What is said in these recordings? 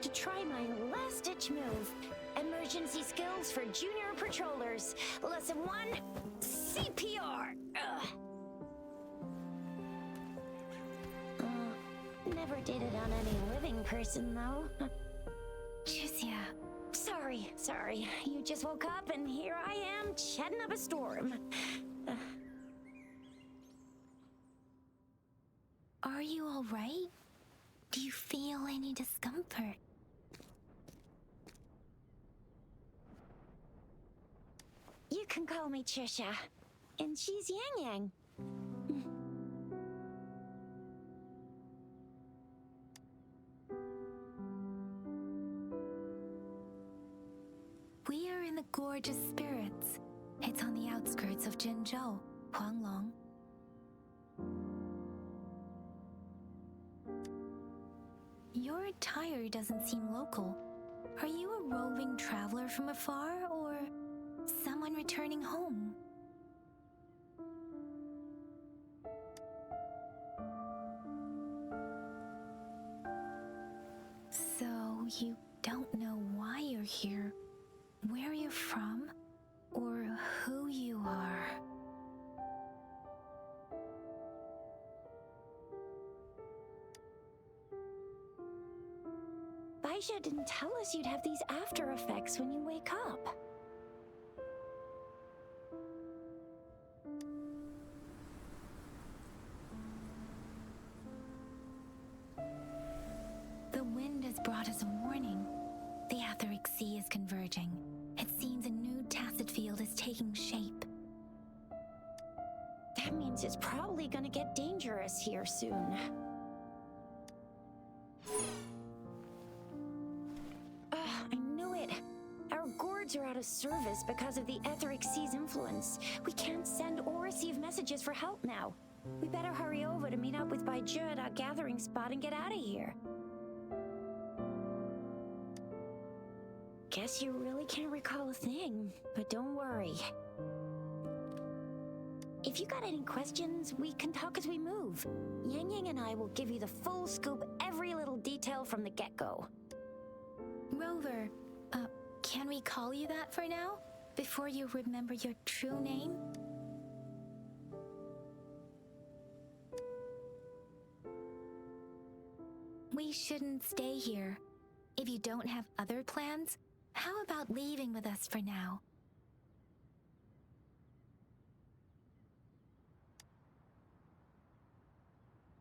to try my last-ditch move. Emergency skills for junior patrollers. Lesson 1, CPR. Never did it on any living person, though. Jusia. Sorry. You just woke up and here I am, chatting up a storm. Are you all right? Do you feel any discomfort? You can call me Trisha, and she's Yang Yang. We are in the Gorgeous Spirits. It's on the outskirts of Jinzhou, Huanglong. Your attire doesn't seem local. Are you a roving traveler from afar, or someone returning home? So, you don't know why you're here, where you're from, or who you are. Baisha didn't tell us you'd have these after effects when you wake up. The wind has brought us a warning. The Etheric Sea is converging. It seems a new tacit field is taking shape. That means it's probably gonna get dangerous here soon. I knew it. Our gourds are out of service because of the Etheric Sea's influence. We can't send or receive messages for help now. We better hurry over to meet up with Baizhi at our gathering spot and get out of here. Guess you really can't recall a thing, but don't worry. If you got any questions, we can talk as we move. Yang Yang and I will give you the full scoop, every little detail from the get-go. Rover, can we call you that for now? Before you remember your true name? We shouldn't stay here. If you don't have other plans, how about leaving with us for now?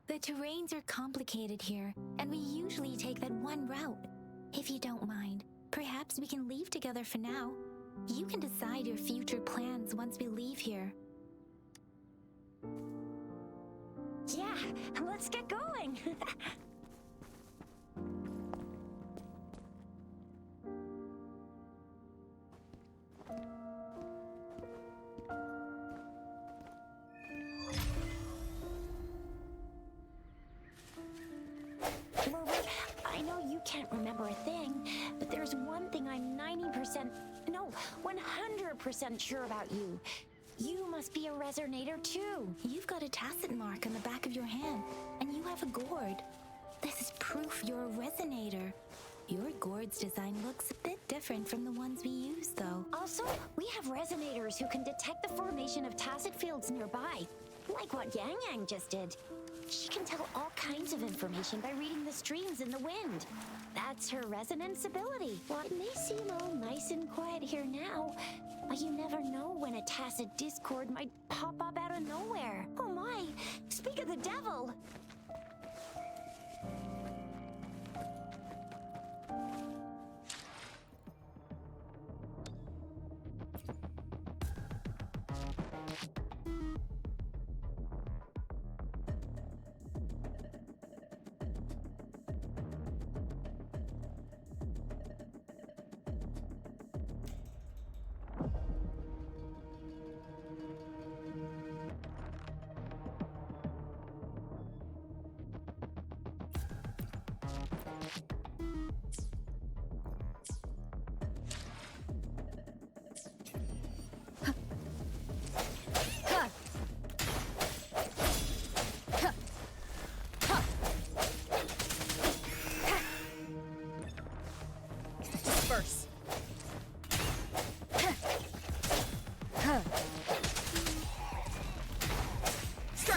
The terrains are complicated here, and we usually take that one route. If you don't mind, perhaps we can leave together for now. You can decide your future plans once we leave here. Yeah, let's get going. I know you can't remember a thing, but there's one thing I'm 100% sure about you. You must be a resonator too. You've got a tacit mark on the back of your hand, and you have a gourd. This is proof you're a resonator. Your gourd's design looks a bit different from the ones we use, though. Also, we have resonators who can detect the formation of tacit fields nearby, like what Yang Yang just did. She can tell all kinds of information by reading the streams in the wind. That's her resonance ability. Well, it may seem all nice and quiet here now, but you never know when a tacit discord might pop up out of nowhere. Oh my, speak of the devil!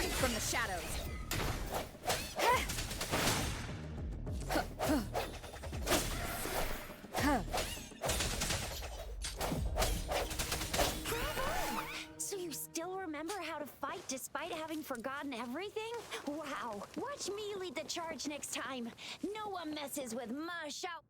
Strength from the shadows. Bravo! So you still remember how to fight despite having forgotten everything? Wow! Watch me lead the charge next time. No one messes with my shout.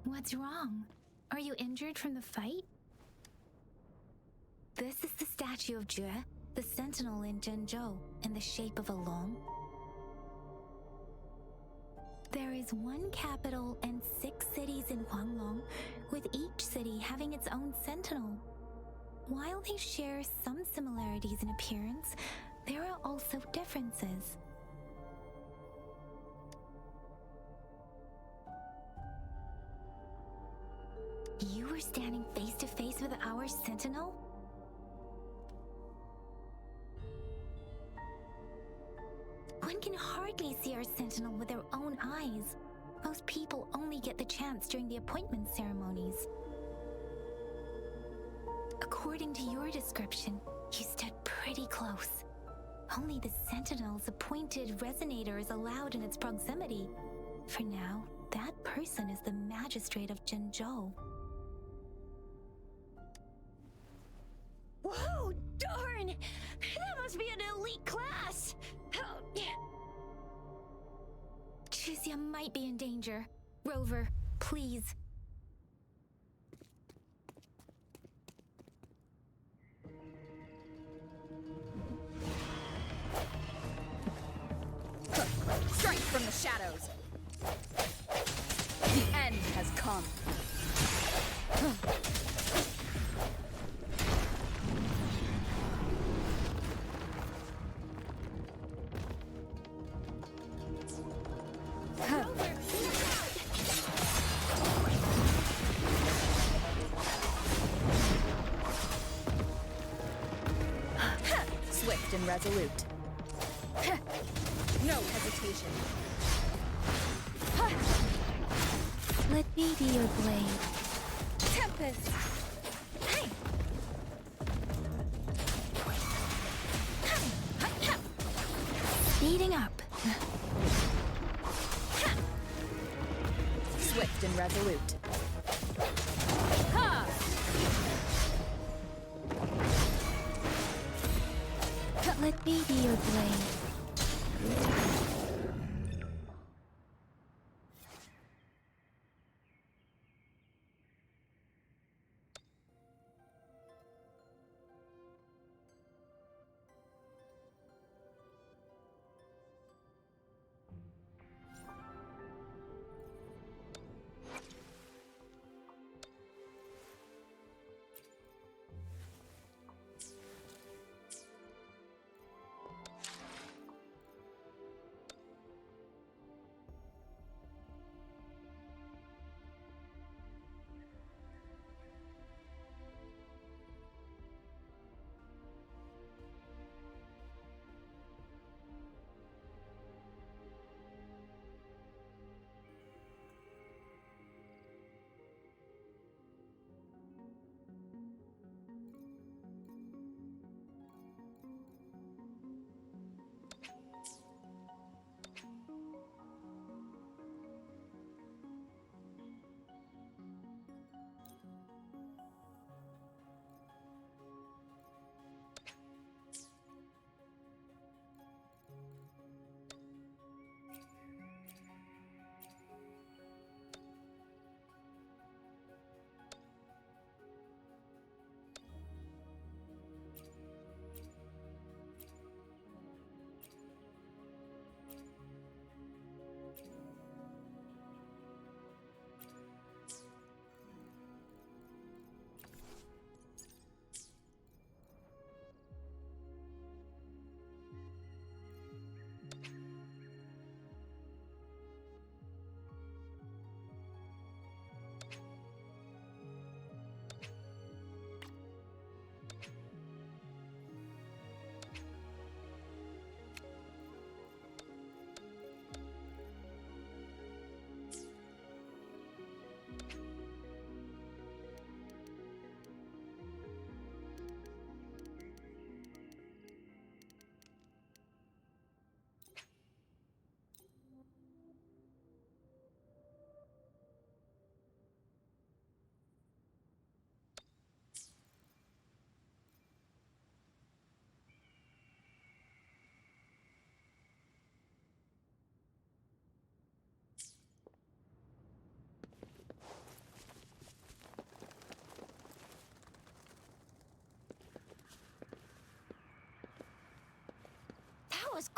What's wrong? Are you injured from the fight? This is the statue of Jue, the sentinel in Zhenzhou, in the shape of a long. There is one capital and 6 cities in Huanglong, with each city having its own sentinel. While they share some similarities in appearance, there are also differences. You were standing face to face with our sentinel? One can hardly see our sentinel with their own eyes. Most people only get the chance during the appointment ceremonies. According to your description, you stood pretty close. Only the sentinel's appointed resonator is allowed in its proximity. For now, that person is the magistrate of Zhenzhou. Whoa, darn! That must be an elite class! Oh, Chixia might be in danger. Rover, please. Strength from the shadows. The end has come. Swift and resolute. No hesitation. Let me be your blade. Tempest! Hey! Speeding up. Swift and resolute. Ha! Let me be your blade.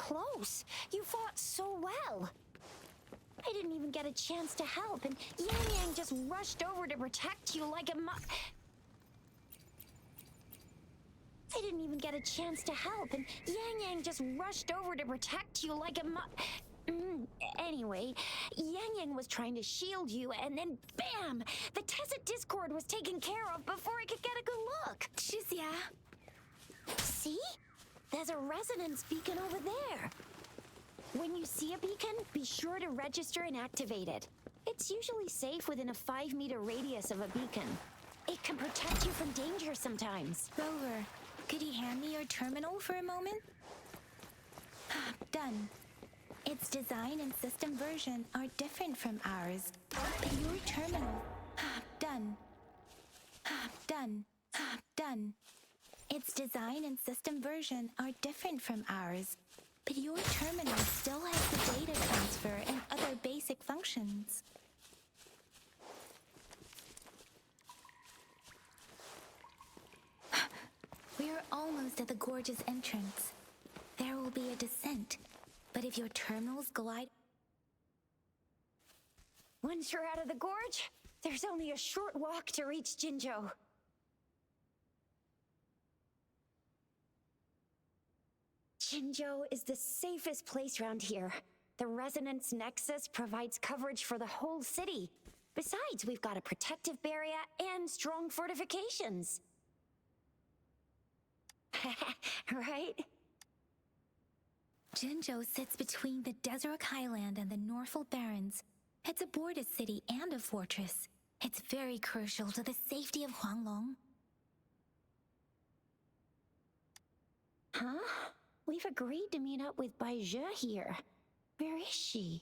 close. You fought so well. I didn't even get a chance to help, and Yang Yang just rushed over to protect you like a I didn't even get a chance to help, and Yang Yang just rushed over to protect you like a Anyway, Yang Yang was trying to shield you, and then BAM! The Tacit Discord was taken care of before I could get a good look. Shizia, See? There's a resonance beacon over there. When you see a beacon, be sure to register and activate it. It's usually safe within a 5-meter radius of a beacon. It can protect you from danger sometimes. Rover, could you hand me your terminal for a moment? Done. Its design and system version are different from ours. But your terminal... Done. Done. Done. Its design and system version are different from ours. But your terminal still has the data transfer and other basic functions. We are almost at the gorge's entrance. There will be a descent, but if your terminals glide... Once you're out of the gorge, there's only a short walk to reach Jinzhou. Jinzhou is the safest place around here. The Resonance Nexus provides coverage for the whole city. Besides, we've got a protective barrier and strong fortifications. Right? Jinzhou sits between the Desert Highland and the Northful Barrens. It's a border city and a fortress. It's very crucial to the safety of Huanglong. Huh? We've agreed to meet up with Bai Zhe here. Where is she?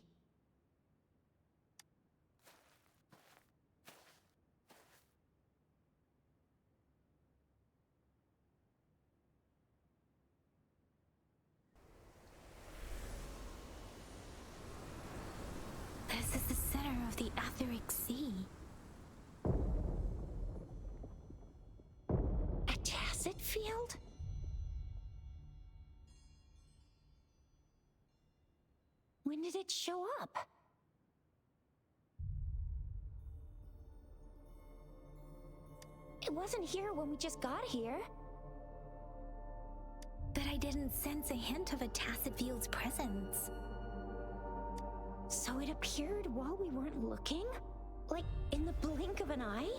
This is the center of the Etheric Sea. A tacit field? When did it show up? It wasn't here when we just got here. But I didn't sense a hint of a tacit field's presence. So it appeared while we weren't looking? Like in the blink of an eye?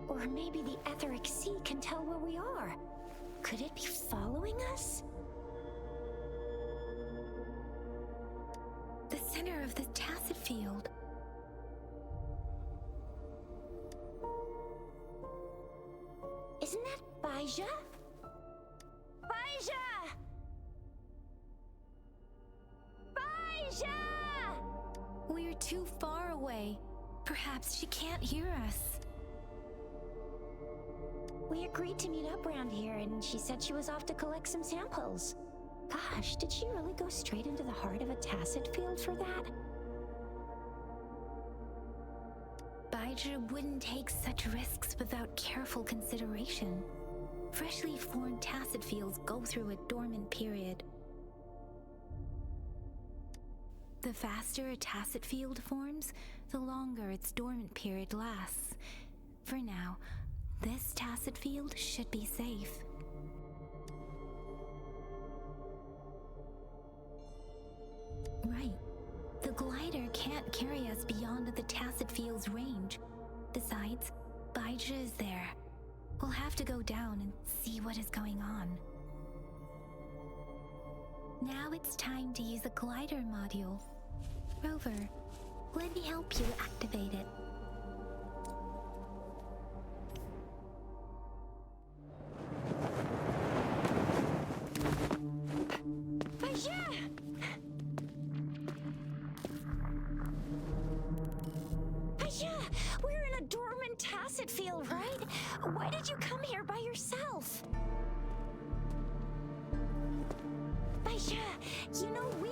Or maybe the Etheric Sea can tell where we are. Could it be following us? The center of the tacit field. Isn't that Bai Zhe? Bai Zhe! Bai Zhe! We're too far away. Perhaps she can't hear us. We agreed to meet up around here, and she said she was off to collect some samples. Gosh, did she really go straight into the heart of a tacit field for that? Baizhi wouldn't take such risks without careful consideration. Freshly formed tacit fields go through a dormant period. The faster a tacit field forms, the longer its dormant period lasts. For now, this tacit field should be safe. Right. The glider can't carry us beyond the tacit field's range. Besides, Baizhi is there. We'll have to go down and see what is going on. Now it's time to use the glider module. Rover, let me help you activate it. We're in a dormant tacit field, right? Why did you come here by yourself? Baizhi, you know we...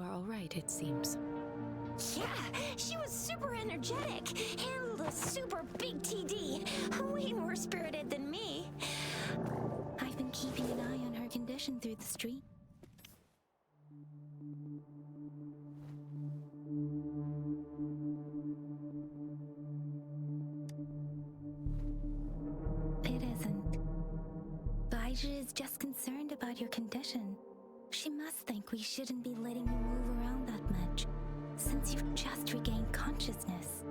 are all right, it seems. Yeah, she was super energetic, handled a super big TD, way more spirited than me. I've been keeping an eye on her condition through the street. It isn't. Baija is just concerned about your condition. She must think we shouldn't be letting you move around that much, since you've just regained consciousness.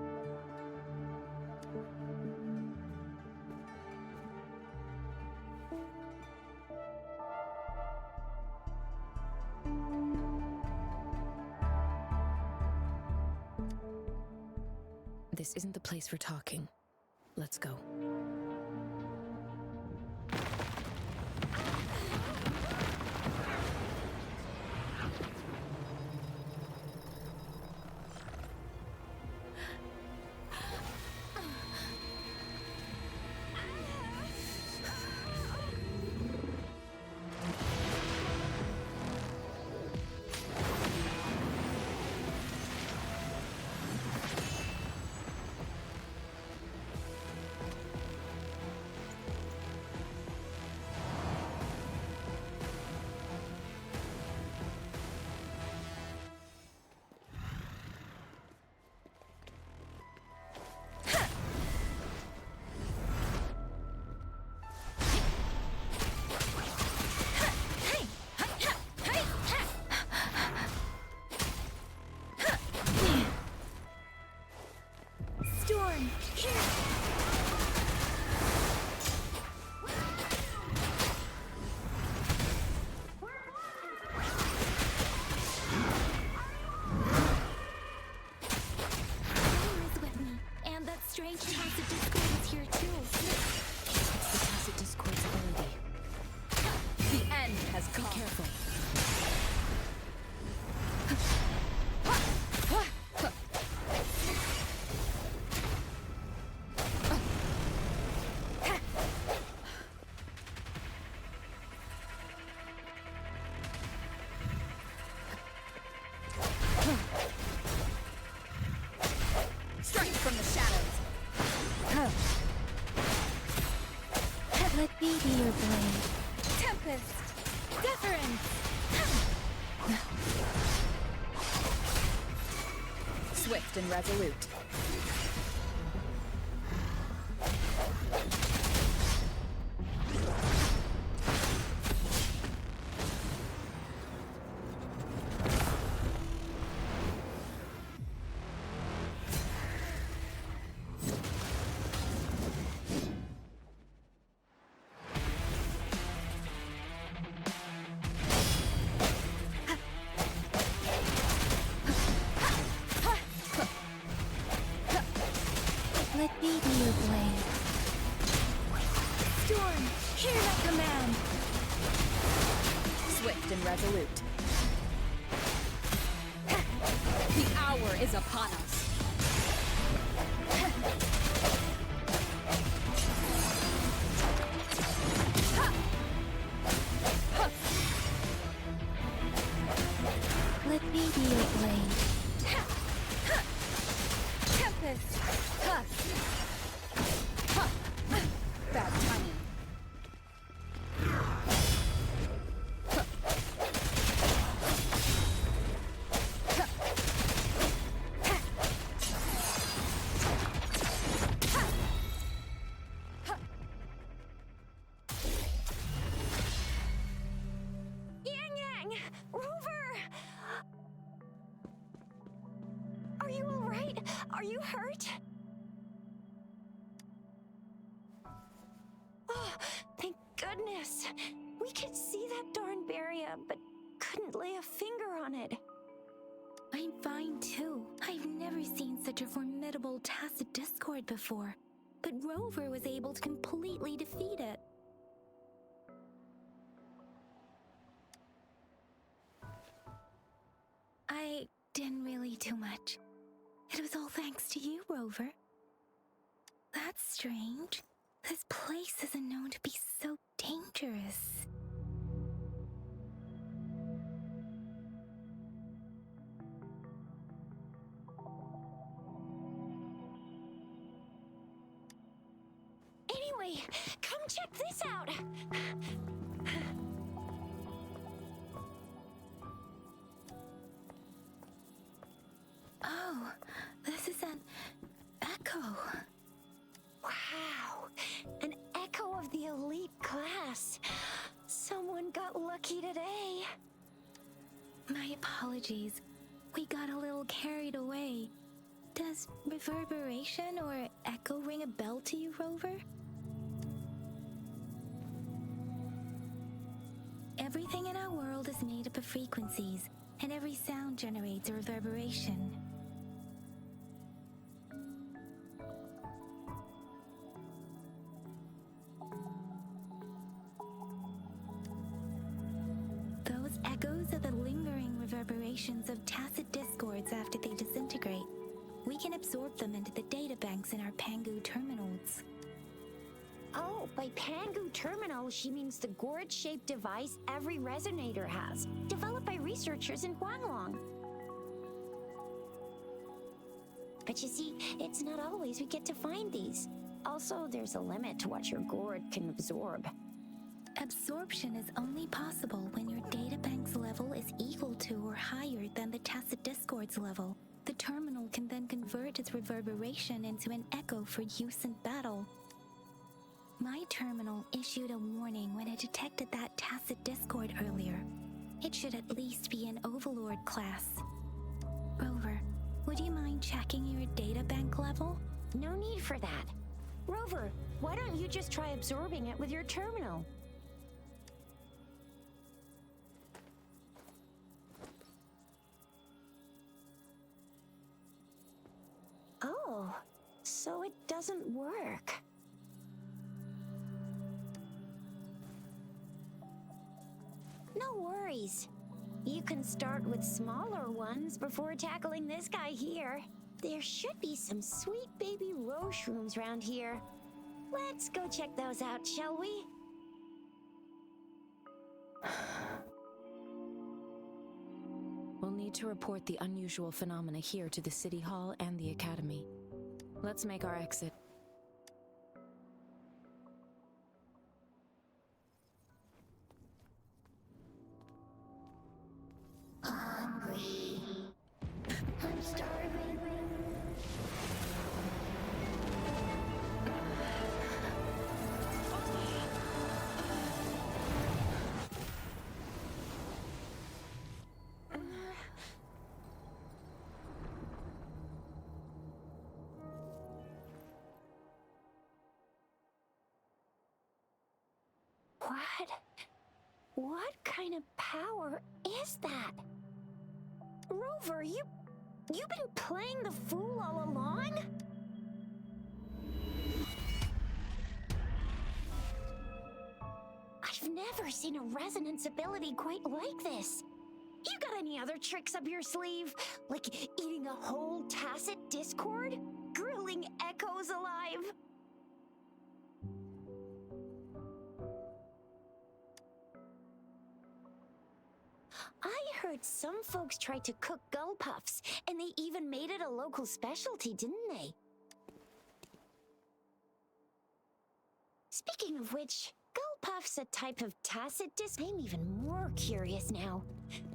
This isn't the place for talking. Let's go. Storm, here! Strange tacit discord is here too. The tacit discord's ability. The end has come. Be careful. Strike from the shadows. Let me be your blade. Tempest. Deference. Swift and resolute. Let me be your blade. Storm, hear my command. Swift and resolute. The hour is upon us. Let me be your blade. Tempest. Bad timing. Yang! Rover! Are you alright? Are you hurt? Oh, thank goodness. We could see that darn barrier, but couldn't lay a finger on it. I'm fine too. I've never seen such a formidable tacit discord before, but Rover was able to completely defeat it. I didn't really do much. It was all thanks to you, Rover. That's strange. This place isn't known to be so dangerous. Hey, come check this out! Oh, this is an echo. Wow, an echo of the elite class. Someone got lucky today. My apologies. We got a little carried away. Does reverberation or echo ring a bell to you, Rover? Everything in our world is made up of frequencies, and every sound generates a reverberation. Those echoes are the lingering reverberations of tacit discords after they disintegrate. We can absorb them into the databanks in our Pangu terminals. Oh, by Pangu Terminal, she means the gourd-shaped device every resonator has, developed by researchers in Huanglong. But you see, it's not always we get to find these. Also, there's a limit to what your gourd can absorb. Absorption is only possible when your databank's level is equal to or higher than the tacit discord's level. The terminal can then convert its reverberation into an echo for use in battle. My terminal issued a warning when it detected that tacit discord earlier. It should at least be an Overlord class. Rover, would you mind checking your databank level? No need for that. Rover, why don't you just try absorbing it with your terminal? Oh, so it doesn't work. No worries. You can start with smaller ones before tackling this guy here. There should be some sweet baby roshrooms around here. Let's go check those out, shall we? We'll need to report the unusual phenomena here to the City Hall and the Academy. Let's make our exit. Hungry. I'm starving. What? What kind of power is that? Rover, you've been playing the fool all along? I've never seen a resonance ability quite like this. You got any other tricks up your sleeve? Like eating a whole tacit discord? Grilling echoes alive? I heard some folks tried to cook gull puffs, and they even made it a local specialty, didn't they? Speaking of which, gull puff's a type of tacit dis. I'm even more curious now.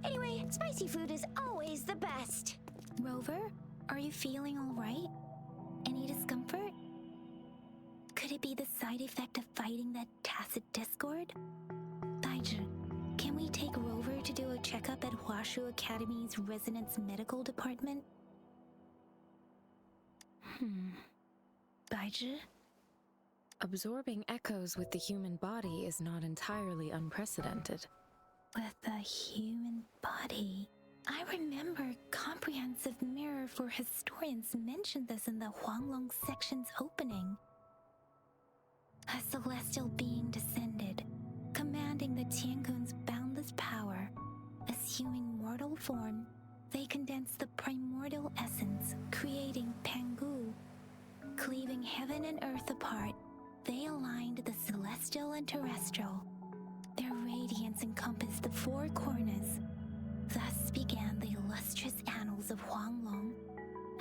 Anyway, spicy food is always the best. Rover, are you feeling all right? Any discomfort? Could it be the side effect of fighting that tacit discord? Baiju, can we take Rover to do a checkup at Huashu Academy's Resonance Medical Department? Baiju? Absorbing echoes with the human body is not entirely unprecedented. With the human body. I remember Comprehensive Mirror for Historians mentioned this in the Huanglong section's opening. A celestial being descended, commanding the Tiankun's boundless power. Assuming mortal form, they condensed the primordial essence, creating Pangu. Cleaving heaven and earth apart, they aligned the celestial and terrestrial. Their radiance encompassed the four corners. Thus began the illustrious annals of Huanglong,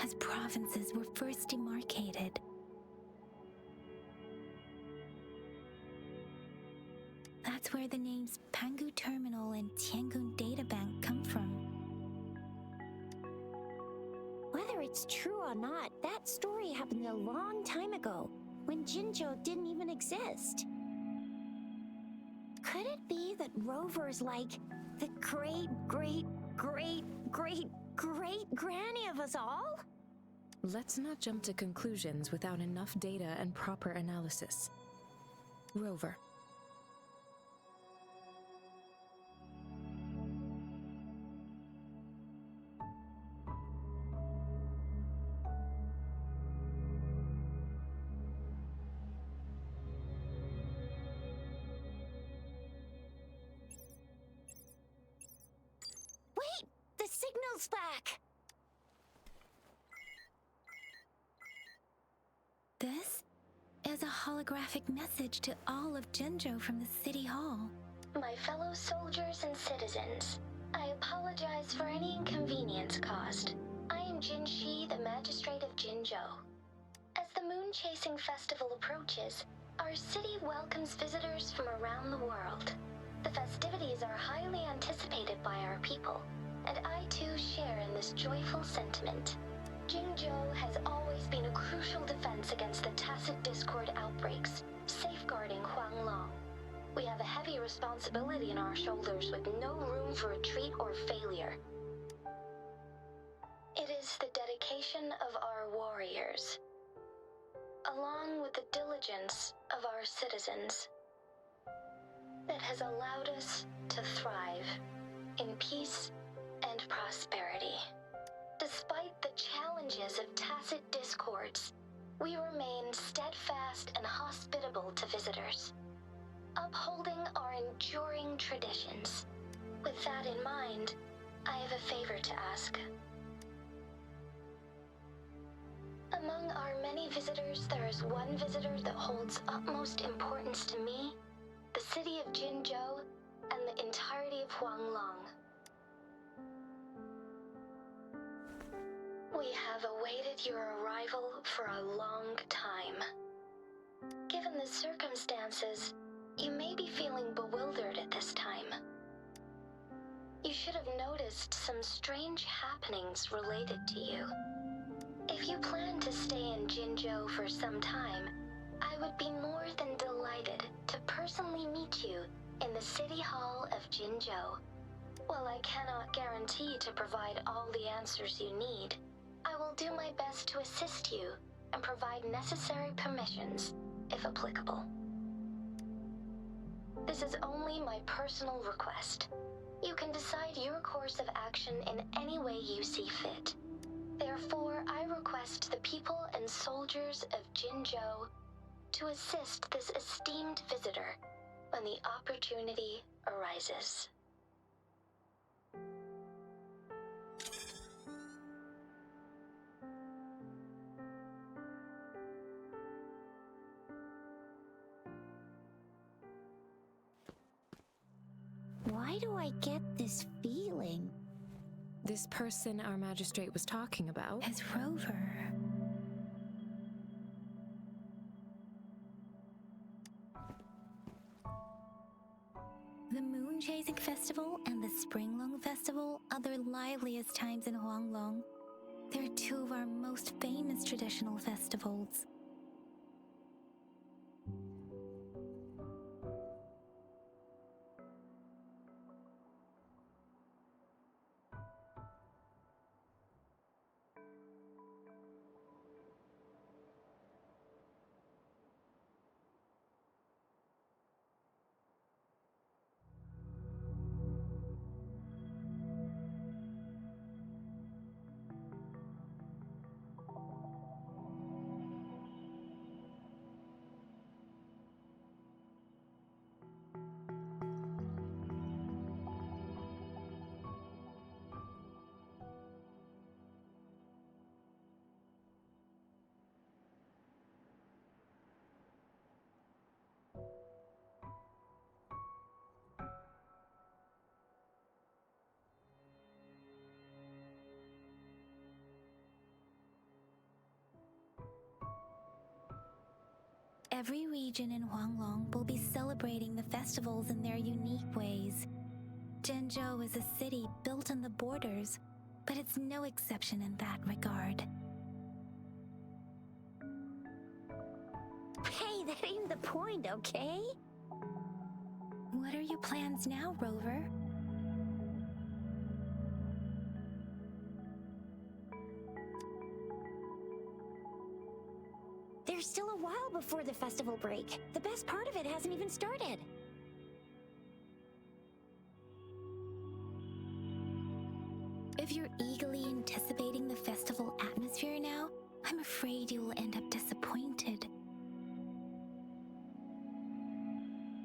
as provinces were first demarcated. That's where the names Pangu Terminal and Tiangun Data Bank come from. Whether it's true or not, that story happened a long time ago, when Jinzhou didn't even exist. Could it be that Rover's like the great, great, great, great, great granny of us all? Let's not jump to conclusions without enough data and proper analysis. Rover. Wait! The signal's back! This is a holographic message to all of Jinzhou from the City Hall. My fellow soldiers and citizens, I apologize for any inconvenience caused. I am Jin Shi, the Magistrate of Jinzhou. As the Moon Chasing Festival approaches, our city welcomes visitors from around the world. The festivities are highly anticipated by our people, and I too share in this joyful sentiment. Jinzhou has always been a crucial defense against the tacit discord outbreaks, safeguarding Huanglong. We have a heavy responsibility on our shoulders with no room for retreat or failure. It is the dedication of our warriors, along with the diligence of our citizens, that has allowed us to thrive in peace and prosperity. Despite the challenges of tacit discords, we remain steadfast and hospitable to visitors, upholding our enduring traditions. With that in mind, I have a favor to ask. Among our many visitors, there is one visitor that holds utmost importance to me, the city of Jinzhou, and the entirety of Huanglong. We have awaited your arrival for a long time. Given the circumstances, you may be feeling bewildered at this time. You should have noticed some strange happenings related to you. If you plan to stay in Jinzhou for some time, I would be more than delighted to personally meet you in the City Hall of Jinzhou. While I cannot guarantee to provide all the answers you need, I will do my best to assist you and provide necessary permissions, if applicable. This is only my personal request. You can decide your course of action in any way you see fit. Therefore, I request the people and soldiers of Jinzhou to assist this esteemed visitor when the opportunity arises. Why do I get this feeling? This person our magistrate was talking about? As Rover. The Moon Chasing Festival and the Springlong Festival are the liveliest times in Huanglong. They're two of our most famous traditional festivals. Every region in Huanglong will be celebrating the festivals in their unique ways. Zhenzhou is a city built on the borders, but it's no exception in that regard. Hey, that ain't the point, okay? What are your plans now, Rover? There's still a while before the festival break. The best part of it hasn't even started. If you're eagerly anticipating the festival atmosphere now, I'm afraid you will end up disappointed.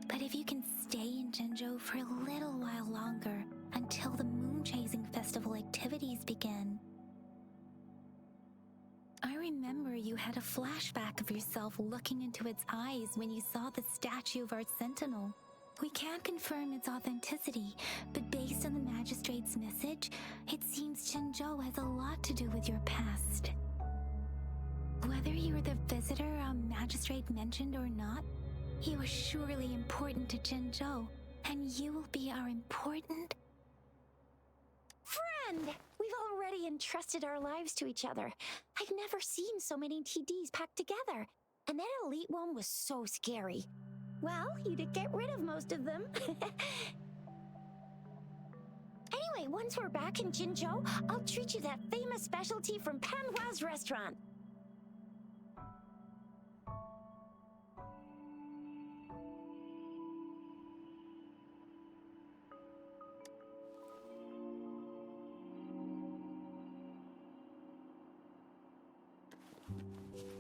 But if you can stay in Zhenzhou for a little while longer, until the moon-chasing festival activities begin. I remember you had a flashback of yourself looking into its eyes when you saw the statue of our sentinel. We can't confirm its authenticity, but based on the magistrate's message, it seems Zhenzhou has a lot to do with your past. Whether you were the visitor our magistrate mentioned or not, you are surely important to Zhenzhou, and you will be our important... Friend! We've already entrusted our lives to each other. I've never seen so many TDs packed together, and that elite one was so scary. Well, you did get rid of most of them. Anyway, once we're back in Jinzhou, I'll treat you that famous specialty from Panhua's restaurant.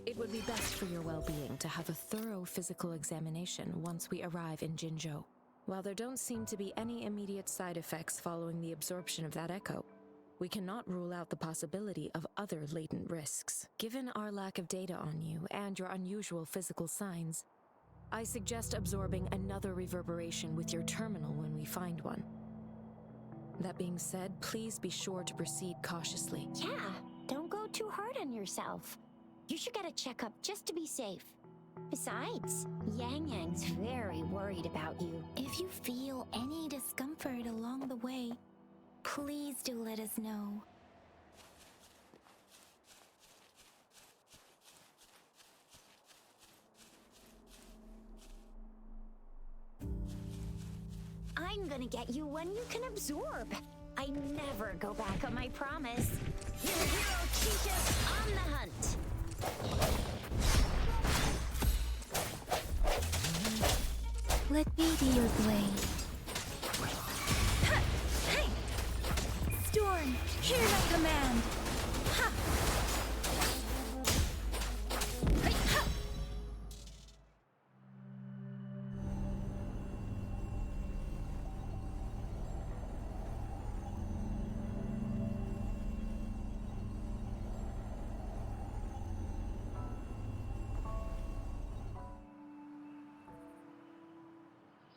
It would be best for your well-being to have a thorough physical examination once we arrive in Jinzhou. While there don't seem to be any immediate side effects following the absorption of that echo, we cannot rule out the possibility of other latent risks. Given our lack of data on you and your unusual physical signs, I suggest absorbing another reverberation with your terminal when we find one. That being said, please be sure to proceed cautiously. Yeah, don't go too hard on yourself. You should get a checkup just to be safe. Besides, Yang Yang's very worried about you. If you feel any discomfort along the way, please do let us know. I'm gonna get you one you can absorb. I never go back on my promise. Your hero Keisha's on the hunt. Let me be your blade. Ha! Hey! Storm, hear my command! Ha! Hey, ha!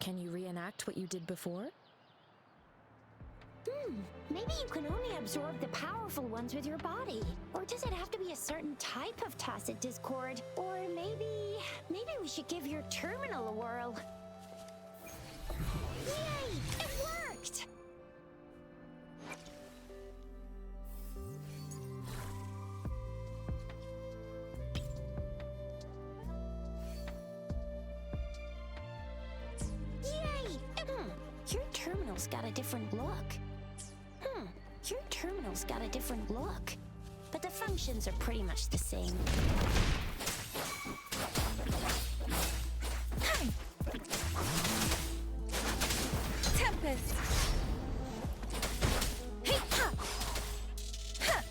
Can you reenact what you did before? Maybe you can only absorb the powerful ones with your body. Or does it have to be a certain type of tacit discord? Or maybe we should give your terminal a whirl. Yay! It worked! Yay! Your terminal's got a different look. Your terminal's got a different look. But the functions are pretty much the same. Hey! Tempest! Hey, ha! Ha!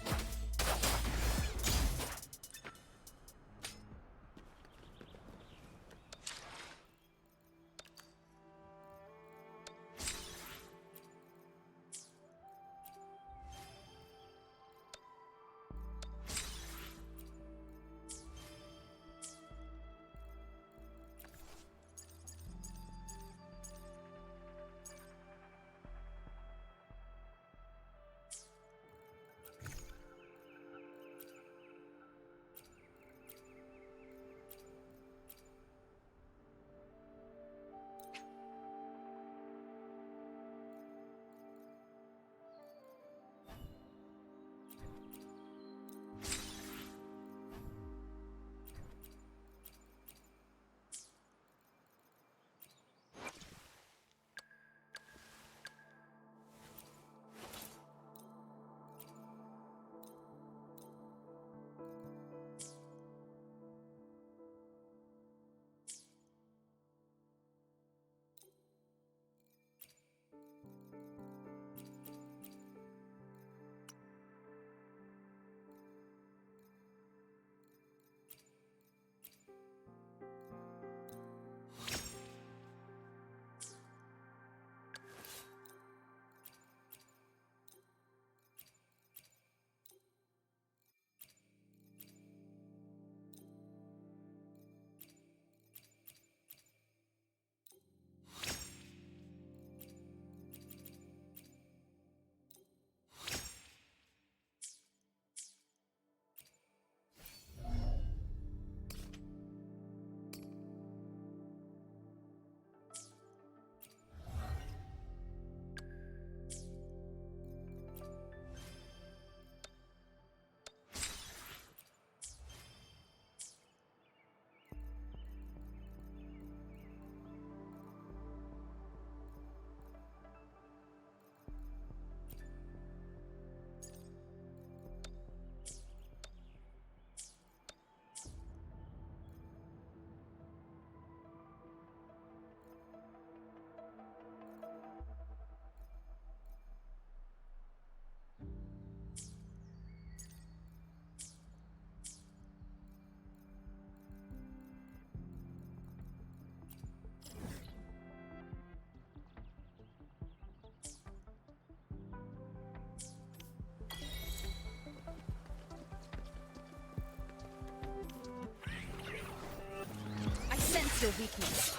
your weakness.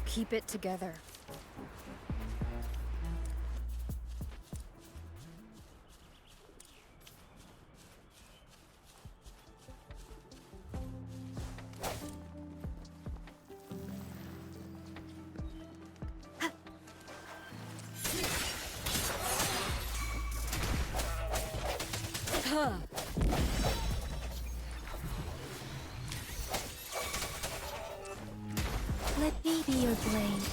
Keep it together. Let me be your blade.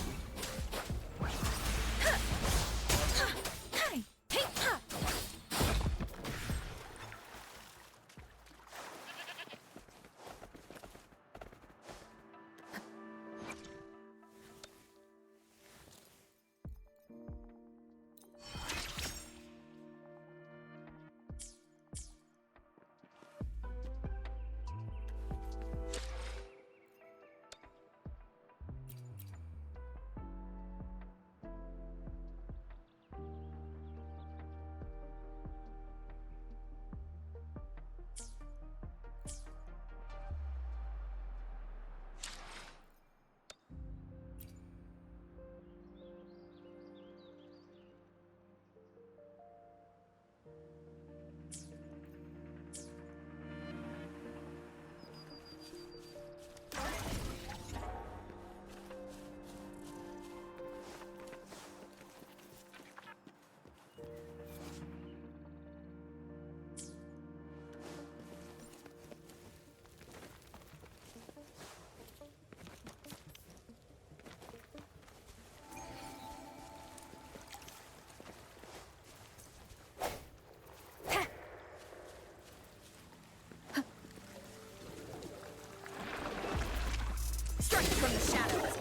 Strike from the shadows.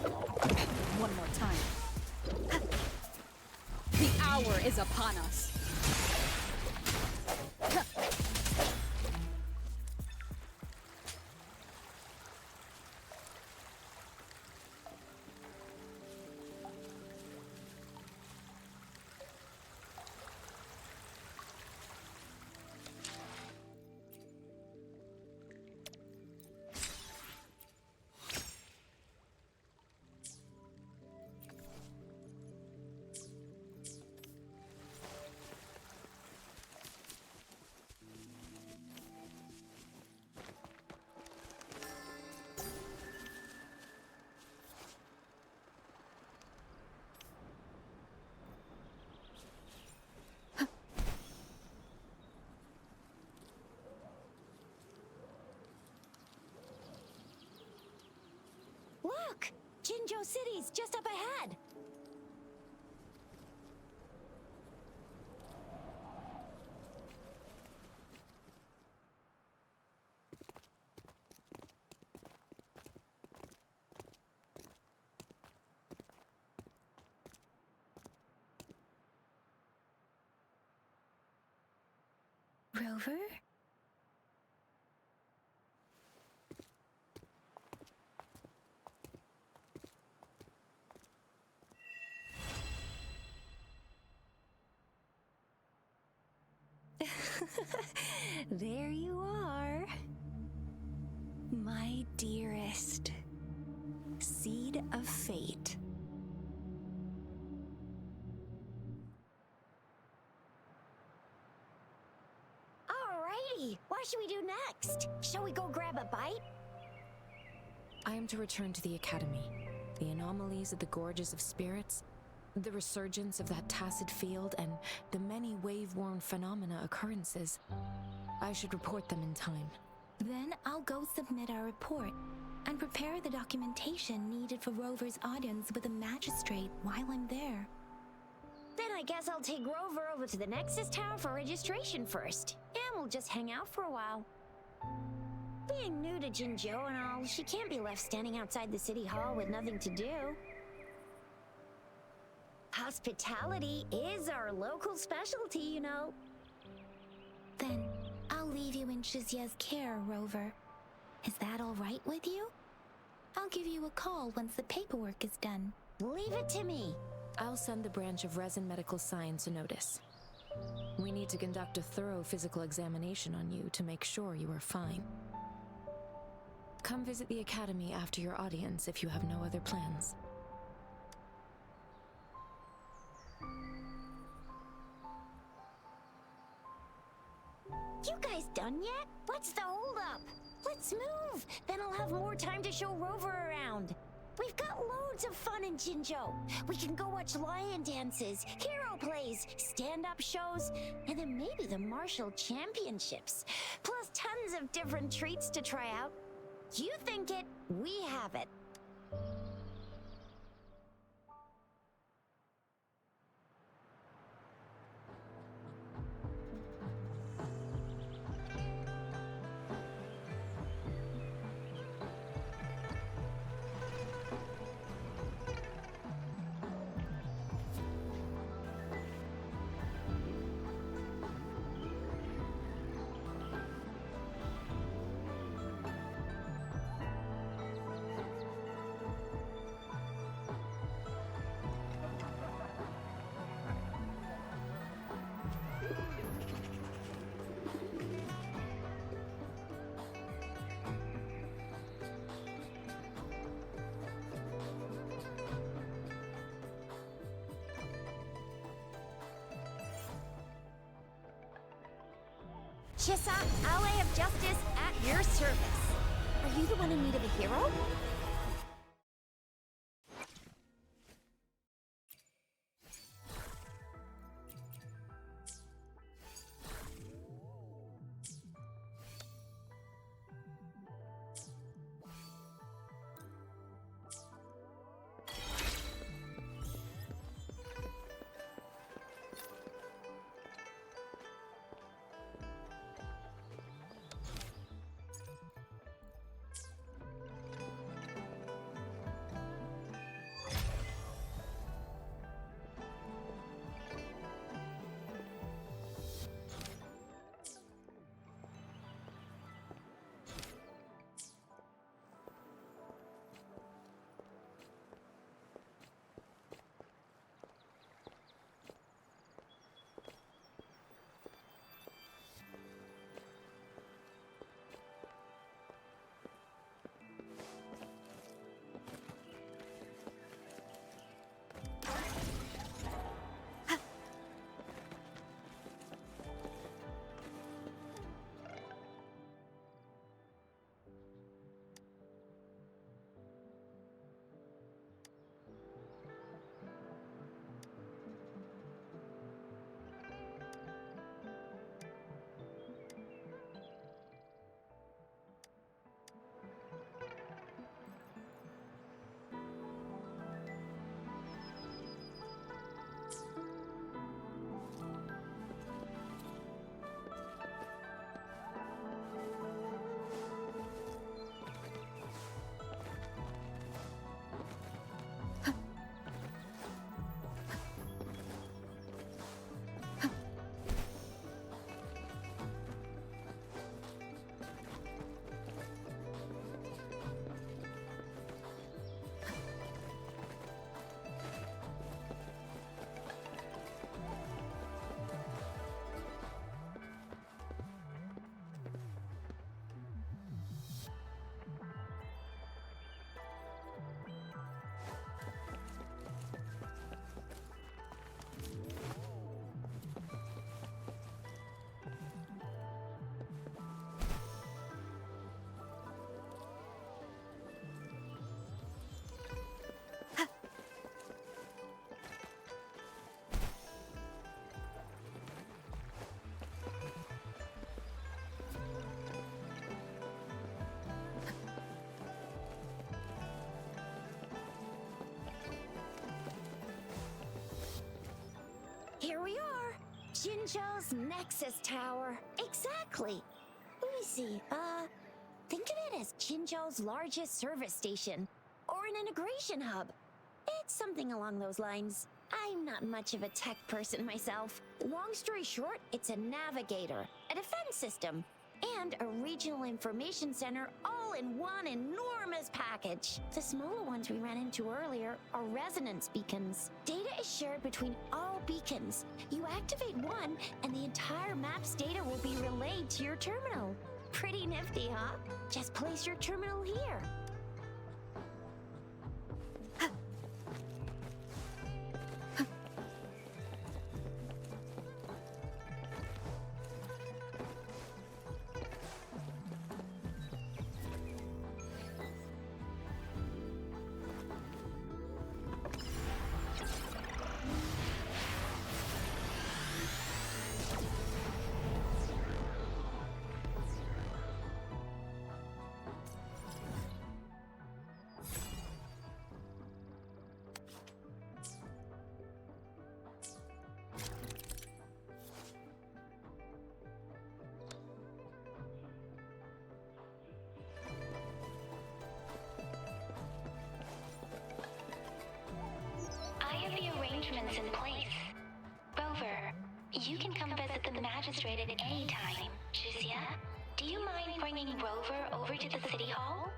One more time. The hour is upon us. Look! Jinzhou City's just up ahead! Rover? There you are. My dearest. Seed of fate. Alrighty, what should we do next? Shall we go grab a bite? I am to return to the Academy. The anomalies of the Gorges of Spirits, the resurgence of that tacit field, and the many wave-worn phenomena occurrences. I should report them in time. Then I'll go submit our report and prepare the documentation needed for Rover's audience with the magistrate while I'm there. Then I guess I'll take Rover over to the Nexus Tower for registration first, and we'll just hang out for a while. Being new to Jinzhou and all, she can't be left standing outside the city hall with nothing to do. Hospitality is our local specialty, you know. Then I'll leave you in Shizia's care, Rover. Is that all right with you? I'll give you a call once the paperwork is done. Leave it to me. I'll send the branch of Resin Medical Science a notice. We need to conduct a thorough physical examination on you to make sure you are fine. Come visit the academy after your audience if you have no other plans. You guys done yet? What's the holdup? Let's move. Then I'll have more time to show Rover around. We've got loads of fun in Jinzhou. We can go watch lion dances, hero plays, stand-up shows, and then maybe the martial championships. Plus tons of different treats to try out. You think it, we have it. Chissa, ally of justice at your service. Are you the one in need of a hero? Here we are. Jinzhou's Nexus Tower. Exactly. Let me see. Think of it as Jinzhou's largest service station, or an integration hub. It's something along those lines. I'm not much of a tech person myself. Long story short, it's a navigator, a defense system, and a regional information center all in one enormous package. The smaller ones we ran into earlier are resonance beacons. Data is shared between all beacons. You activate one, and the entire map's data will be relayed to your terminal. Pretty nifty, huh? Just place your terminal here. I have the arrangements in place. Rover, you can come visit the magistrate at any time. Jizia, do you mind bringing Rover over to the city hall?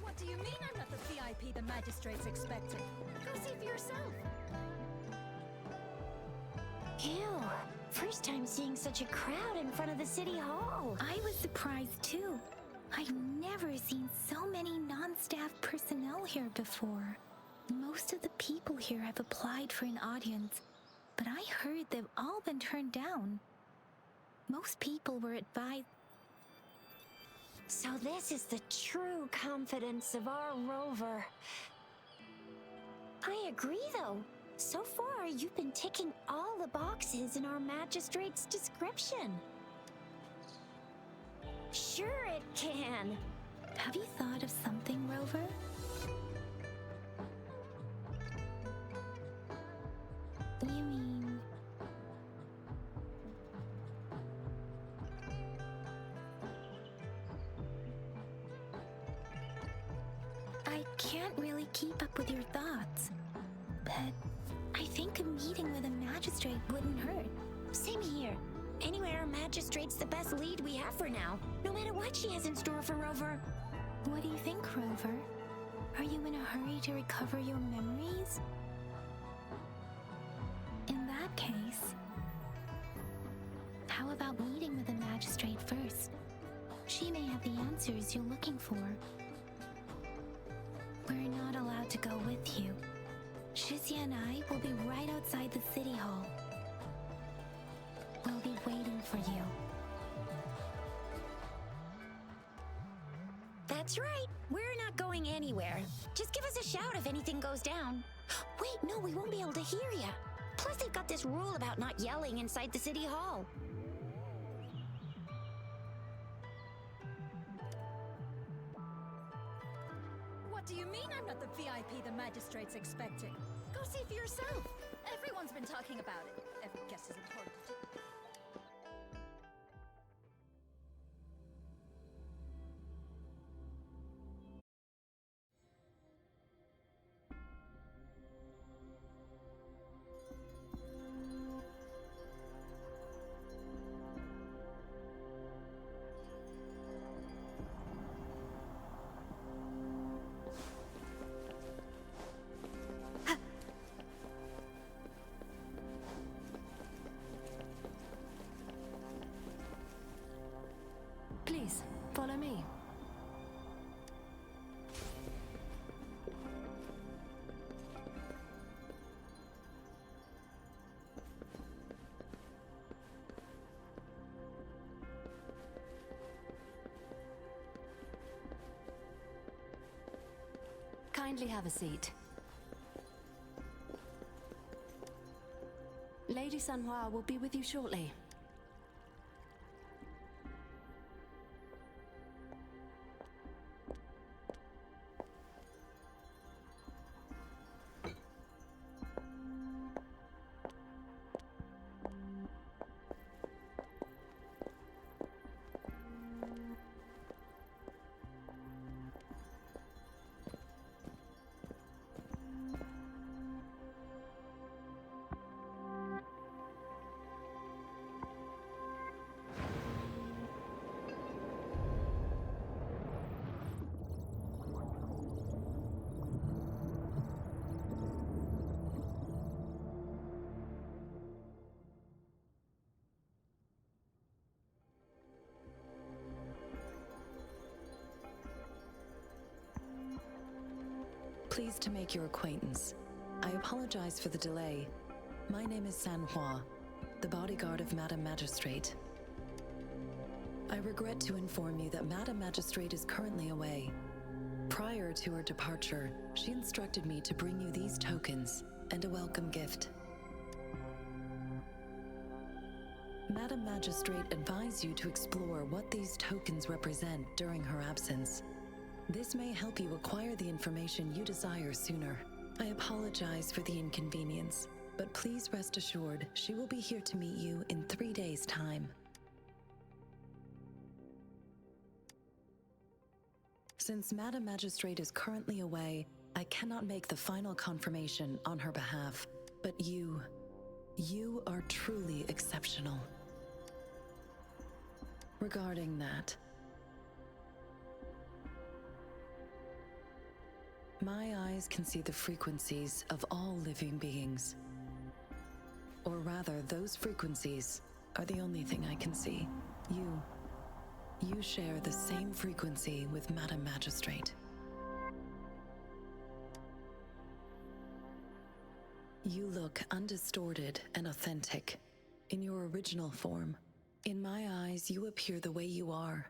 What do you mean I'm not the VIP the magistrate's expecting? Go see for yourself. Ew. First time seeing such a crowd in front of the city hall. I was surprised too. I've never seen so many non-staff personnel here before. Most of the people here have applied for an audience, but I heard they've all been turned down. Most people were advised. So this is the true confidence of our rover. I agree, though. So far, you've been ticking all the boxes in our magistrate's description. Sure it can. Have you thought of something, Rover? You mean... I can't really keep up with your thoughts. But I think a meeting with a magistrate wouldn't hurt. Same here. Anyway, our magistrate's the best lead we have for now, no matter what she has in store for Rover. What do you think, Rover? Are you in a hurry to recover your memories? In that case, how about meeting with the magistrate first? She may have the answers you're looking for. We're not allowed to go with you. Shizia and I will be right outside the city hall. We'll be waiting for you. That's right. We're not going anywhere. Just give us a shout if anything goes down. Wait, no, we won't be able to hear ya. Plus, they've got this rule about not yelling inside the city hall. What do you mean I'm not the VIP the magistrate's expecting? Go see for yourself. Everyone's been talking about it. Every guess is important. Please, follow me. Kindly have a seat. Lady Sanhua will be with you shortly. Pleased to make your acquaintance. I apologize for the delay. My name is Sanhua, the bodyguard of Madam Magistrate. I regret to inform you that Madam Magistrate is currently away. Prior to her departure, she instructed me to bring you these tokens and a welcome gift. Madam Magistrate advised you to explore what these tokens represent during her absence. This may help you acquire the information you desire sooner. I apologize for the inconvenience, but please rest assured she will be here to meet you in 3 days' time. Since Madam Magistrate is currently away, I cannot make the final confirmation on her behalf, but you are truly exceptional. Regarding that, my eyes can see the frequencies of all living beings. Or rather, those frequencies are the only thing I can see. You share the same frequency with Madam Magistrate. You look undistorted and authentic, in your original form. In my eyes, you appear the way you are.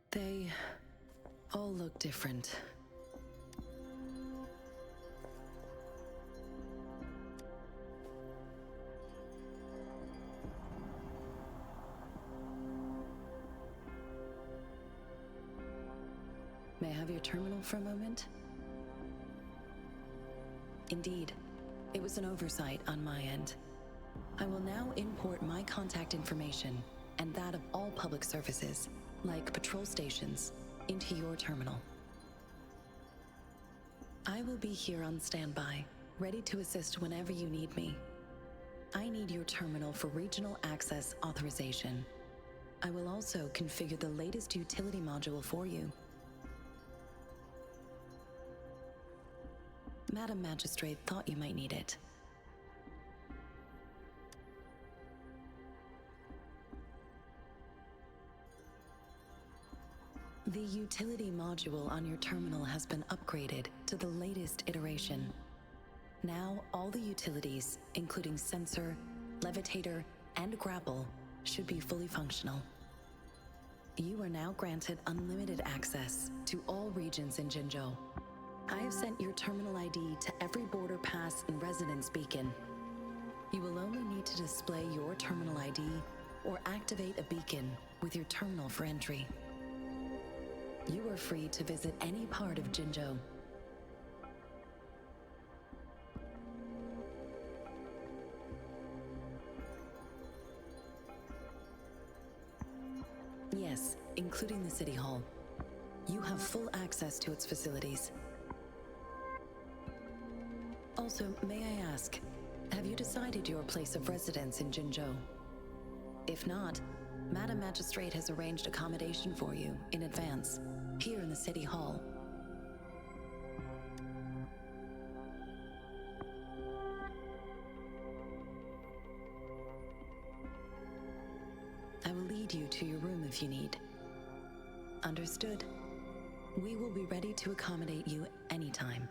They all look different. May I have your terminal for a moment? Indeed, it was an oversight on my end. I will now import my contact information and that of all public services like patrol stations, into your terminal. I will be here on standby, ready to assist whenever you need me. I need your terminal for regional access authorization. I will also configure the latest utility module for you. Madam Magistrate thought you might need it. The utility module on your terminal has been upgraded to the latest iteration. Now, all the utilities, including sensor, levitator, and grapple, should be fully functional. You are now granted unlimited access to all regions in Jinzhou. I have sent your terminal ID to every border pass and residence beacon. You will only need to display your terminal ID or activate a beacon with your terminal for entry. You are free to visit any part of Jinzhou. Yes, including the City Hall. You have full access to its facilities. Also, may I ask, have you decided your place of residence in Jinzhou? If not, Madam Magistrate has arranged accommodation for you in advance, here in the City Hall. I will lead you to your room if you need. Understood. We will be ready to accommodate you anytime.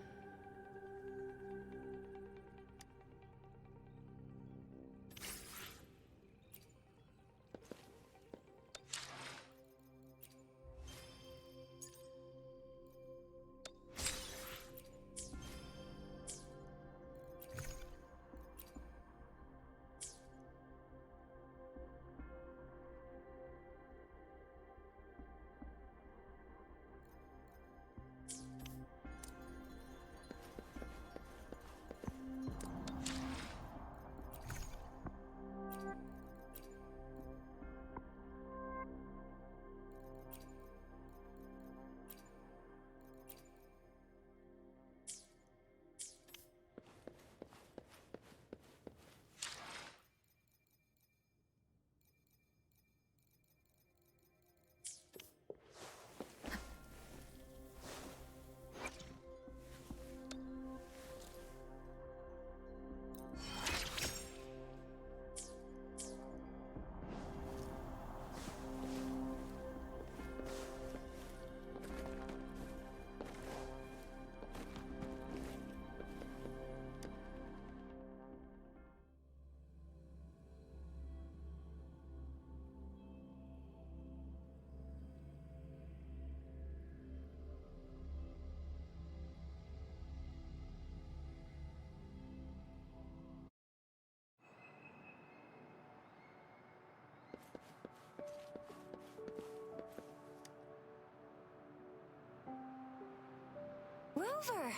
Rover!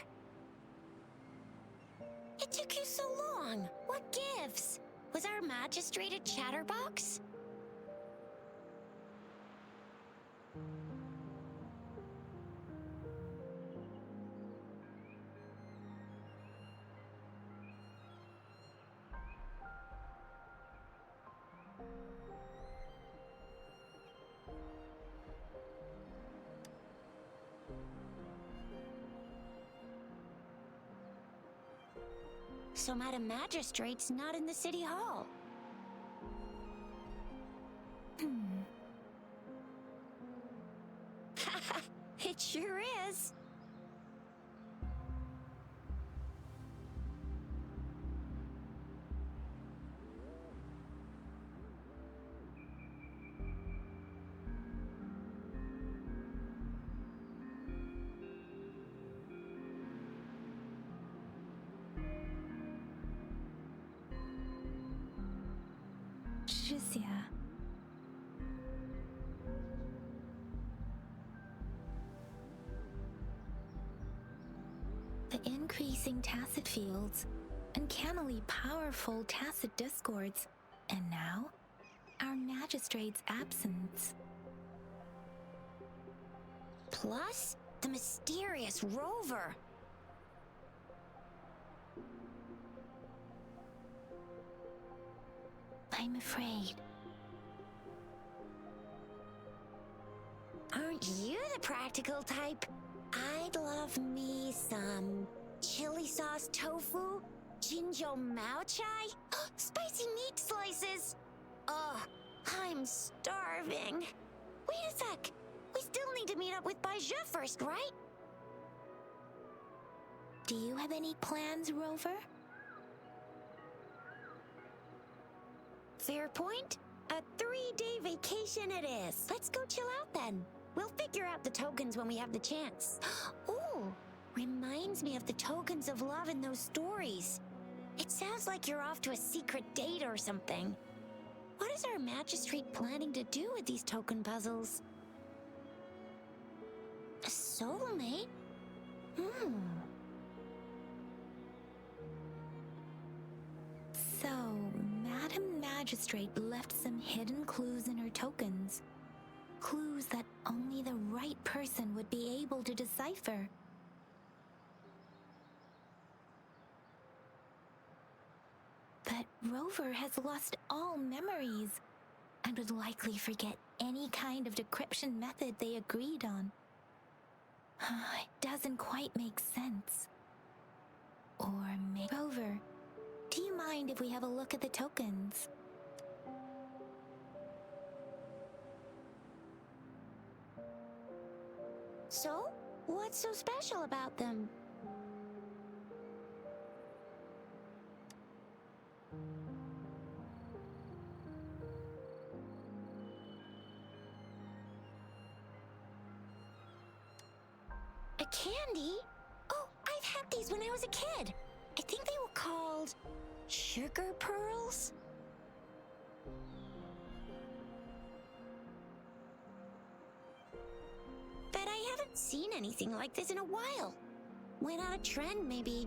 It took you so long. What gives? Was our magistrate a chatterbox? So Madam Magistrate's not in the City Hall. It sure is. The increasing tacit fields, uncannily powerful tacit discords, and now, our magistrate's absence. Plus, the mysterious rover. I'm afraid. Aren't you the practical type? I'd love me some chili sauce tofu, jinjo mao chai, spicy meat slices. Ugh, I'm starving. Wait a sec. We still need to meet up with Baija first, right? Do you have any plans, Rover? Fair point. A 3-day vacation it is. Let's go chill out then. We'll figure out the tokens when we have the chance. Ooh, reminds me of the tokens of love in those stories. It sounds like you're off to a secret date or something. What is our magistrate planning to do with these token puzzles? A soulmate? So, Madam Magistrate left some hidden clues in her tokens. Clues that only the right person would be able to decipher. But Rover has lost all memories and would likely forget any kind of decryption method they agreed on. It doesn't quite make sense. Or maybe... Rover, do you mind if we have a look at the tokens? So, what's so special about them? A candy? Oh, I've had these when I was a kid. I think they were called sugar pearls? But I haven't seen anything like this in a while. Went on a trend, maybe.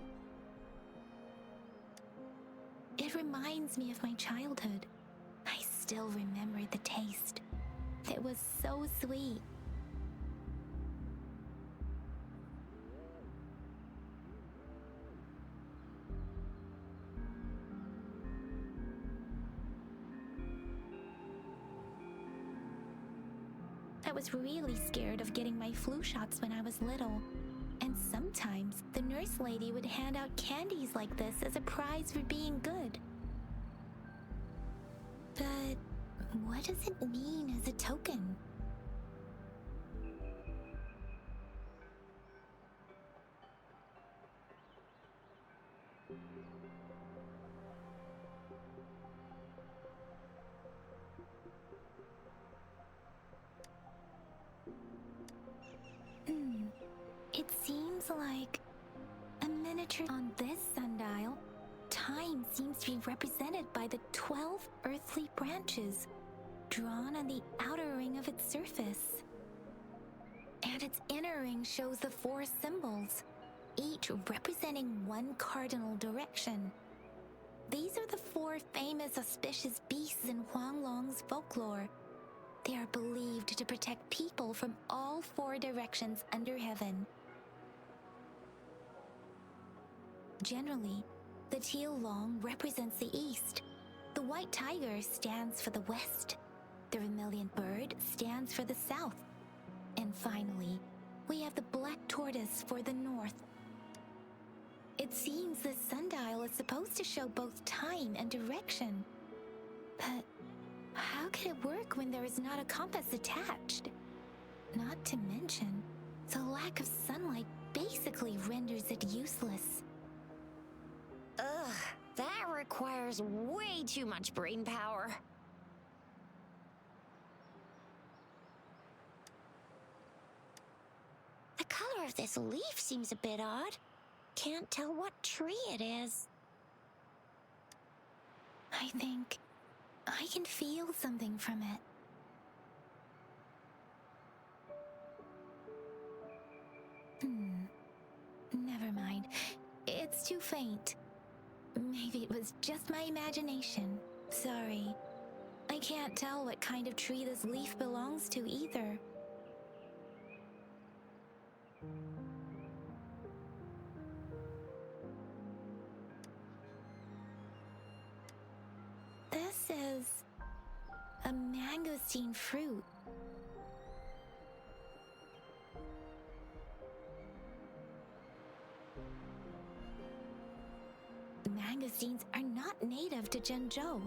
It reminds me of my childhood. I still remember the taste. It was so sweet. I was really scared of getting my flu shots when I was little. And sometimes the nurse lady would hand out candies like this as a prize for being good. But what does it mean as a token? It seems like a miniature on this sundial. Time seems to be represented by the 12 earthly branches drawn on the outer ring of its surface. And its inner ring shows the 4 symbols, each representing one cardinal direction. These are the 4 famous auspicious beasts in Huanglong's folklore. They are believed to protect people from all 4 directions under heaven. Generally, the teal long represents the east, the white tiger stands for the west, the vermilion bird stands for the south, and finally, we have the black tortoise for the north. It seems this sundial is supposed to show both time and direction. But how could it work when there is not a compass attached? Not to mention, the lack of sunlight basically renders it useless. Ugh, that requires way too much brain power. The color of this leaf seems a bit odd. Can't tell what tree it is. I think I can feel something from it. Never mind. It's too faint. Maybe it was just my imagination. Sorry. I can't tell what kind of tree this leaf belongs to either. This is a mangosteen fruit. Mangosteens are not native to Zhengzhou.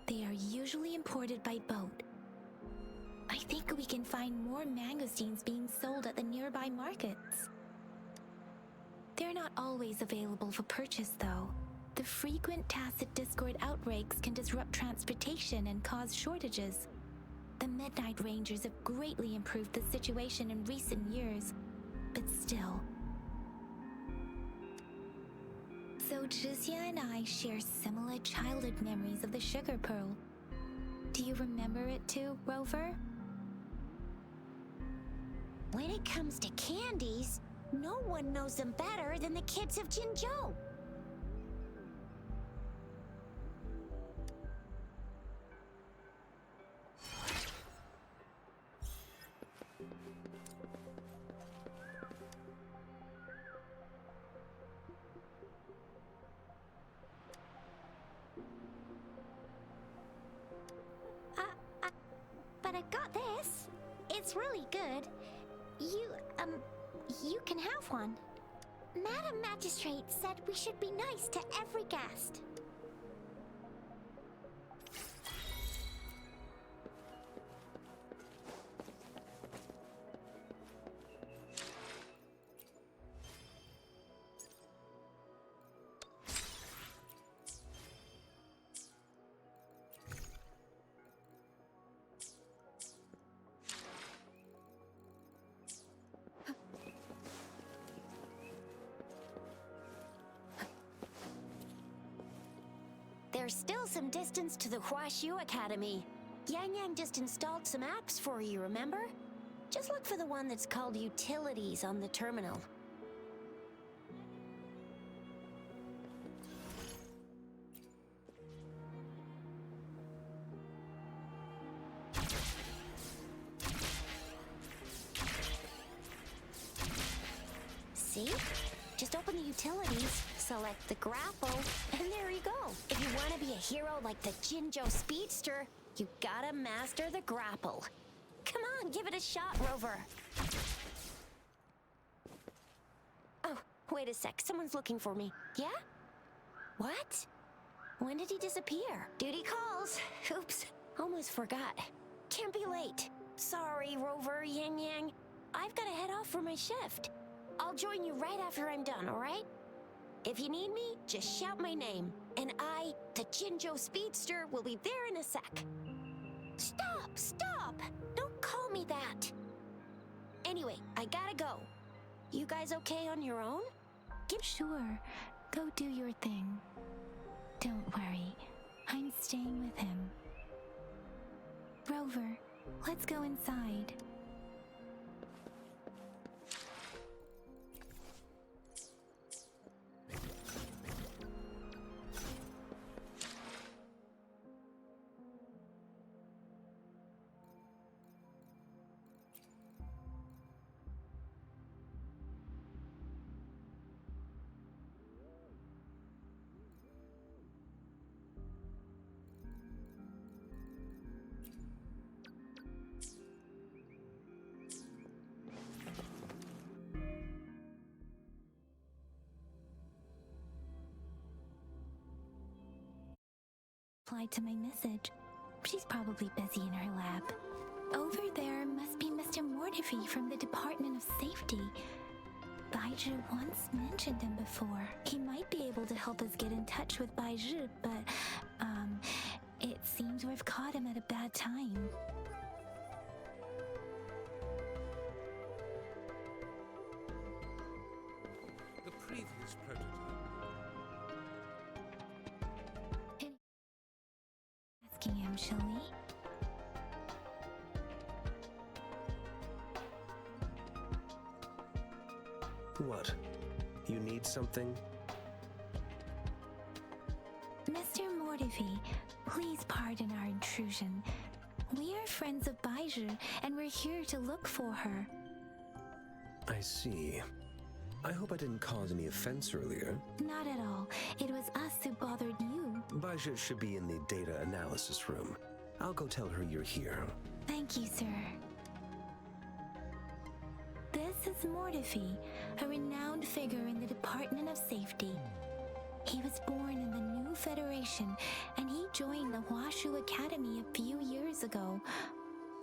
They are usually imported by boat. I think we can find more mangosteens being sold at the nearby markets. They're not always available for purchase, though. The frequent tacit discord outbreaks can disrupt transportation and cause shortages. The Midnight Rangers have greatly improved the situation in recent years, but still. So Zhixia and I share similar childhood memories of the Sugar Pearl. Do you remember it too, Rover? When it comes to candies, no one knows them better than the kids of Jinzhou. But I've got this. It's really good. You can have one. Madam Magistrate said we should be nice to every guest. There's still some distance to the Huaxiu Academy. Yang Yang just installed some apps for you, remember? Just look for the one that's called Utilities on the terminal. See? Just open the utilities, select the grapple, and there you go. If you want to be a hero like the Jinzhou Speedster, you gotta master the grapple. Come on, give it a shot, Rover. Oh, wait a sec. Someone's looking for me. Yeah? What? When did he disappear? Duty calls. Oops, almost forgot. Can't be late. Sorry, Rover, Yang Yang. I've gotta head off for my shift. I'll join you right after I'm done, alright? If you need me, just shout my name, and I, the Jinzhou Speedster, will be there in a sec. Stop! Stop! Don't call me that! Anyway, I gotta go. You guys okay on your own? Sure. Go do your thing. Don't worry. I'm staying with him. Rover, let's go inside. Replied to my message. She's probably busy in her lab. Over there must be Mr. Mortifi from the Department of Safety. Baizhi once mentioned him before. He might be able to help us get in touch with Baizhi, but, it seems we've caught him at a bad time. The previous prototype. Asking him, shall we? What? You need something? Mr. Mortifi, please pardon our intrusion. We are friends of Baizhi, and we're here to look for her. I see. I hope I didn't cause any offense earlier. Not at all. It was us who bothered you. Baja should be in the data analysis room. I'll go tell her you're here. Thank you, sir. This is Mortifi, a renowned figure in the Department of Safety. He was born in the new Federation, and he joined the Washu Academy a few years ago.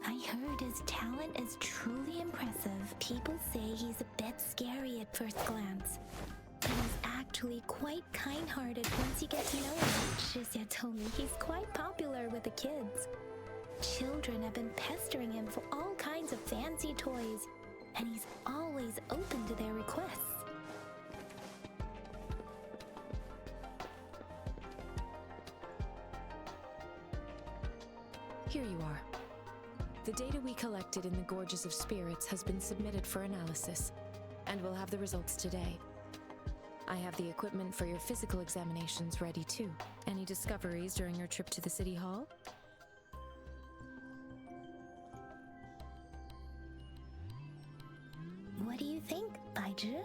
I heard his talent is truly impressive. People say he's a bit scary at first glance, but he's actually quite kind-hearted once you get to know him. Shizia told me he's quite popular with the kids. Children have been pestering him for all kinds of fancy toys, and he's always open to their requests. Here you are. The data we collected in the Gorges of Spirits has been submitted for analysis, and we'll have the results today. I have the equipment for your physical examinations ready too. Any discoveries during your trip to the City Hall? What do you think, Baiju?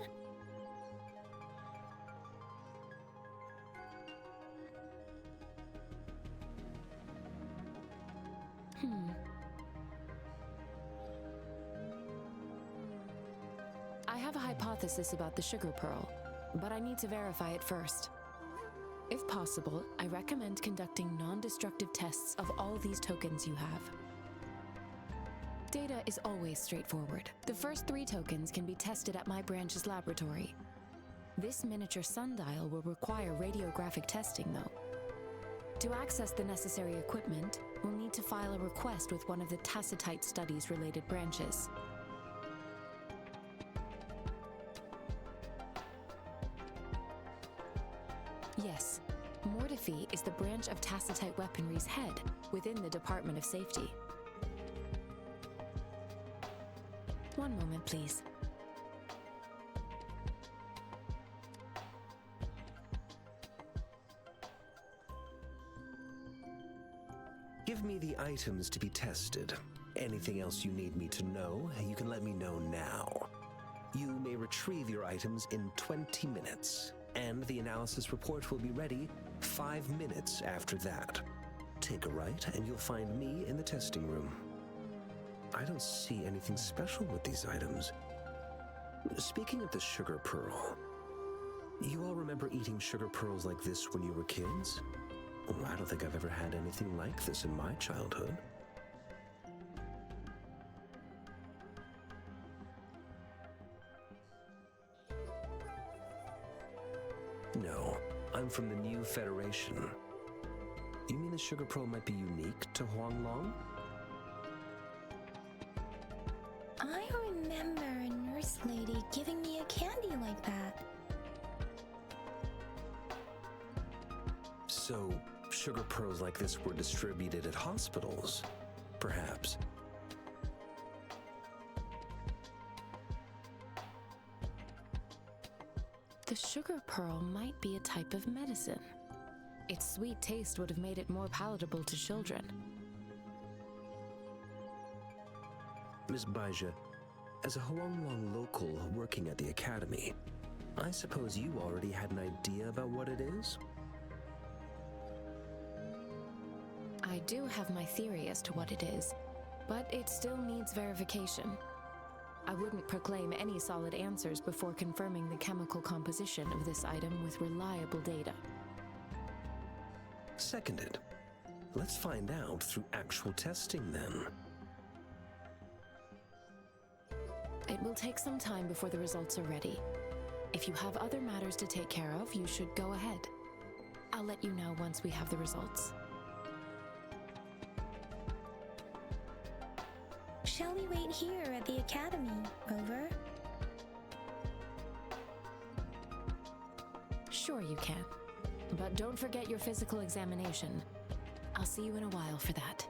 I have a hypothesis about the sugar pearl, but I need to verify it first. If possible, I recommend conducting non-destructive tests of all these tokens you have. Data is always straightforward. The first 3 tokens can be tested at my branch's laboratory. This miniature sundial will require radiographic testing, though. To access the necessary equipment, we'll need to file a request with one of the Tacitite Studies-related branches. Yes, Mortifi is the branch of Tacitite Weaponry's head within the Department of Safety. One moment, please. Give me the items to be tested. Anything else you need me to know, you can let me know now. You may retrieve your items in 20 minutes, and the analysis report will be ready 5 minutes after that. Take a right, and you'll find me in the testing room. I don't see anything special with these items. Speaking of the sugar pearl, you all remember eating sugar pearls like this when you were kids? Oh, I don't think I've ever had anything like this in my childhood. No, I'm from the new Federation. You mean the sugar pearl might be unique to Huanglong? I remember a nurse lady giving me a candy like that. So, sugar pearls like this were distributed at hospitals, perhaps. The sugar pearl might be a type of medicine. Its sweet taste would have made it more palatable to children. Miss Baija, as a Huanglong local working at the academy, I suppose you already had an idea about what it is? I do have my theory as to what it is, but it still needs verification. I wouldn't proclaim any solid answers before confirming the chemical composition of this item with reliable data. Seconded. Let's find out through actual testing then. It will take some time before the results are ready. If you have other matters to take care of, you should go ahead. I'll let you know once we have the results. Shall we wait here at the academy, Rover? Sure you can. But don't forget your physical examination. I'll see you in a while for that.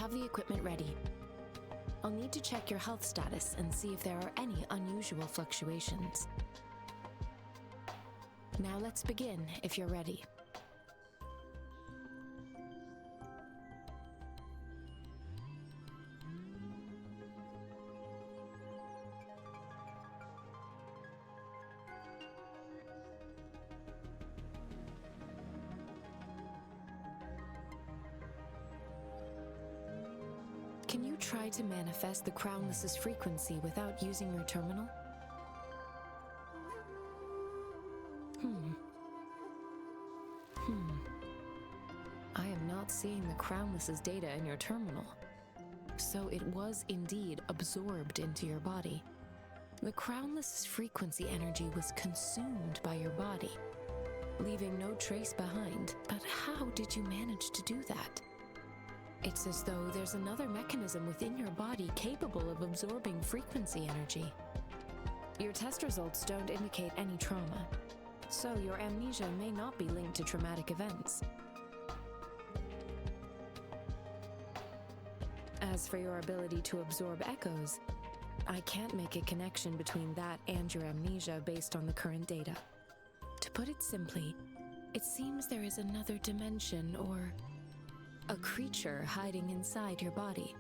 have the equipment ready. I'll need to check your health status and see if there are any unusual fluctuations. Now let's begin, if you're ready. Can you try to manifest the Crownless's frequency without using your terminal? I am not seeing the Crownless's data in your terminal. So it was indeed absorbed into your body. The Crownless's frequency energy was consumed by your body, leaving no trace behind. But how did you manage to do that? It's as though there's another mechanism within your body capable of absorbing frequency energy. Your test results don't indicate any trauma, so your amnesia may not be linked to traumatic events. As for your ability to absorb echoes, I can't make a connection between that and your amnesia based on the current data. To put it simply, it seems there is another dimension or a creature hiding inside your body.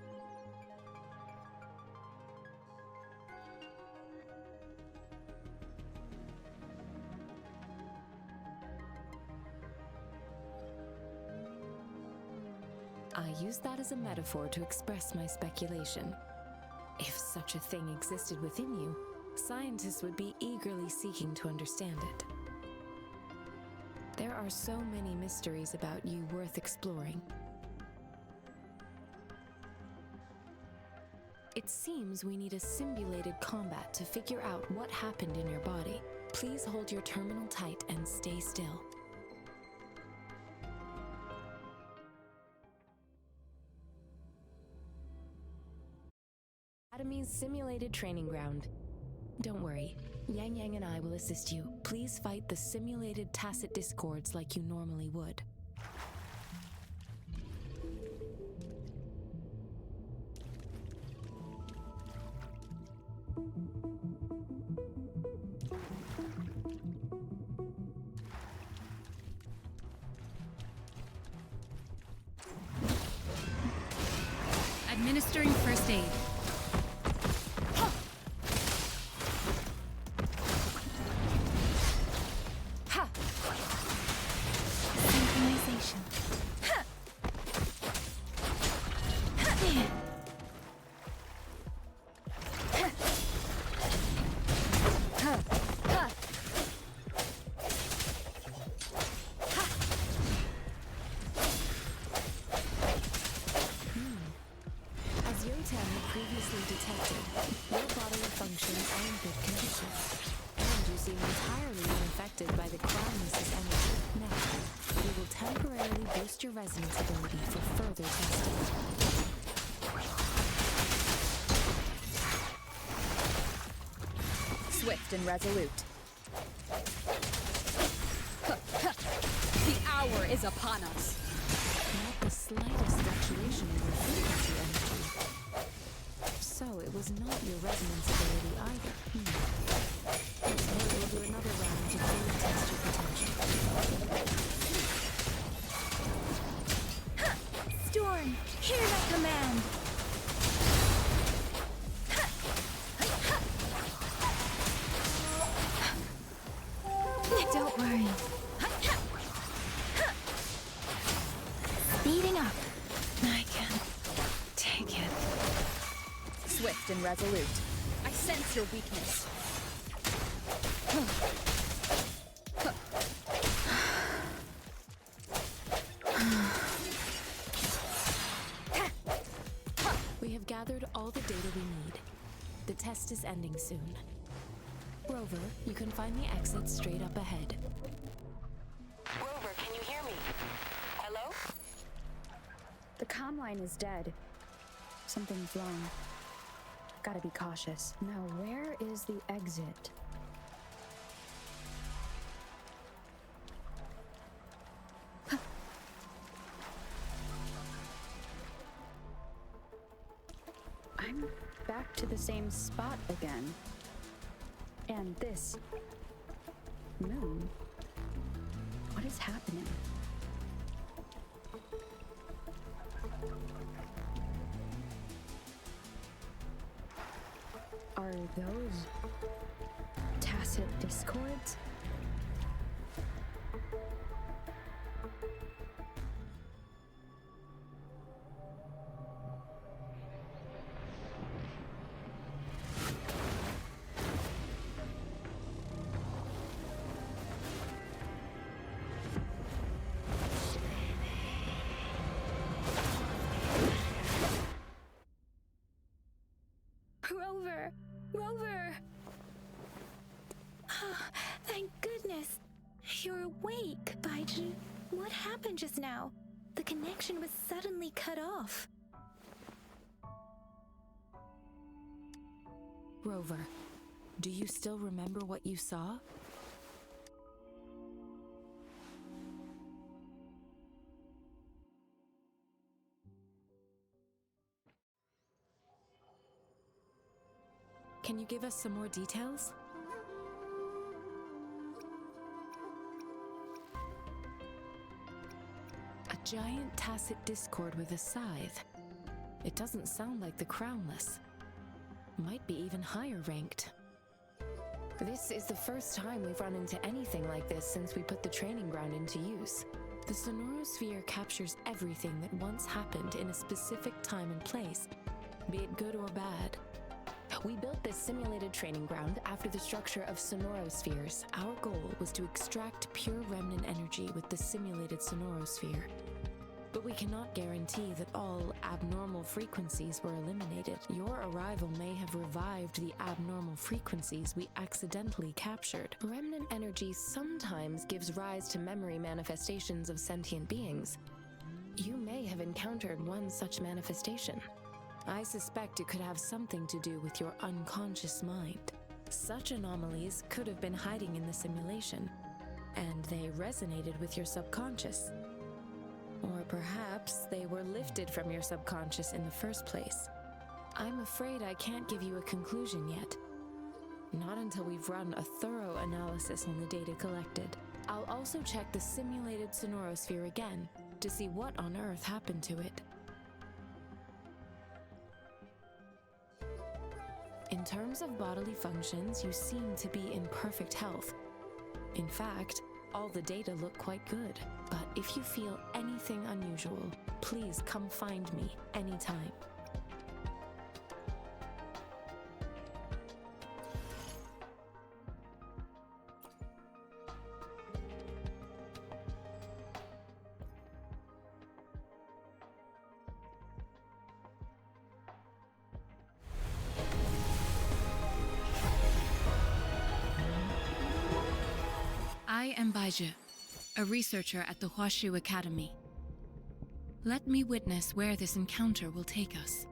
I use that as a metaphor to express my speculation. If such a thing existed within you, scientists would be eagerly seeking to understand it. There are so many mysteries about you worth exploring. It seems we need a simulated combat to figure out what happened in your body. Please hold your terminal tight and stay still. Academy's simulated training ground. Don't worry, Yang Yang and I will assist you. Please fight the simulated tacit discords like you normally would. Administering first aid. Synchronization. Previously detected, your bodily functions are in good condition, and you seem entirely unaffected by the Crownless's energy. Now, we will temporarily boost your resonance ability for further testing. Swift and resolute. The hour is upon us. Not the slightest fluctuation in your frequency energy. So it was not your resonance ability either. Okay, we'll do another round to fully test your potential. Storm, hear that command! Don't worry. Speeding up. I can take it. Swift and resolute. I sense your weakness. We have gathered all the data we need. The test is ending soon. Rover, you can find the exit straight up ahead. Rover, can you hear me? Hello? The comm line is dead. Something's wrong. Gotta be cautious. Now, where is the exit? back to the same spot again. And this moon. What is happening? Are those tacit discords? Rover! Rover! Thank goodness! You're awake, Baiju. What happened just now? The connection was suddenly cut off. Rover, do you still remember what you saw? Can you give us some more details? A giant tacit discord with a scythe. It doesn't sound like the Crownless. Might be even higher ranked. This is the first time we've run into anything like this since we put the training ground into use. The Sonorosphere captures everything that once happened in a specific time and place, be it good or bad. We built this simulated training ground after the structure of Sonorospheres. Our goal was to extract pure remnant energy with the simulated Sonorosphere. But we cannot guarantee that all abnormal frequencies were eliminated. Your arrival may have revived the abnormal frequencies we accidentally captured. Remnant energy sometimes gives rise to memory manifestations of sentient beings. You may have encountered one such manifestation. I suspect it could have something to do with your unconscious mind. Such anomalies could have been hiding in the simulation, and they resonated with your subconscious. Or perhaps they were lifted from your subconscious in the first place. I'm afraid I can't give you a conclusion yet. Not until we've run a thorough analysis on the data collected. I'll also check the simulated Sonorosphere again to see what on earth happened to it. In terms of bodily functions, you seem to be in perfect health. In fact, all the data look quite good. But if you feel anything unusual, please come find me anytime. I am Baiju, a researcher at the Huashu Academy. Let me witness where this encounter will take us.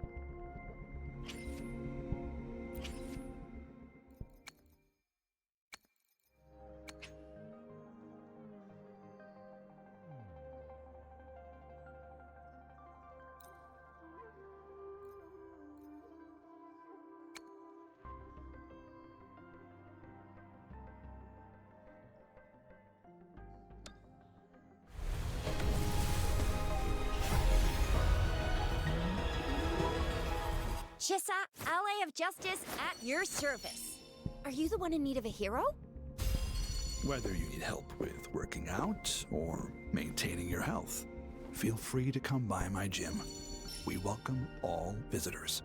Shissa, Ally of Justice at your service. Are you the one in need of a hero? Whether you need help with working out or maintaining your health, feel free to come by my gym. We welcome all visitors.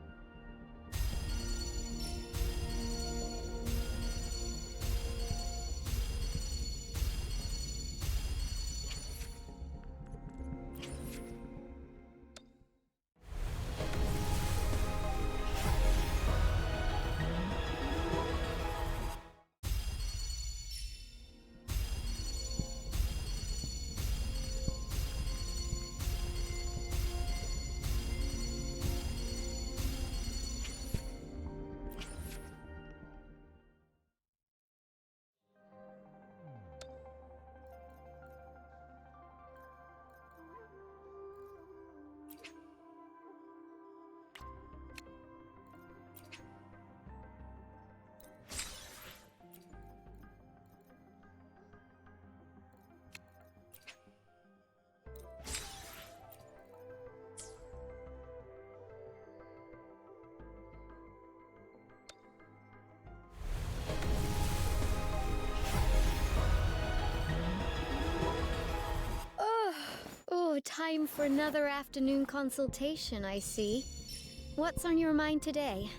Time for another afternoon consultation, I see. What's on your mind today?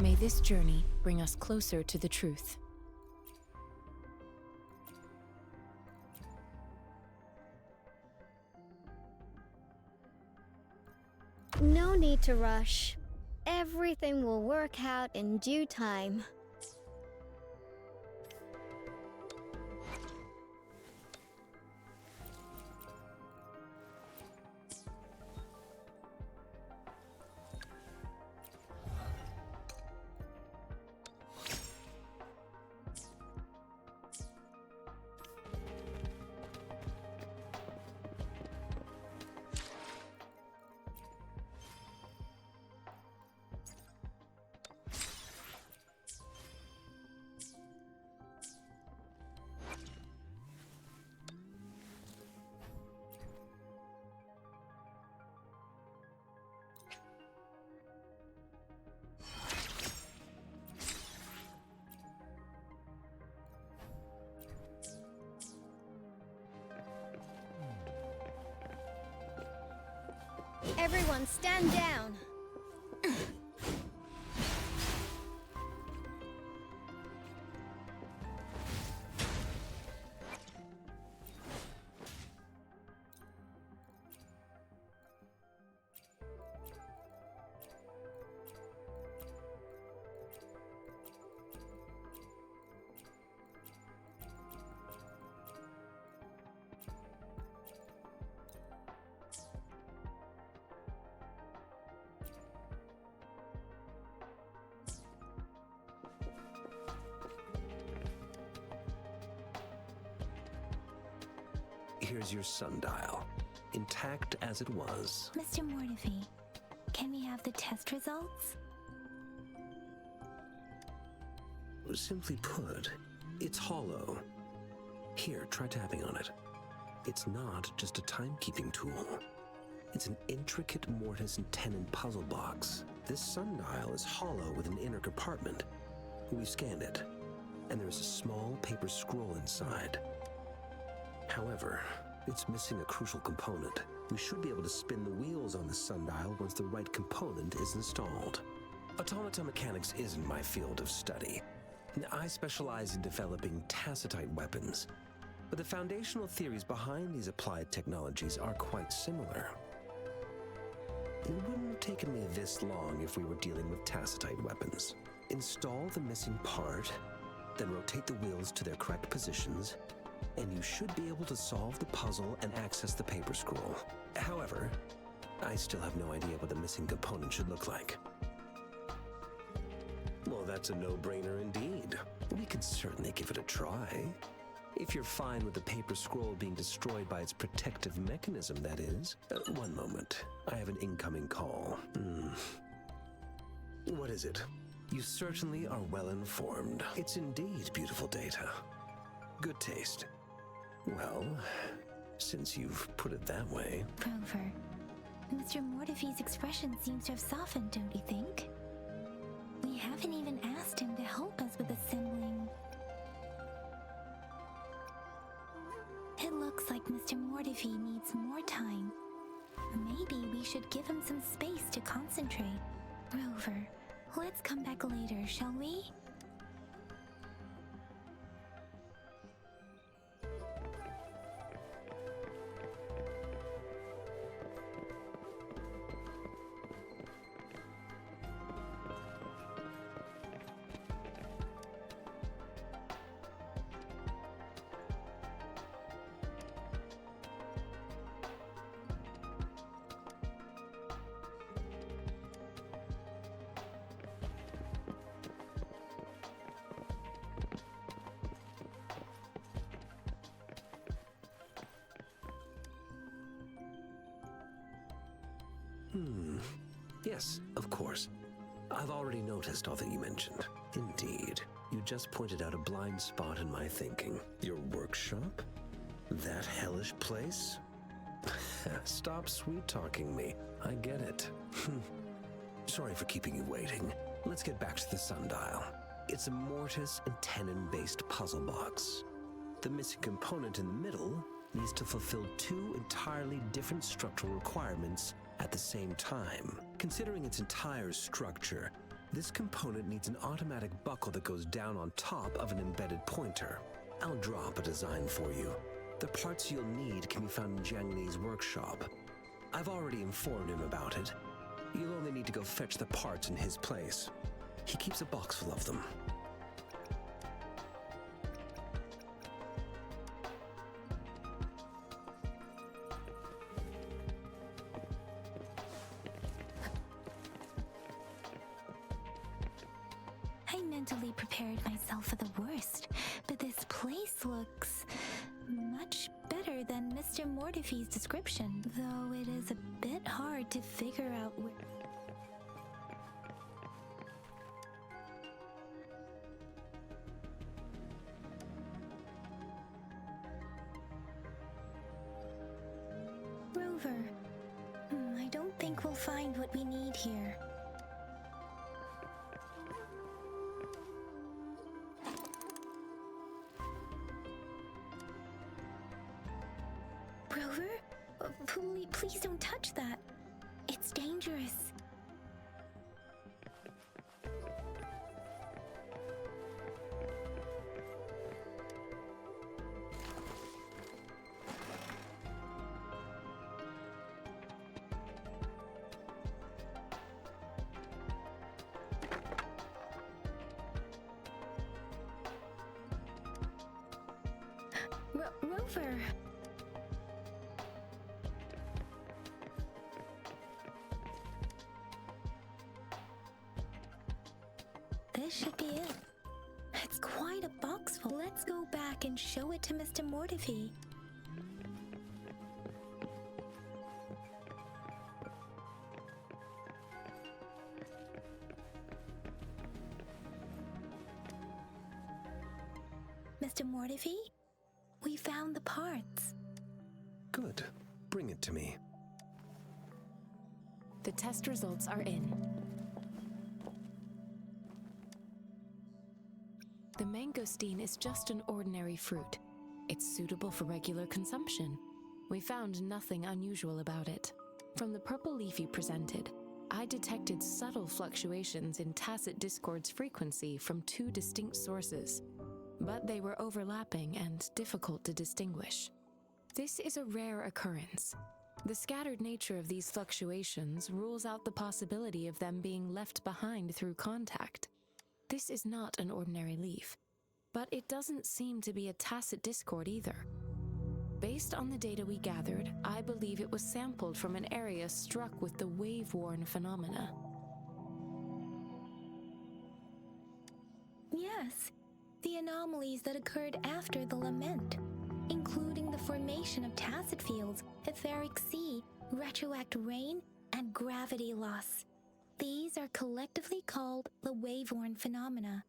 May this journey bring us closer to the truth. No need to rush. Everything will work out in due time. Everyone stand down! Here's your sundial, intact as it was. Mr. Mortefi, can we have the test results? Simply put, it's hollow. Here, try tapping on it. It's not just a timekeeping tool. It's an intricate mortise and tenon puzzle box. This sundial is hollow with an inner compartment. We scanned it, and there's a small paper scroll inside. However, it's missing a crucial component. We should be able to spin the wheels on the sundial once the right component is installed. Automata mechanics isn't my field of study. I specialize in developing tacitite weapons, but the foundational theories behind these applied technologies are quite similar. It wouldn't have taken me this long if we were dealing with tacitite weapons. Install the missing part, then rotate the wheels to their correct positions, and you should be able to solve the puzzle and access the paper scroll. However, I still have no idea what the missing component should look like. Well, that's a no-brainer indeed. We can certainly give it a try. If you're fine with the paper scroll being destroyed by its protective mechanism, that is. One moment. I have an incoming call. What is it? You certainly are well informed. It's indeed beautiful data. Good taste. Well, since you've put it that way... Rover, Mr. Mortefi's expression seems to have softened, don't you think? We haven't even asked him to help us with assembling. It looks like Mr. Mortefi needs more time. Maybe we should give him some space to concentrate. Rover, let's come back later, shall we? Yes, of course. I've already noticed all that you mentioned. Indeed. You just pointed out a blind spot in my thinking. Your workshop? That hellish place? Stop sweet-talking me. I get it. Sorry for keeping you waiting. Let's get back to the sundial. It's a mortise and tenon-based puzzle box. The missing component in the middle needs to fulfill two entirely different structural requirements at the same time. Considering its entire structure, this component needs an automatic buckle that goes down on top of an embedded pointer. I'll drop a design for you. The parts you'll need can be found in Jiang Li's workshop. I've already informed him about it. You'll only need to go fetch the parts in his place. He keeps a box full of them. I mentally prepared myself for the worst, but this place looks much better than Mr. Mortifee's description, though it is a bit hard to figure out where... Rover, I don't think we'll find what we need here. Rover? Please don't touch that. It's dangerous. Rover. This should be it. It's quite a box full. Let's go back and show it to Mr. Mortifee. Mr. Mortifee, we found the parts. Good. Bring it to me. The test results are in. The mangosteen is just an ordinary fruit. It's suitable for regular consumption. We found nothing unusual about it. From the purple leaf you presented, I detected subtle fluctuations in tacit discord's frequency from two distinct sources, but they were overlapping and difficult to distinguish. This is a rare occurrence. The scattered nature of these fluctuations rules out the possibility of them being left behind through contact. This is not an ordinary leaf, but it doesn't seem to be a tacit discord either. Based on the data we gathered, I believe it was sampled from an area struck with the wave-worn phenomena. Yes, the anomalies that occurred after the lament, including the formation of tacit fields, etheric sea, retroact rain, and gravity loss. These are collectively called the wave-worn phenomena.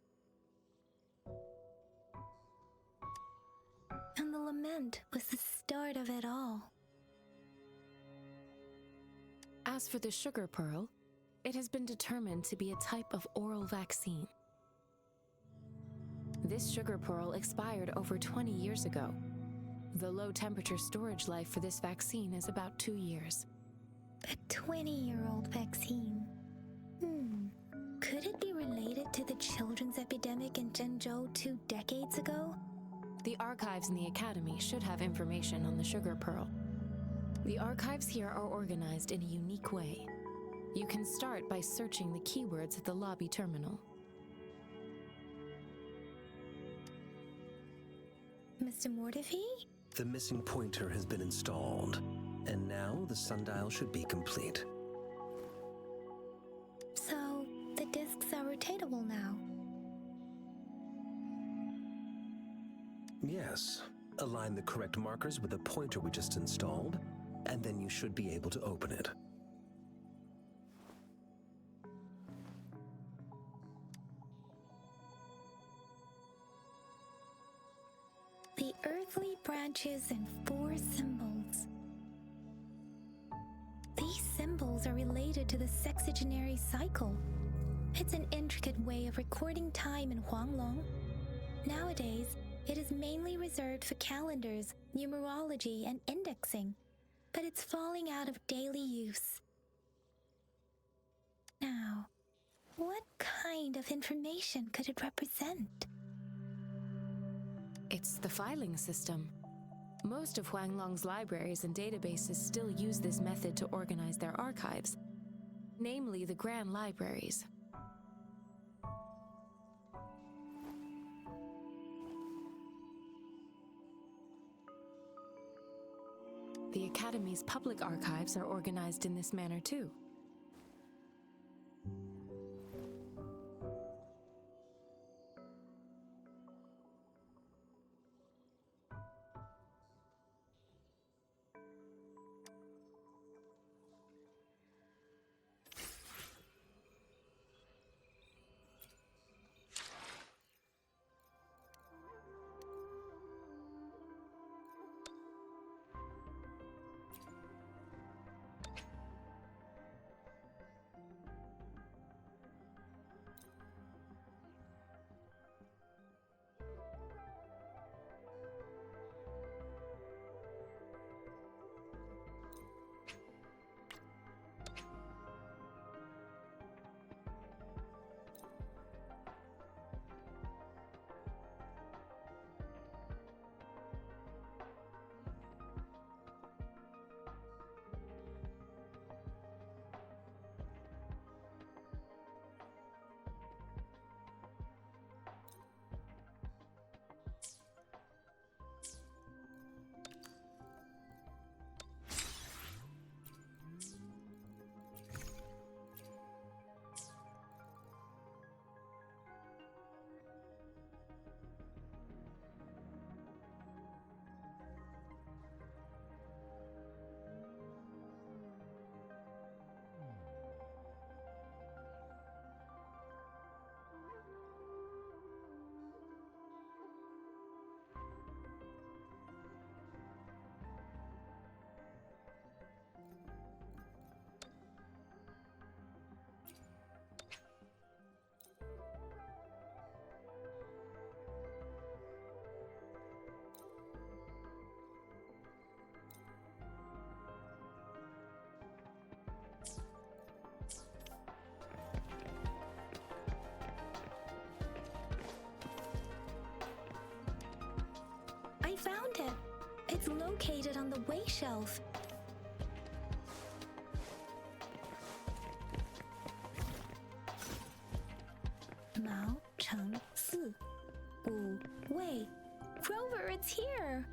And the lament was the start of it all. As for the sugar pearl, it has been determined to be a type of oral vaccine. This sugar pearl expired over 20 years ago. The low-temperature storage life for this vaccine is about 2 years. A 20-year-old vaccine. Could it be related to the children's epidemic in Zhengzhou 2 decades ago? The archives in the Academy should have information on the sugar pearl. The archives here are organized in a unique way. You can start by searching the keywords at the lobby terminal. Mr. Mortifee? The missing pointer has been installed, and now the sundial should be complete. So, the discs are rotatable now. Yes. Align the correct markers with the pointer we just installed, and then you should be able to open it. earthly branches and 4 symbols. These symbols are related to the sexagenary cycle. It's an intricate way of recording time in Huanglong. Nowadays, it is mainly reserved for calendars, numerology, and indexing, but it's falling out of daily use. Now, what kind of information could it represent? It's the filing system. Most of Huanglong's libraries and databases still use this method to organize their archives, namely the Grand Libraries. The Academy's public archives are organized in this manner too. I found it. It's located on the way shelf. Mao Cheng Si Wu Wei. Rover, it's here.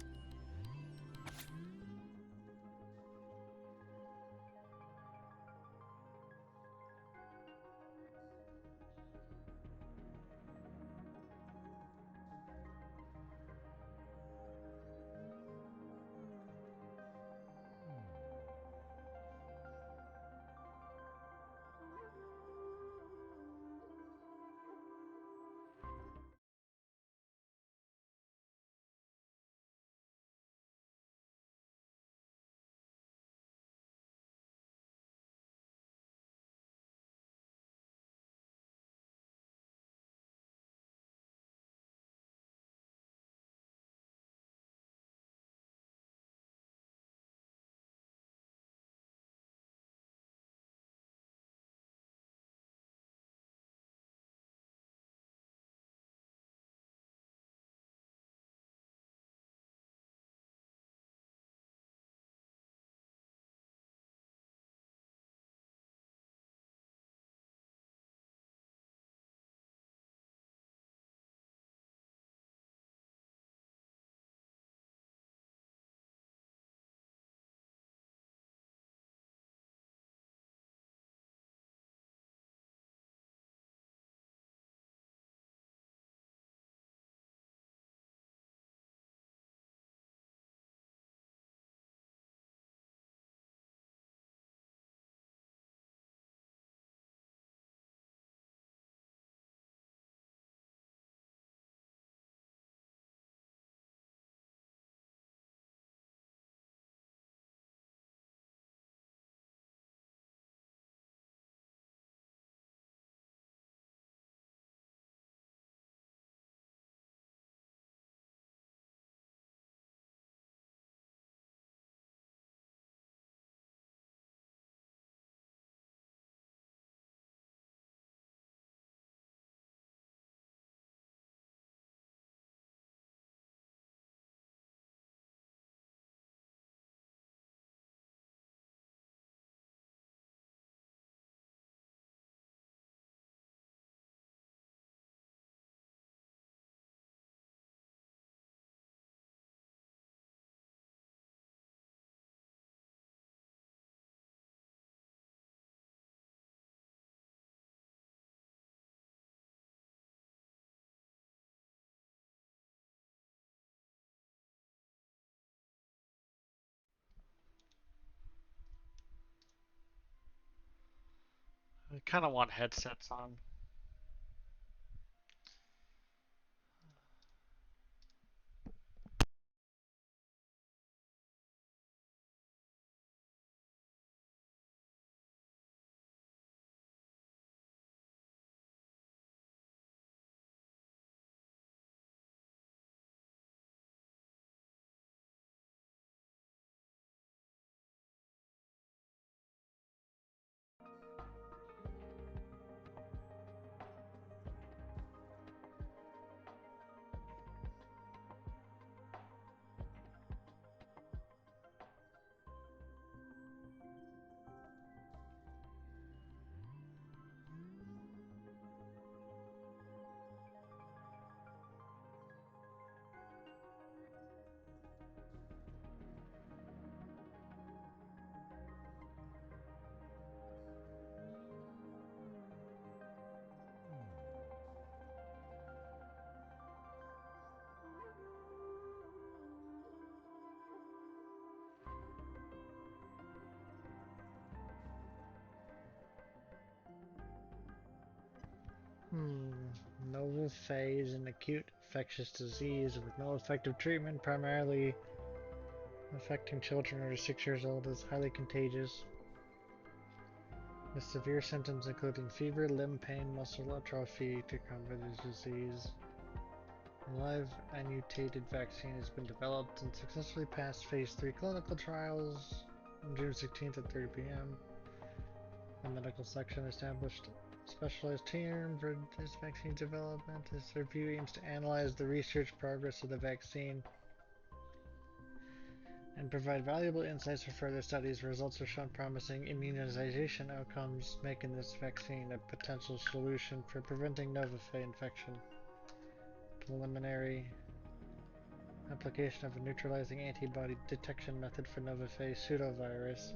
kind of want headsets on. Nova phase, an acute infectious disease with no effective treatment, primarily affecting children under 6 years old, is highly contagious, with severe symptoms including fever, limb pain, muscle atrophy. To combat this disease, a live annotated vaccine has been developed and successfully passed phase 3 clinical trials on June 16th at 3 p.m. The medical section established a specialized team for this vaccine development. This review aims to analyze the research progress of the vaccine and provide valuable insights for further studies. Results have shown promising immunization outcomes, making this vaccine a potential solution for preventing Nova infection. Preliminary application of a neutralizing antibody detection method for Nova pseudovirus,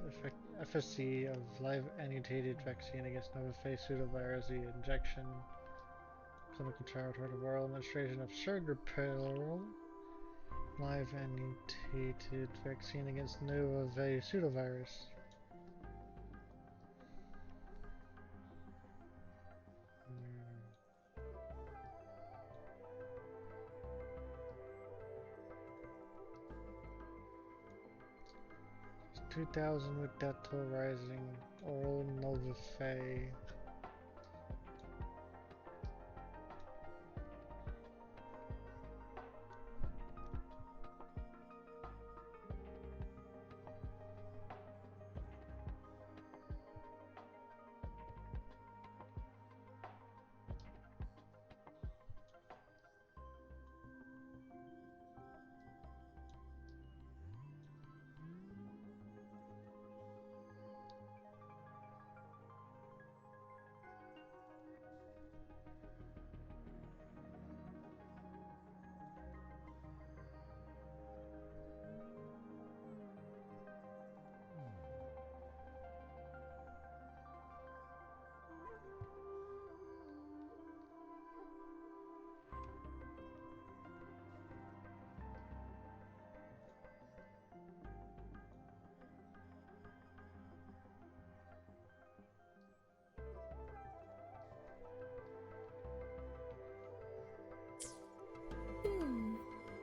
efficacy of live annotated vaccine against Nova pseudovirus, the injection, clinical trial toward a oral administration of sugar pill, live annotated vaccine against Nova pseudovirus. 2000 with death toll rising. Oral Nova Phay.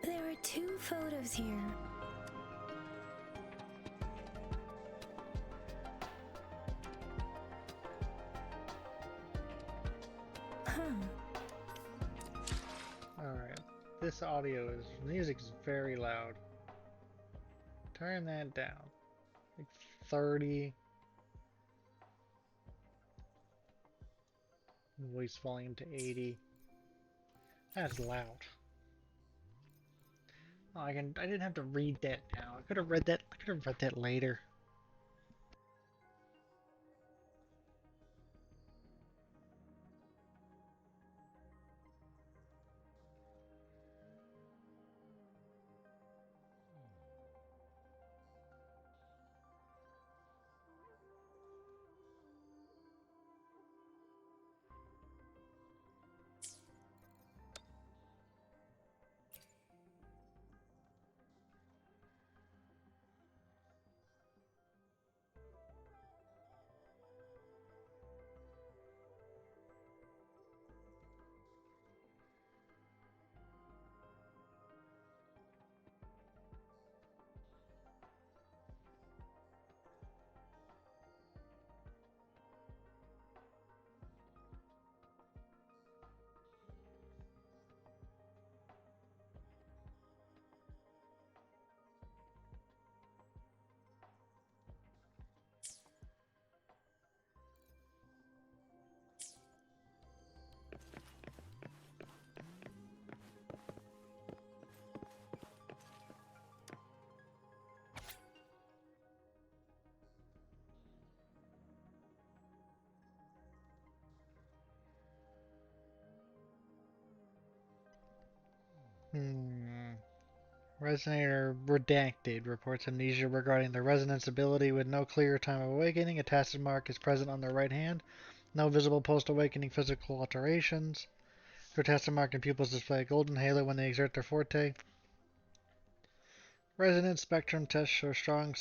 There are 2 photos here. Alright, this music is very loud. Turn that down. Like 30. Voice volume to 80. That's loud. Oh, I didn't have to read that now. I could have read that later. Resonator Redacted reports amnesia regarding the resonance ability with no clear time of awakening. A tacit mark is present on their right hand. No visible post-awakening physical alterations. Their tacit mark and pupils display a golden halo when they exert their forte. Resonance spectrum tests show strong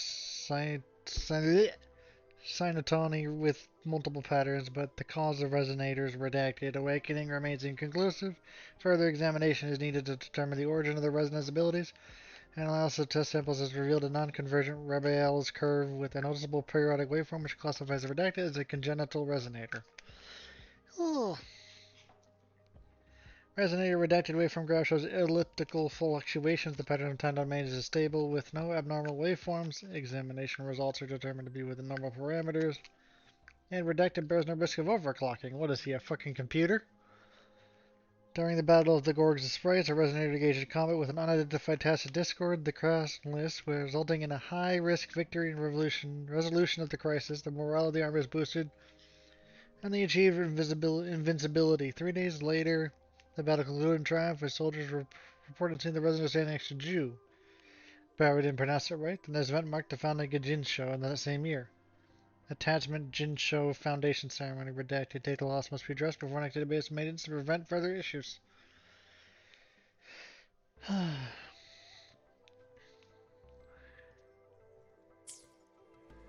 synotony with multiple patterns, but the cause of resonators redacted. Awakening remains inconclusive. Further examination is needed to determine the origin of the resonance abilities. Analysis of test samples has revealed a non-convergent Rabelais curve with a noticeable periodic waveform which classifies the redacted as a congenital resonator. Ugh. Resonator redacted waveform graph shows elliptical fluctuations. The pattern of time domain is stable with no abnormal waveforms. Examination results are determined to be within normal parameters. And redacted bears no risk of overclocking. What is he, a fucking computer? During the Battle of the Gorgs of Sprites, a resonator engaged a combat with an unidentified tacit discord. The crossless, resulting in a high-risk victory and resolution of the crisis. The morale of the army is boosted, and they achieved invincibility. 3 days later, the battle concluded in triumph, as soldiers reported seeing the resonator standing next to Ju. Barry didn't pronounce it right. The next event marked the founding of Jinsho in that same year. Attachment Jinsho Foundation Ceremony redacted. Data loss must be addressed before next database maintenance to prevent further issues.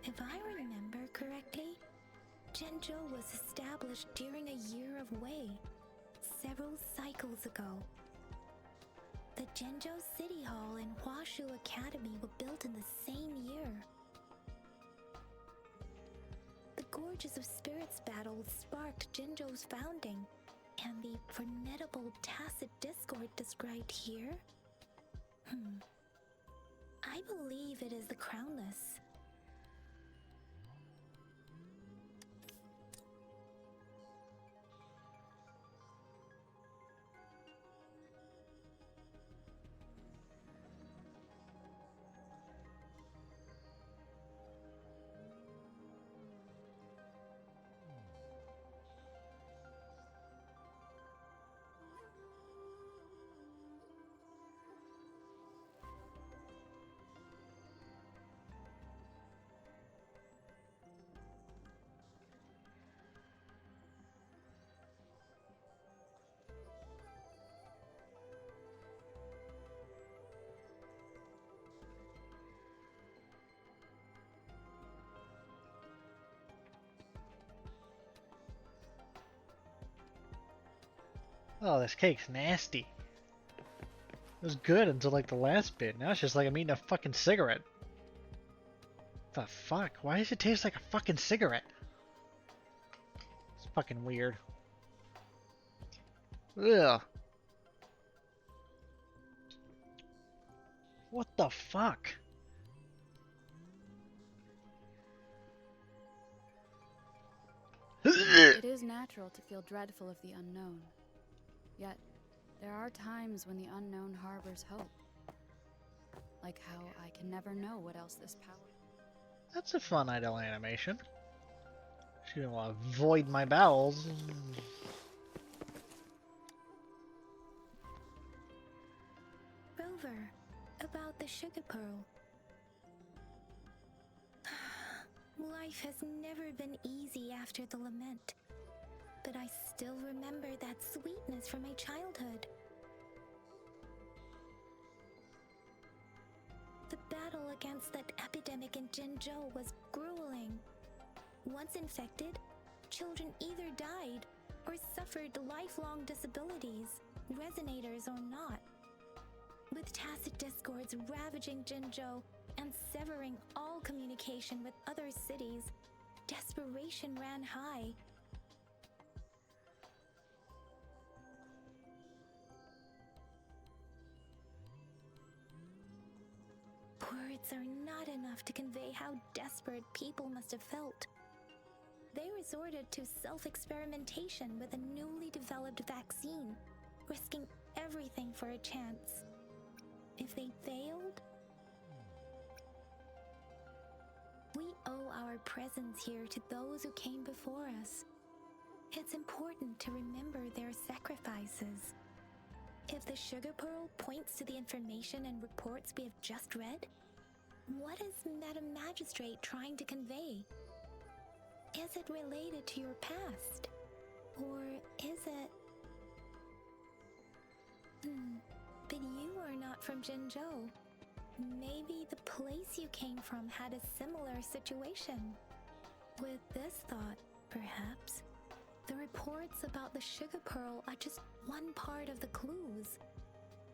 If I remember correctly, Jinzhou was established during a year of Wei, several cycles ago. The Jinzhou City Hall and Huashu Academy were built in the same year. The Gorges of Spirits battle sparked Jinzhou's founding, and the formidable tacit discord described here? I believe it is the Crownless. Oh, this cake's nasty. It was good until like the last bit. Now it's just like I'm eating a fucking cigarette. The fuck? Why does it taste like a fucking cigarette? It's fucking weird. Ugh. What the fuck? It is natural to feel dreadful of the unknown. Yet, there are times when the unknown harbors hope. Like how I can never know what else this power... That's a fun idle animation. She didn't want to void my bowels. Rover, about the sugar pearl. Life has never been easy after the lament, but I still remember that sweetness from my childhood. The battle against that epidemic in Jinzhou was grueling. Once infected, children either died or suffered lifelong disabilities, resonators or not. With tacit discords ravaging Jinzhou and severing all communication with other cities, desperation ran high. Words are not enough to convey how desperate people must have felt. They resorted to self-experimentation with a newly developed vaccine, risking everything for a chance. If they failed, we owe our presence here to those who came before us. It's important to remember their sacrifices. If the sugar pearl points to the information and reports we have just read, what is Madam Magistrate trying to convey? Is it related to your past? Or is it... But you are not from Jinzhou. Maybe the place you came from had a similar situation. With this thought, perhaps, the reports about the sugar pearl are just one part of the clues.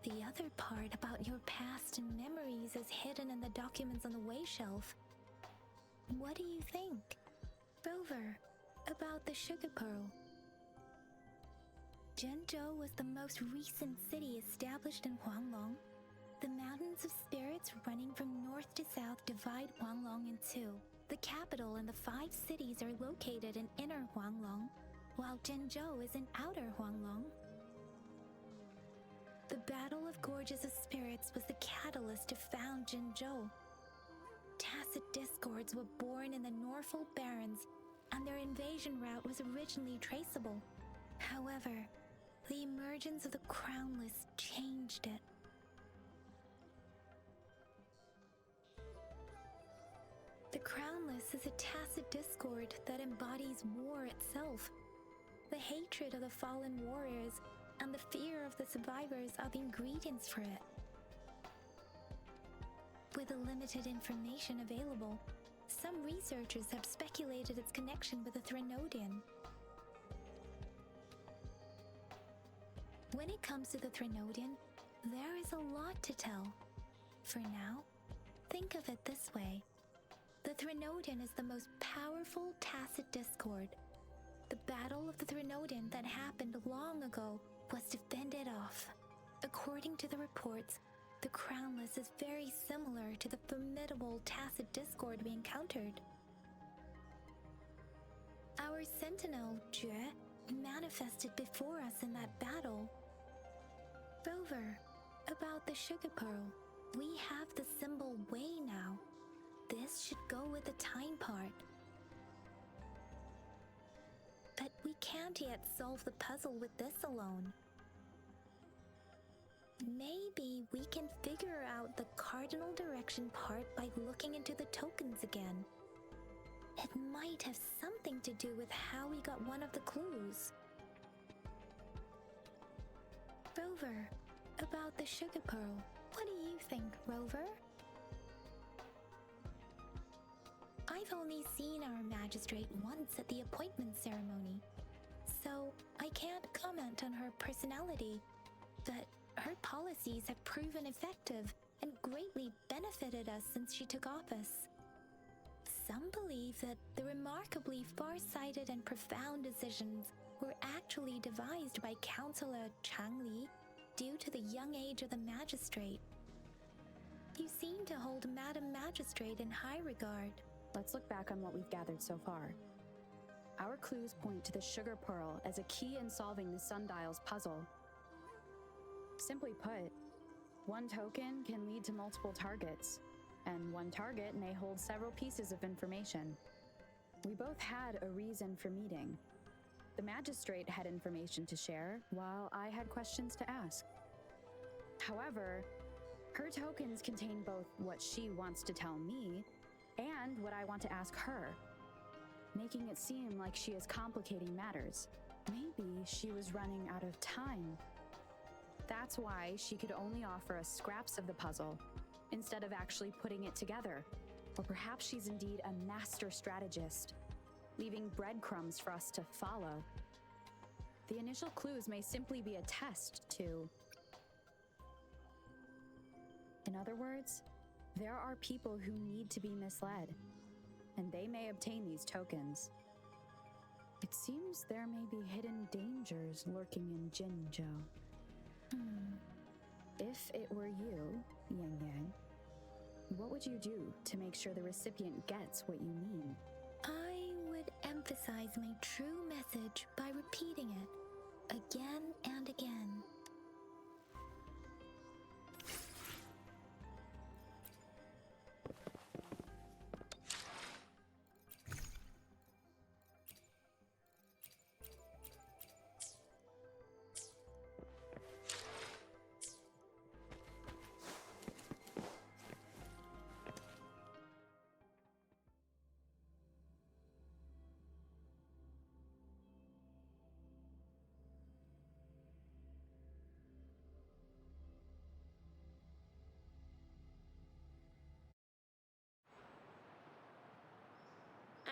The other part about your past and memories is hidden in the documents on the way shelf. What do you think, Rover, about the sugar pearl? Jinzhou was the most recent city established in Huanglong. The mountains of spirits running from north to south divide Huanglong in two. The capital and the 5 cities are located in inner Huanglong, while Jinzhou is in outer Huanglong. The Battle of Gorges of Spirits was the catalyst to found Jinzhou. Tacit discords were born in the Norfolk Barrens, and their invasion route was originally traceable. However, the emergence of the Crownless changed it. The Crownless is a tacit discord that embodies war itself. The hatred of the fallen warriors and the fear of the survivors are the ingredients for it. With the limited information available, some researchers have speculated its connection with the Threnodian. When it comes to the Threnodian, there is a lot to tell. For now, think of it this way. The Threnodian is the most powerful tacit discord. The Battle of the Threnodian that happened long ago was to fend it off. According to the reports, the Crownless is very similar to the formidable tacit discord we encountered. Our sentinel, Jue, manifested before us in that battle. Rover, about the sugar pearl, we have the symbol Wei now. This should go with the time part. But we can't yet solve the puzzle with this alone. Maybe we can figure out the cardinal direction part by looking into the tokens again. It might have something to do with how we got one of the clues. Rover, about the sugar pearl, what do you think, Rover? I've only seen our magistrate once at the appointment ceremony, so I can't comment on her personality, but her policies have proven effective and greatly benefited us since she took office. Some believe that the remarkably far-sighted and profound decisions were actually devised by Councillor Changli due to the young age of the magistrate. You seem to hold Madam Magistrate in high regard. Let's look back on what we've gathered so far. Our clues point to the sugar pearl as a key in solving the sundial's puzzle. Simply put, one token can lead to multiple targets, and one target may hold several pieces of information. We both had a reason for meeting. The magistrate had information to share, while I had questions to ask. However, her tokens contain both what she wants to tell me and what I want to ask her, making it seem like she is complicating matters. Maybe she was running out of time. That's why she could only offer us scraps of the puzzle, instead of actually putting it together. Or perhaps she's indeed a master strategist, leaving breadcrumbs for us to follow. The initial clues may simply be a test to... In other words, there are people who need to be misled, and they may obtain these tokens. It seems there may be hidden dangers lurking in Jinzhou. If it were you, Yang Yang, what would you do to make sure the recipient gets what you mean? I would emphasize my true message by repeating it again and again.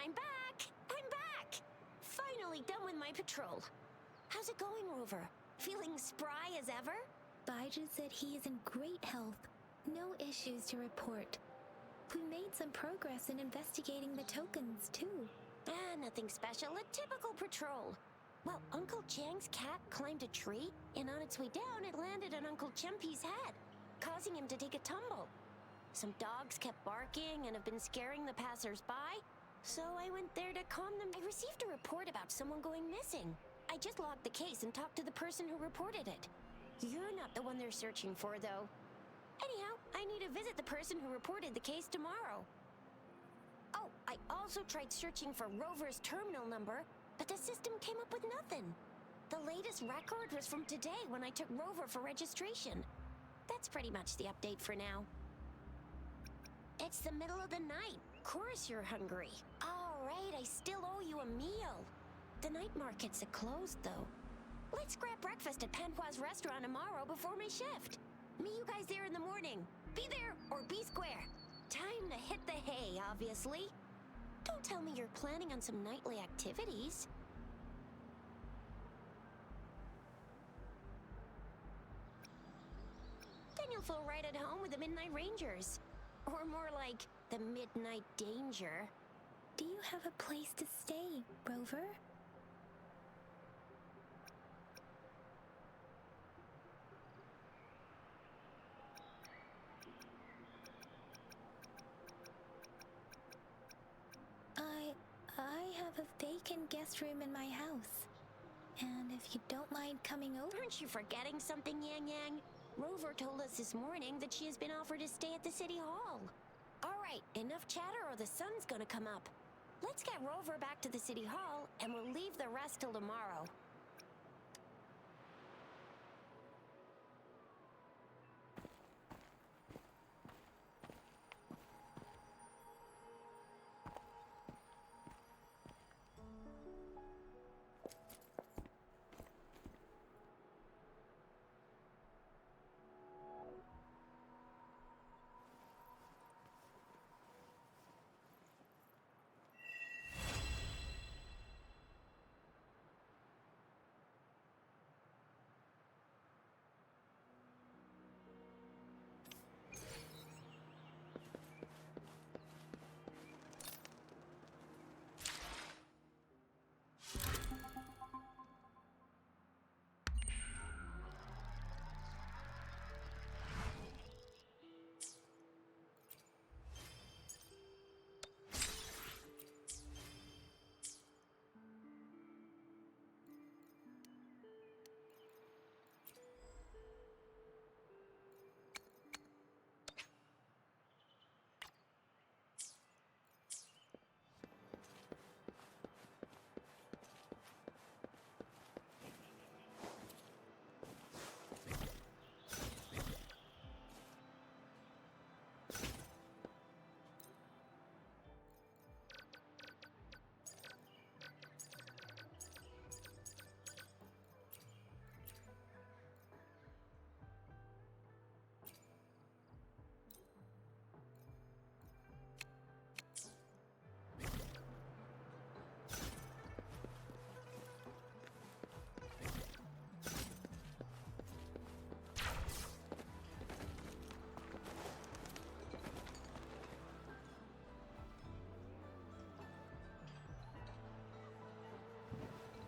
I'm back! I'm back! Finally done with my patrol. How's it going, Rover? Feeling spry as ever? Baiju said he is in great health. No issues to report. We made some progress in investigating the tokens, too. Nothing special. A typical patrol. Well, Uncle Chang's cat climbed a tree, and on its way down, it landed on Uncle Chempi's head, causing him to take a tumble. Some dogs kept barking and have been scaring the passers-by, so I went there to calm them. I received a report about someone going missing. I just logged the case and talked to the person who reported it. You're not the one they're searching for, though. Anyhow, I need to visit the person who reported the case tomorrow. Oh, I also tried searching for Rover's terminal number, but the system came up with nothing. The latest record was from today when I took Rover for registration. That's pretty much the update for now. It's the middle of the night. Of course you're hungry. All right, I still owe you a meal. The night markets are closed, though. Let's grab breakfast at Panhua's restaurant tomorrow before my shift. Meet you guys there in the morning. Be there or be square. Time to hit the hay, obviously. Don't tell me you're planning on some nightly activities. Then you'll feel right at home with the Midnight Rangers. Or more like the Midnight Danger. Do you have a place to stay, Rover? I have a vacant guest room in my house. And if you don't mind coming over... Aren't you forgetting something, Yang Yang? Rover told us this morning that she has been offered to stay at the City Hall. All right, enough chatter or the sun's gonna come up. Let's get Rover back to the City Hall, and we'll leave the rest till tomorrow.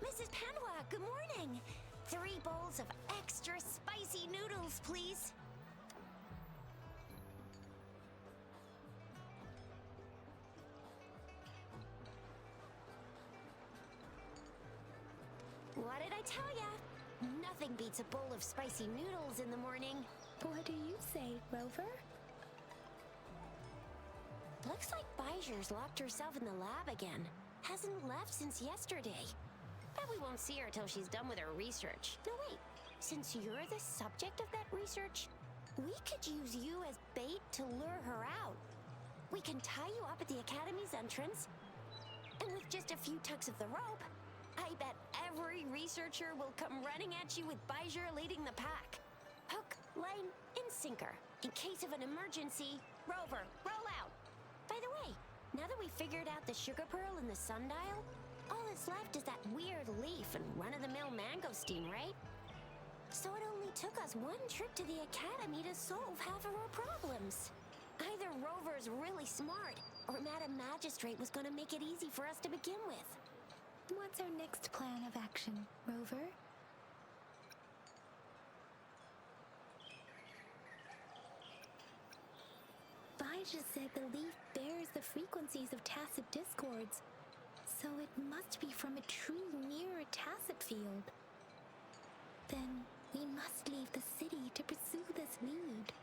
Mrs. Panhua, good morning. 3 bowls of extra spicy noodles, please. What did I tell ya? Nothing beats a bowl of spicy noodles in the morning. What do you say, Rover? Looks like Baiju's locked herself in the lab again. Hasn't left since yesterday. Bet we won't see her till she's done with her research. No, wait. Since you're the subject of that research, we could use you as bait to lure her out. We can tie you up at the Academy's entrance, and with just a few tugs of the rope, I bet every researcher will come running at you with Baiju leading the pack. Hook, line, and sinker. In case of an emergency, Rover, roll out. By the way, Now that we figured out the sugar pearl and the sundial, all that's left is that weird leaf and run-of-the-mill mangosteen, right? So it only took us one trip to the academy to solve half of our problems. Either Rover's really smart, or Madam Magistrate was gonna make it easy for us to begin with. What's our next plan of action, Rover? Baija said the leaf bears the frequencies of tacit discords, so it must be from a tree near a tacit field. Then we must leave the city to pursue this lead.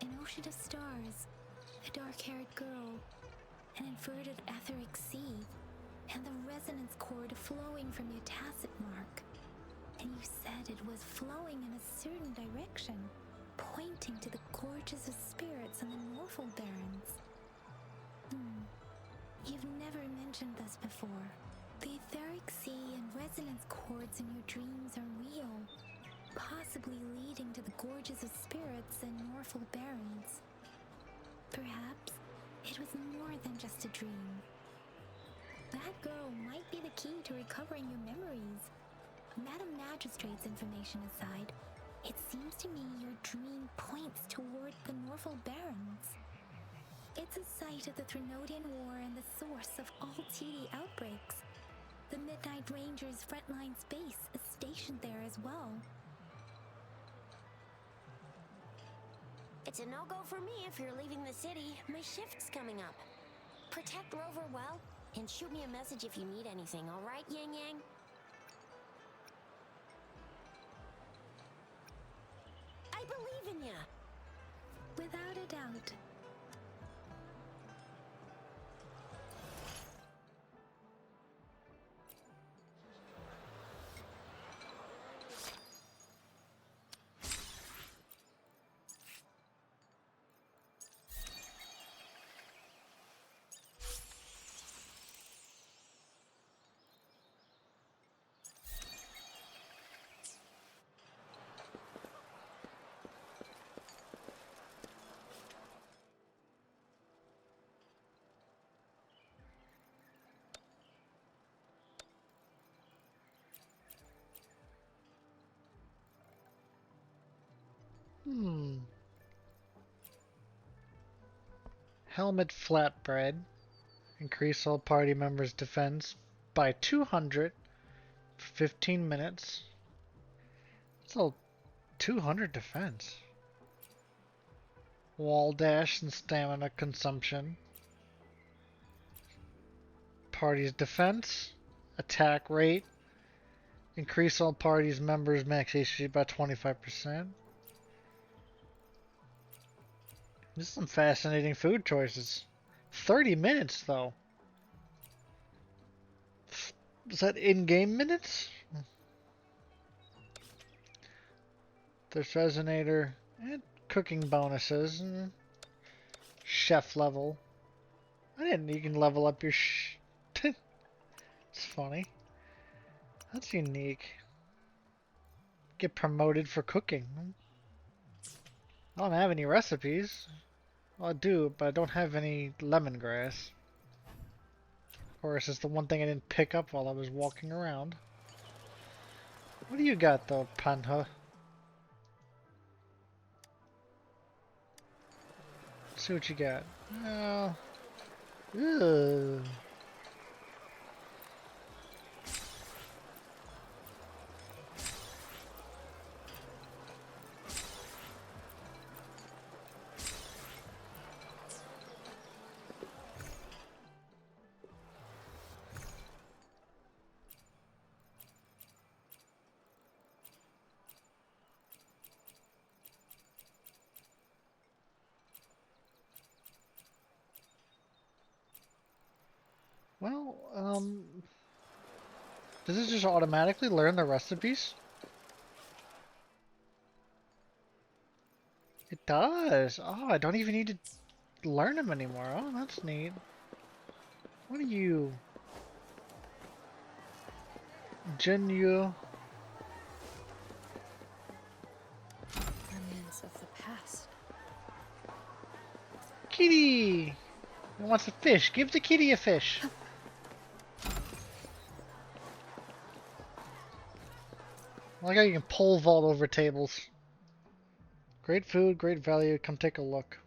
An ocean of stars, a dark-haired girl, an inverted etheric sea, and the resonance cord flowing from your tacit mark. And you said it was flowing in a certain direction, pointing to the gorges of spirits and the Norfolk Barrens. You've never mentioned this before. The etheric sea and resonance cords in your dreams are real, possibly leading to the gorges of spirits and Norfolk Barrens. Perhaps it was more than just a dream. That girl might be the key to recovering your memories. Madam Magistrate's information aside, it seems to me your dream points toward the Norfolk Barrens. It's a site of the Threnodian War and the source of all TD outbreaks. The Midnight Rangers' frontline base is stationed there as well. It's a no-go for me if you're leaving the city. My shift's coming up. Protect Rover well, and shoot me a message if you need anything, all right, Yang Yang? I believe in ya! Without a doubt. Helmet flatbread. Increase all party members' defense by 200 for 15 minutes. It's all 200 defense. Wall dash and stamina consumption. Party's defense, attack rate. Increase all parties members' max HP by 25%. This is some fascinating food choices. 30 minutes though. Is that in-game minutes? There's resonator and cooking bonuses and chef level. You can level up your it's funny. That's unique. Get promoted for cooking. I don't have any recipes. Well, I do, but I don't have any lemongrass. Of course, it's the one thing I didn't pick up while I was walking around. What do you got, though, Pantha? Let's see what you got. Oh. Ugh. Well, does it just automatically learn the recipes? It does. Oh, I don't even need to learn them anymore. Oh, that's neat. What are you? Jinyu. Remnants of the past. Kitty! It wants a fish. Give the kitty a fish. I like how you can pole vault over tables. Great food, great value. Come take a look.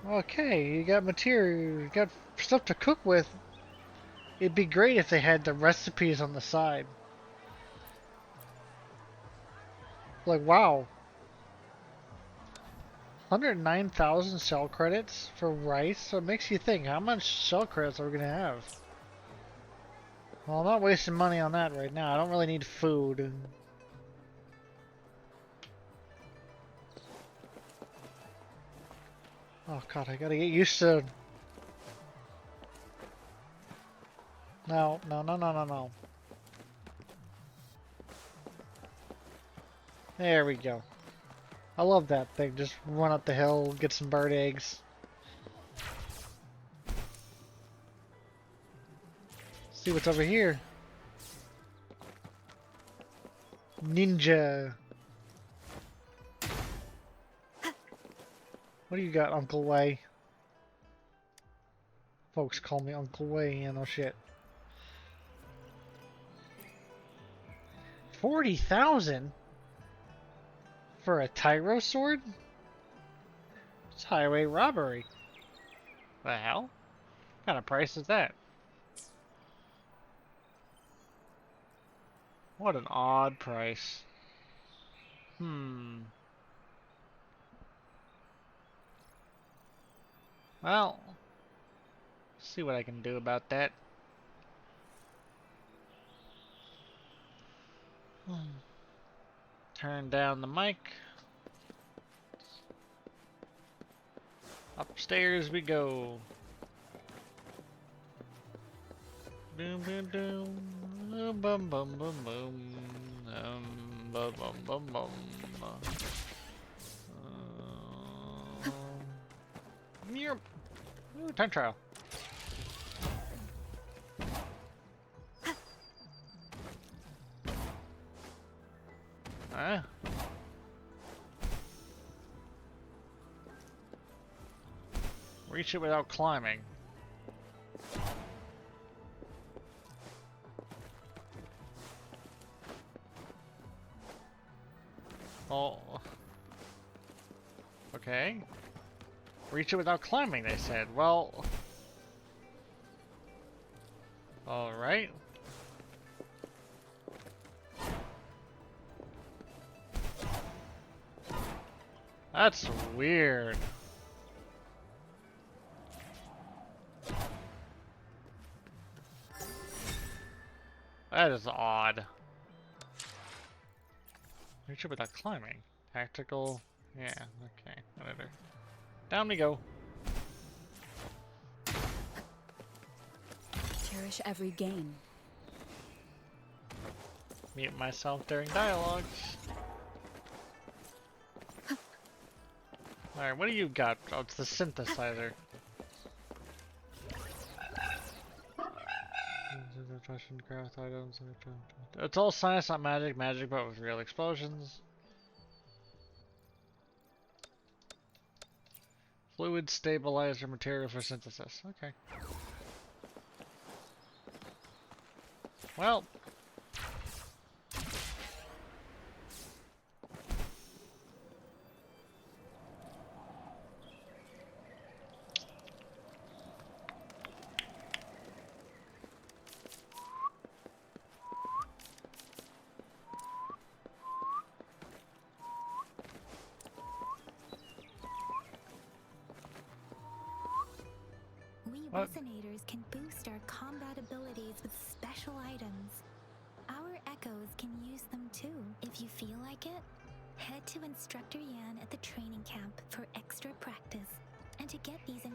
Okay, you got material, you got stuff to cook with. It'd be great if they had the recipes on the side. Like, wow. 109,000 shell credits for rice? So it makes you think, how much shell credits are we going to have? Well, I'm not wasting money on that right now. I don't really need food. Oh god, I gotta get used to... No, no, no, no, no, no. There we go. I love that thing. Just run up the hill, get some bird eggs. See what's over here. Ninja. What do you got, Uncle Way? Folks call me Uncle Way, you know, shit. 40,000 for a Tyro sword? It's highway robbery. The hell? What kind of price is that? What an odd price. Well, see what I can do about that. Turn down the mic. Upstairs we go. Boom, boom, boom. Boom, bum, bum, bum, bum. Bum, bum, bum, bum. Ooh, time trial. Reach it without climbing. Oh. Okay. Reach it without climbing, they said. Well. Alright. That's weird. That is odd. Reach it without climbing. Tactical. Yeah, okay. Whatever. Down we go. Cherish every gain. Mute myself during dialogues. Alright, what do you got? Oh, it's the synthesizer. It's all science, not magic. Magic, but with real explosions. Fluid stabilizer material for synthesis. Okay. Well. Resonators can boost our combat abilities with special items. Our echoes can use them too, if you feel like it. Head to Instructor Yan at the training camp for extra practice, and to get these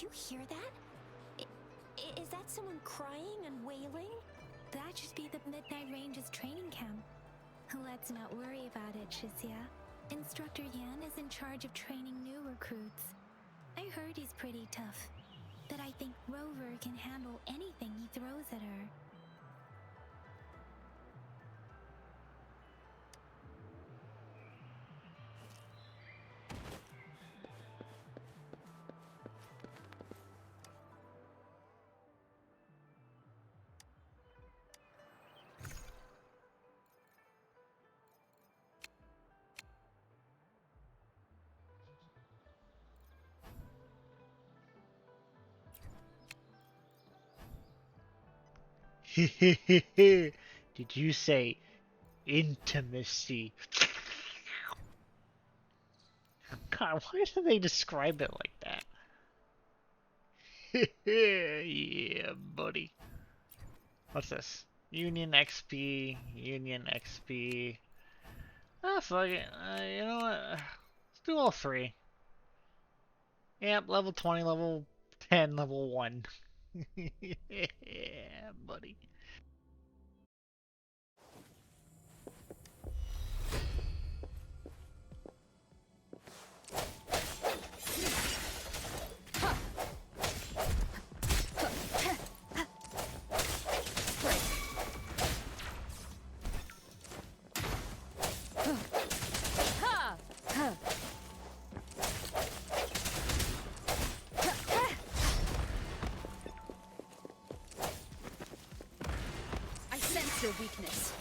you hear that? Is that someone crying and wailing? That should be the Midnight Range's training camp. Let's not worry about it, Shizia. Instructor Yan is in charge of training new recruits. I heard he's pretty tough, but I think Rover can handle anything he throws at her. Did you say intimacy? God, why do they describe it like that? Yeah, buddy. What's this? Union XP, Union XP. Ah, fuck it. You know what? Let's do all three. Yep, level 20, level 10, level 1. Yeah, buddy. I sense your weakness.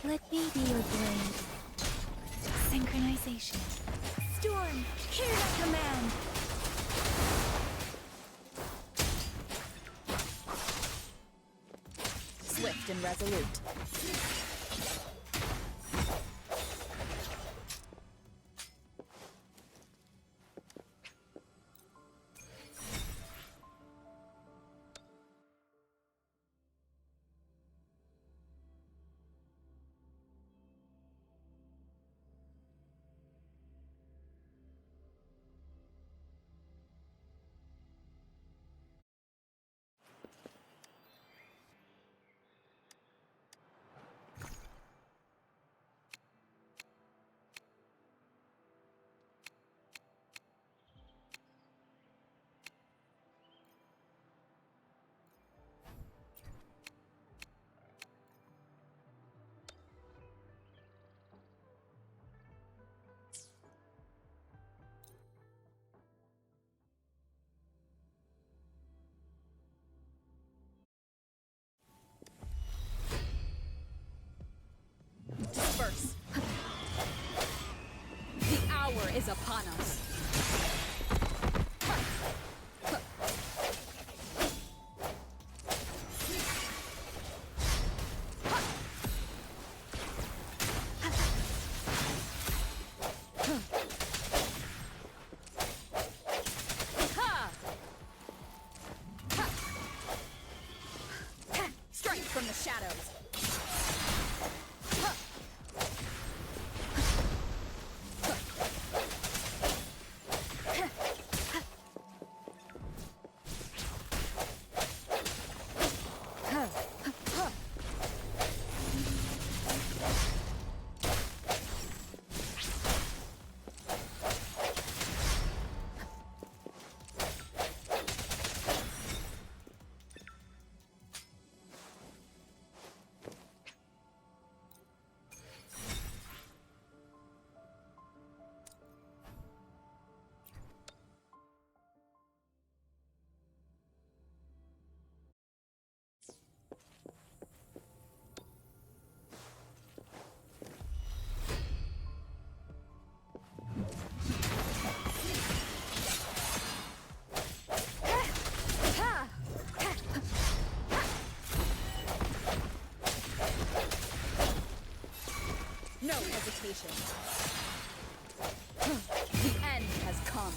Let me be your blade. Synchronization. Storm, hear my command! Swift and resolute. Disperse. The hour is upon us. Strike from the shadows. No hesitation. The end has come.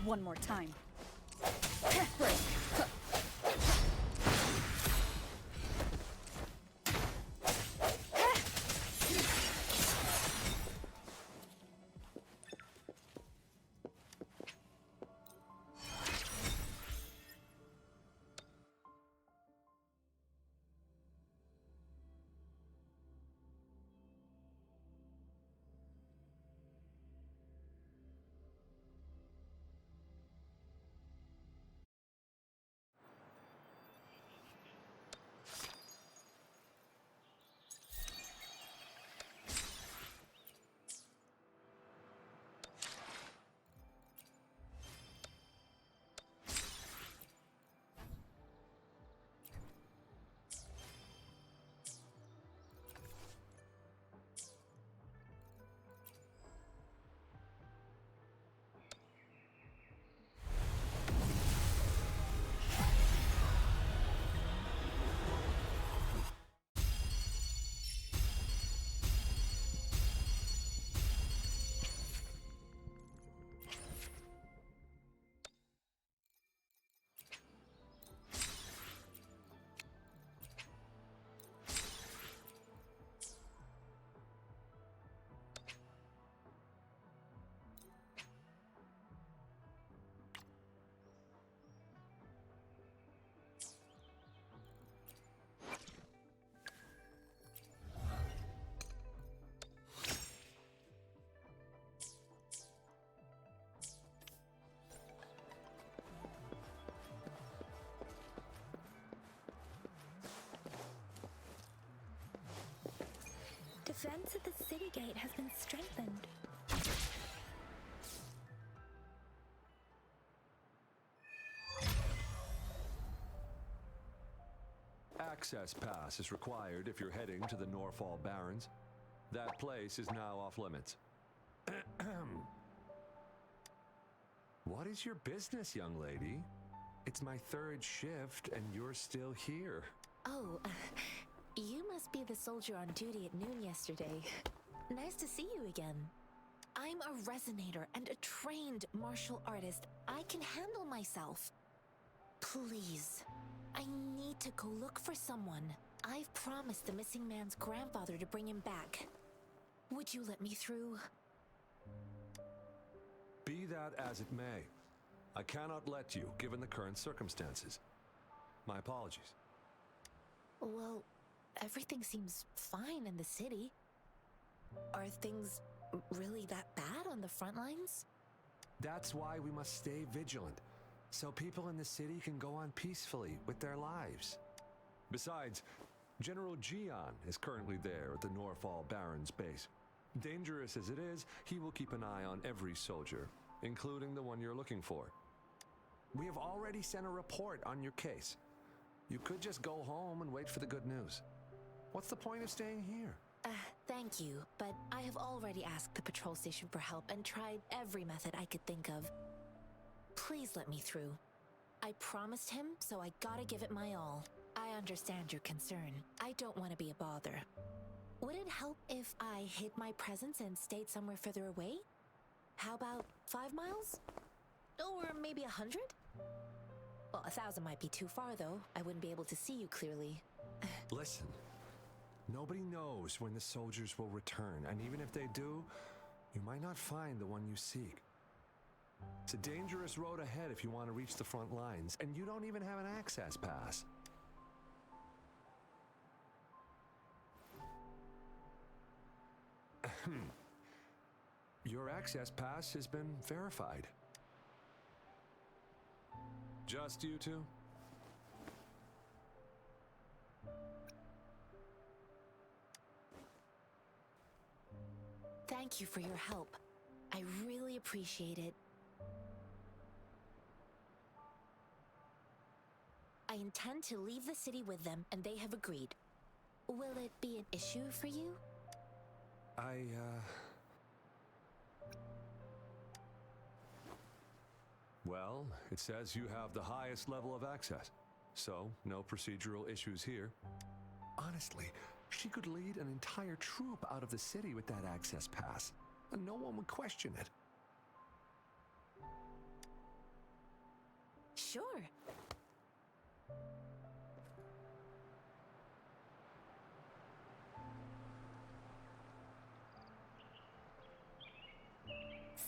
One more time. Break. defense at the city gate has been strengthened. Access pass is required if you're heading to the Norfall Barrens. That place is now off limits. What is your business, young lady? It's my third shift and you're still here. Oh, you must be the soldier on duty at noon yesterday. Nice to see you again. I'm a resonator and a trained martial artist. I can handle myself. Please, I need to go look for someone. I've promised the missing man's grandfather to bring him back. Would you let me through? Be that as it may, I cannot let you, given the current circumstances. My apologies. Well, everything seems fine in the city. Are things really that bad on the front lines? That's why we must stay vigilant, so people in the city can go on peacefully with their lives. Besides, General Gian is currently there at the Norfall Barrens base. Dangerous as it is, he will keep an eye on every soldier, including the one you're looking for. We have already sent a report on your case. You could just go home and wait for the good news. What's the point of staying here? Thank you, but I have already asked the patrol station for help and tried every method I could think of. Please let me through. I promised him, so I gotta give it my all. I understand your concern. I don't want to be a bother. Would it help if I hid my presence and stayed somewhere further away? How about 5 miles? Or maybe 100? Well, 1,000 might be too far, though. I wouldn't be able to see you clearly. Listen, nobody knows when the soldiers will return, and even if they do, you might not find the one you seek. It's a dangerous road ahead if you want to reach the front lines, and you don't even have an access pass. Your access pass has been verified. Just you two? Thank you for your help. I really appreciate it. I intend to leave the city with them, and they have agreed. Will it be an issue for you? Well, it says you have the highest level of access, so no procedural issues here. Honestly, she could lead an entire troop out of the city with that access pass, and no one would question it. Sure.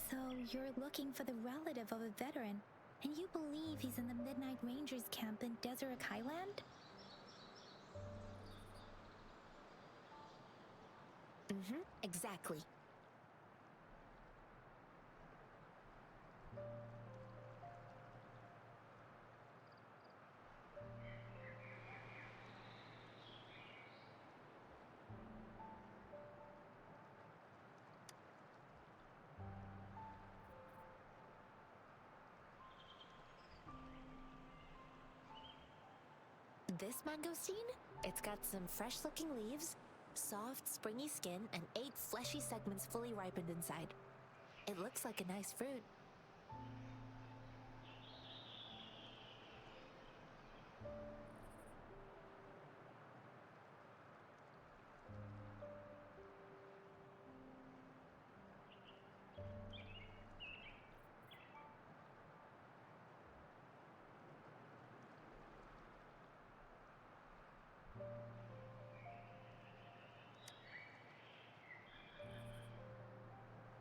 So you're looking for the relative of a veteran, and you believe he's in the Midnight Rangers camp in Deseret Highland? Exactly. This mangosteen? It's got some fresh-looking leaves, soft, springy skin, and 8 fleshy segments fully ripened inside. It looks like a nice fruit.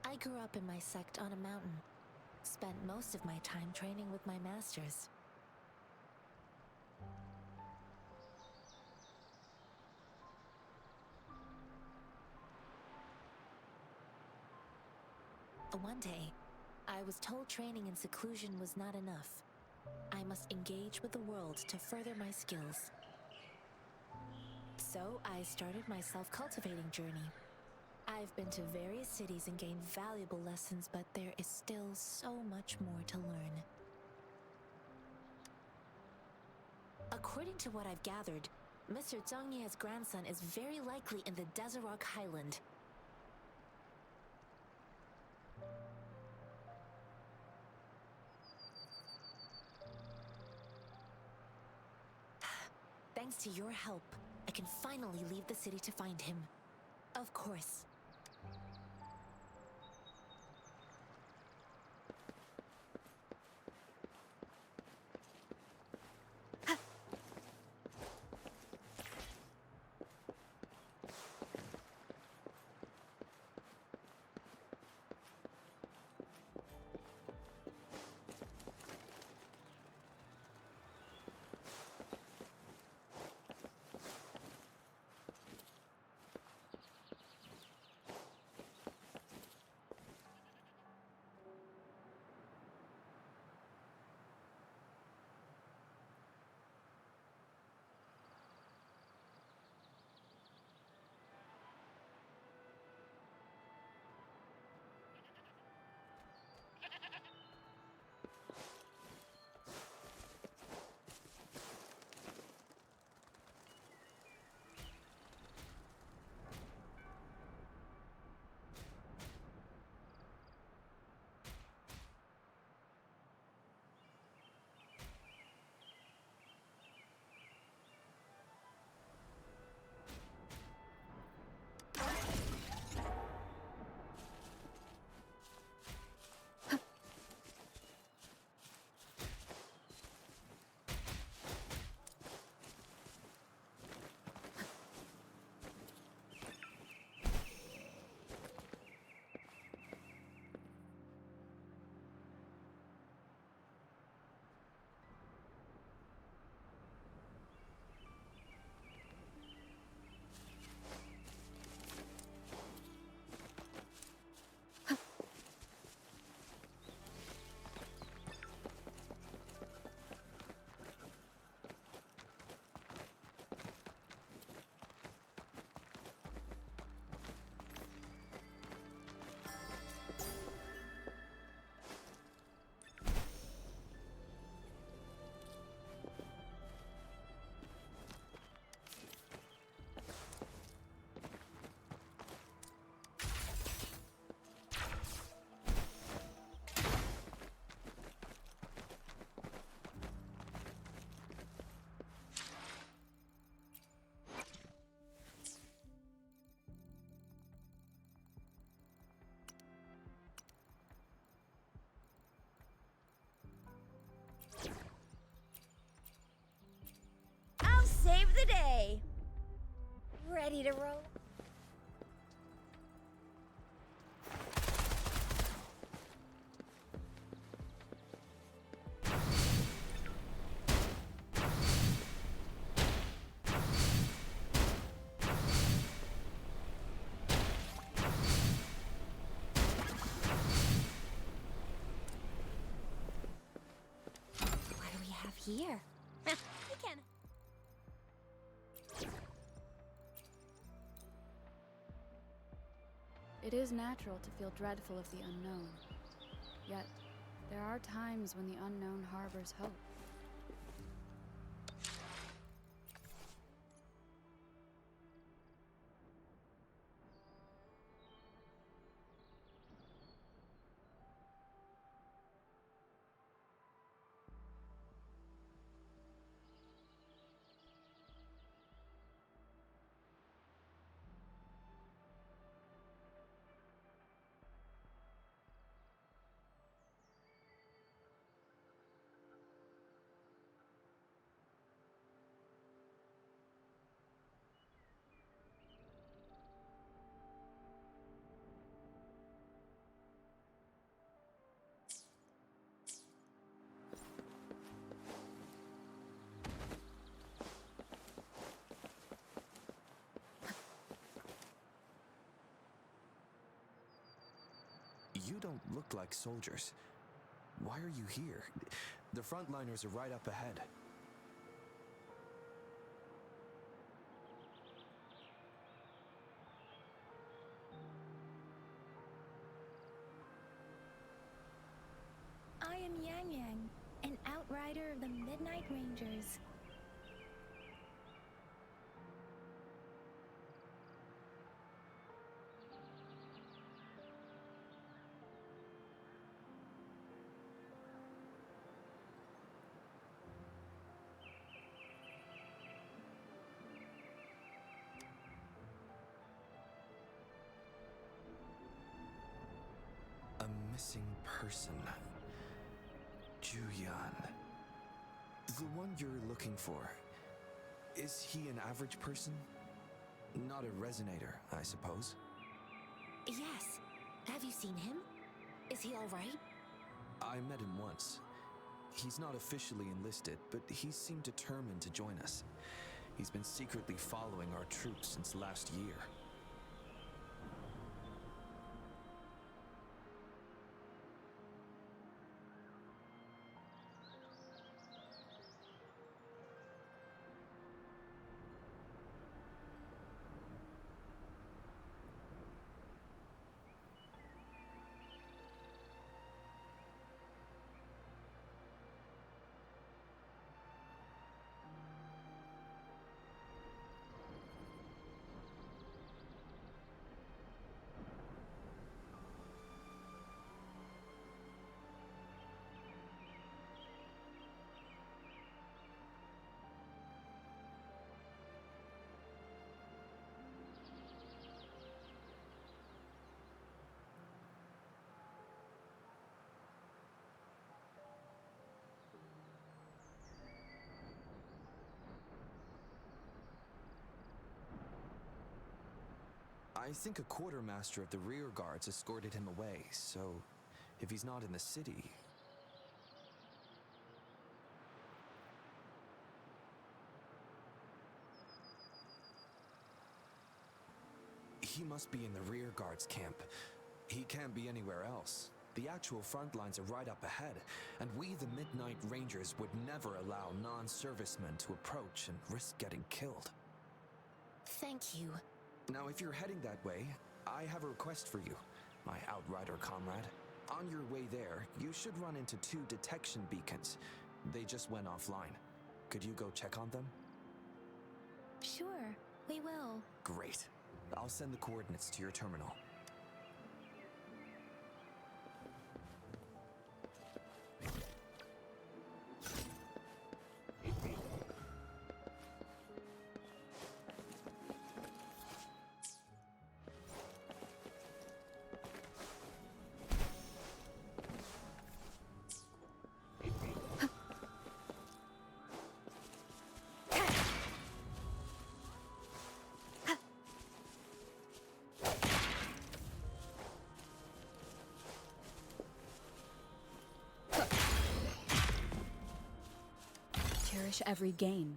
I grew up in my sect on a mountain. Spent most of my time training with my masters. One day, I was told training in seclusion was not enough. I must engage with the world to further my skills. So I started my self-cultivating journey. I've been to various cities and gained valuable lessons, but there is still so much more to learn. According to what I've gathered, Mr. Zhang Ye's grandson is very likely in the Desert Highland. Thanks to your help, I can finally leave the city to find him. Of course. I'll save the day. Ready to roll? What do we have here? We can. It is natural to feel dreadful of the unknown. Yet, there are times when the unknown harbors hope. You don't look like soldiers. Why are you here? The frontliners are right up ahead. Yang Yang, an outrider of the Midnight Rangers. A missing person. Juyan. The one you're looking for. Is he an average person? Not a resonator, I suppose. Yes. Have you seen him? Is he all right? I met him once. He's not officially enlisted, but he seemed determined to join us. He's been secretly following our troops since last year. I think a quartermaster of the rear guards escorted him away, so if he's not in the city... He must be in the rear guards camp. He can't be anywhere else. The actual front lines are right up ahead, and we, the Midnight Rangers, would never allow non-servicemen to approach and risk getting killed. Thank you. Now, if you're heading that way, I have a request for you, my outrider comrade. On your way there, you should run into 2 detection beacons. They just went offline. Could you go check on them? Sure, we will. Great. I'll send the coordinates to your terminal. Cherish every gain.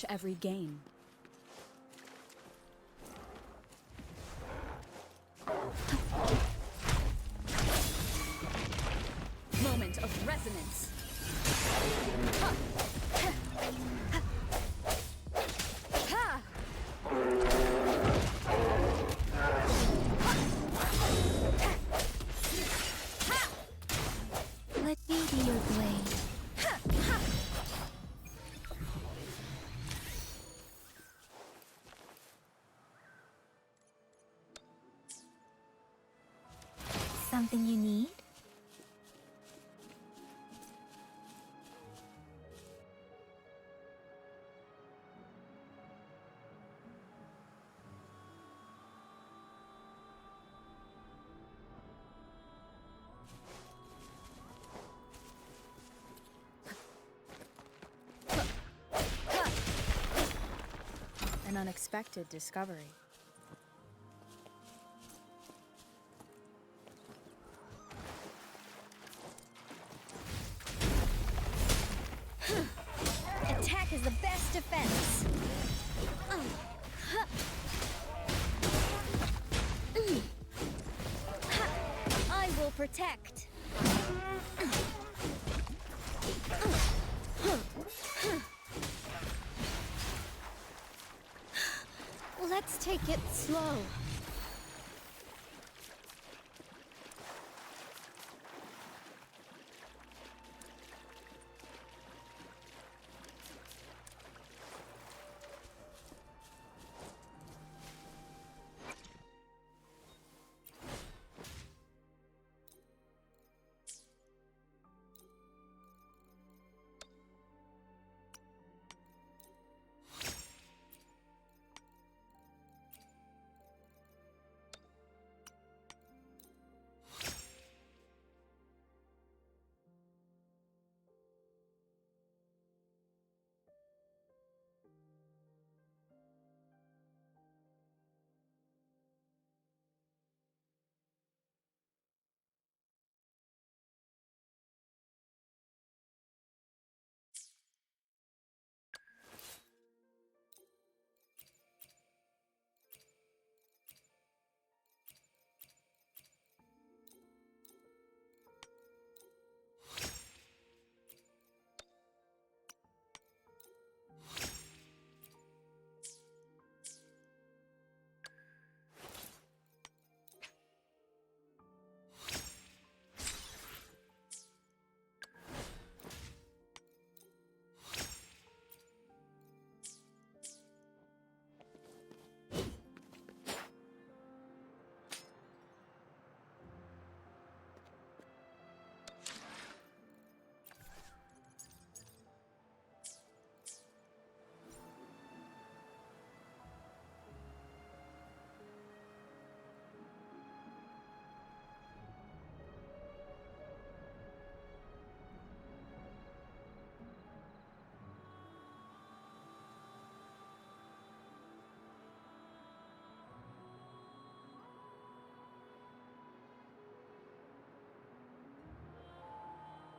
relish every gain. Moment of resonance. Let me be your blade. Something you need? An unexpected discovery. Attack is the best defense. I will protect. Let's take it slow.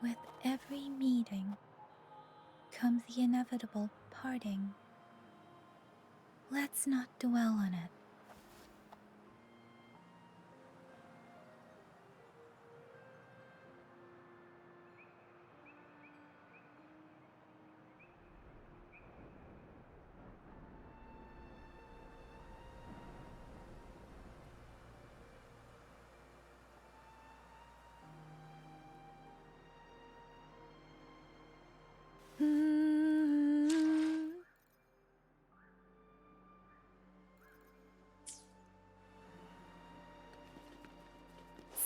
With every meeting comes the inevitable parting. Let's not dwell on it.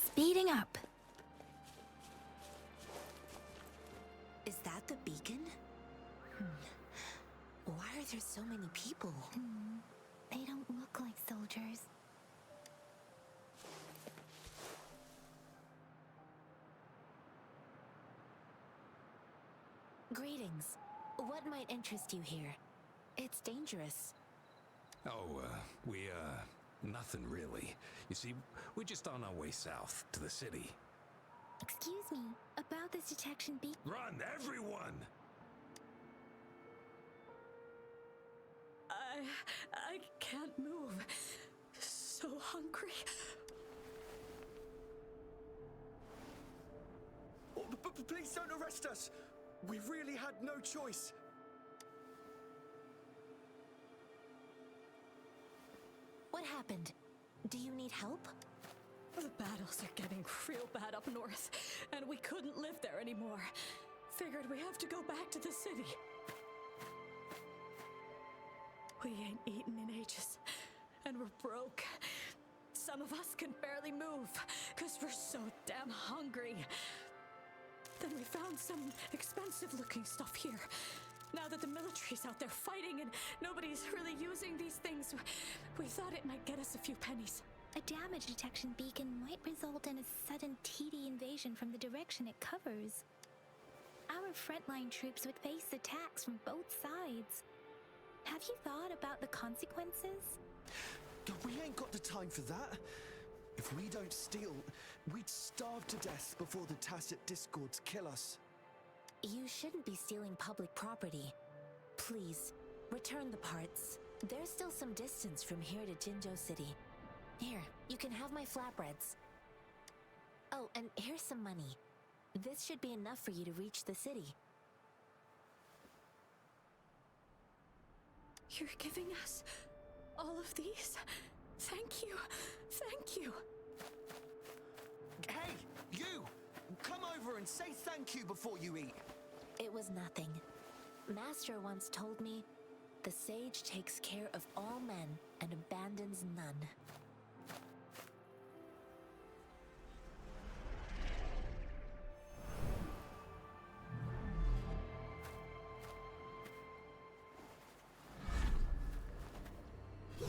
Speeding up. Is that the beacon? Why are there so many people? They don't look like soldiers. Greetings. What might interest you here? It's dangerous. Oh, nothing really. You see, we're just on our way south to the city. Excuse me, about this detection beacon. Run, everyone! I can't move. So hungry. Oh, please don't arrest us. We really had no choice. What happened? Do you need help? The battles are getting real bad up north, and we couldn't live there anymore. Figured we have to go back to the city. We ain't eaten in ages, and we're broke. Some of us can barely move, because we're so damn hungry. Then we found some expensive-looking stuff here. Now that the military's out there fighting and nobody's really using these things, we thought it might get us a few pennies. A damage detection beacon might result in a sudden TD invasion from the direction it covers. Our frontline troops would face attacks from both sides. Have you thought about the consequences? We ain't got the time for that. If we don't steal, we'd starve to death before the Tacit Discords kill us. You shouldn't be stealing public property. Please, return the parts. There's still some distance from here to Jinzhou City. Here, you can have my flatbreads. Oh, and here's some money. This should be enough for you to reach the city. You're giving us all of these? Thank you. Thank you. Hey, you! Come over and say thank you before you eat. It was nothing. Master once told me, the sage takes care of all men and abandons none.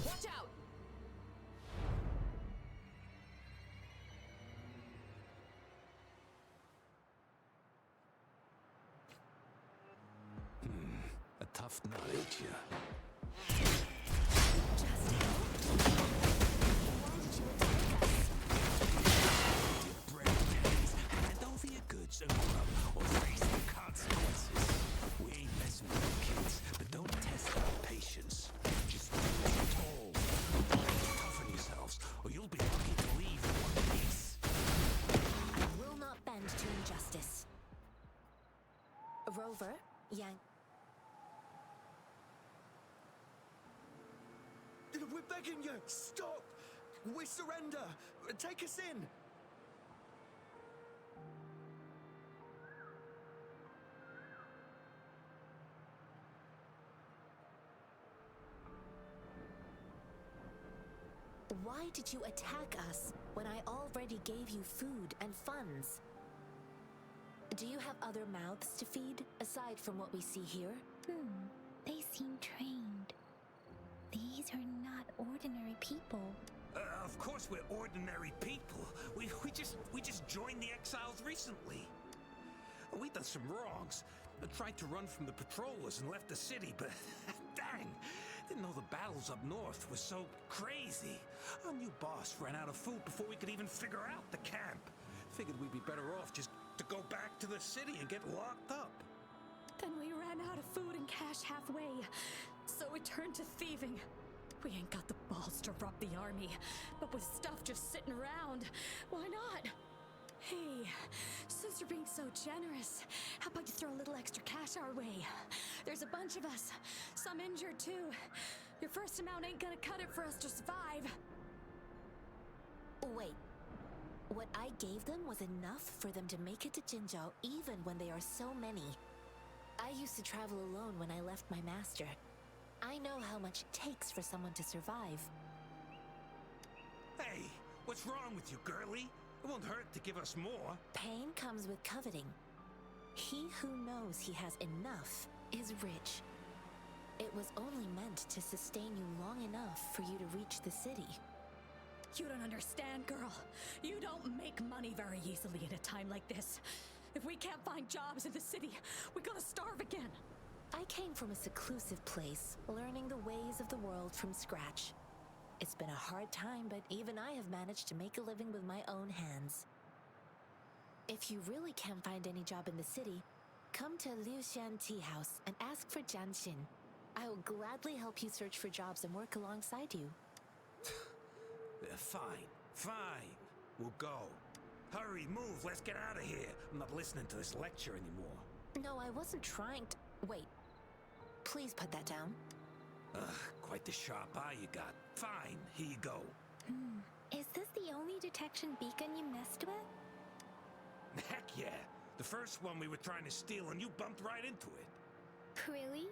Watch out! A tough nut, ain't ya? Your bread pennies, hand over your goods and grub, or face the consequences. We ain't messing with you kids, but don't test our patience. Just stand tall. Toughen yourselves, or you'll be lucky to leave in one piece. I will not bend to injustice. Rover, Yang. We're begging you, stop! We surrender! Take us in! Why did you attack us when I already gave you food and funds? Do you have other mouths to feed, aside from what we see here? They seem trained. These are not ordinary people. Of course we're ordinary people. We just joined the exiles recently. We done some wrongs. Tried to run from the patrollers and left the city, but dang, didn't know the battles up north were so crazy. Our new boss ran out of food before we could even figure out the camp. Figured we'd be better off just to go back to the city and get locked up. Then we ran out of food and cash halfway, so we turned to thieving. We ain't got the balls to rob the army, but with stuff just sitting around, why not? Hey, since you're being so generous, how about you throw a little extra cash our way? There's a bunch of us, some injured too. Your first amount ain't gonna cut it for us to survive. Wait. What I gave them was enough for them to make it to Jinzhou even when they are so many. I used to travel alone when I left my master. I know how much it takes for someone to survive. Hey, what's wrong with you, girlie? It won't hurt to give us more. Pain comes with coveting. He who knows he has enough is rich. It was only meant to sustain you long enough for you to reach the city. You don't understand, girl. You don't make money very easily at a time like this. If we can't find jobs in the city, we're gonna starve again. I came from a seclusive place, learning the ways of the world from scratch. It's been a hard time, but even I have managed to make a living with my own hands. If you really can't find any job in the city, come to Liuxian Tea House and ask for Jianxin. I will gladly help you search for jobs and work alongside you. Fine, fine. We'll go. Hurry, move, let's get out of here. I'm not listening to this lecture anymore. No, I wasn't trying to... Wait. Please put that down. Quite the sharp eye you got. Fine, here you go. Is this the only detection beacon you messed with? Heck yeah. The first one we were trying to steal and you bumped right into it. Really?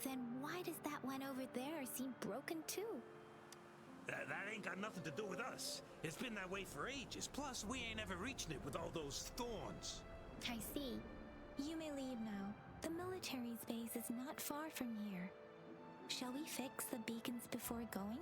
Then why does that one over there seem broken too? That ain't got nothing to do with us. It's been that way for ages. Plus, we ain't ever reaching it with all those thorns. I see. You may leave now. The military's base is not far from here. Shall we fix the beacons before going?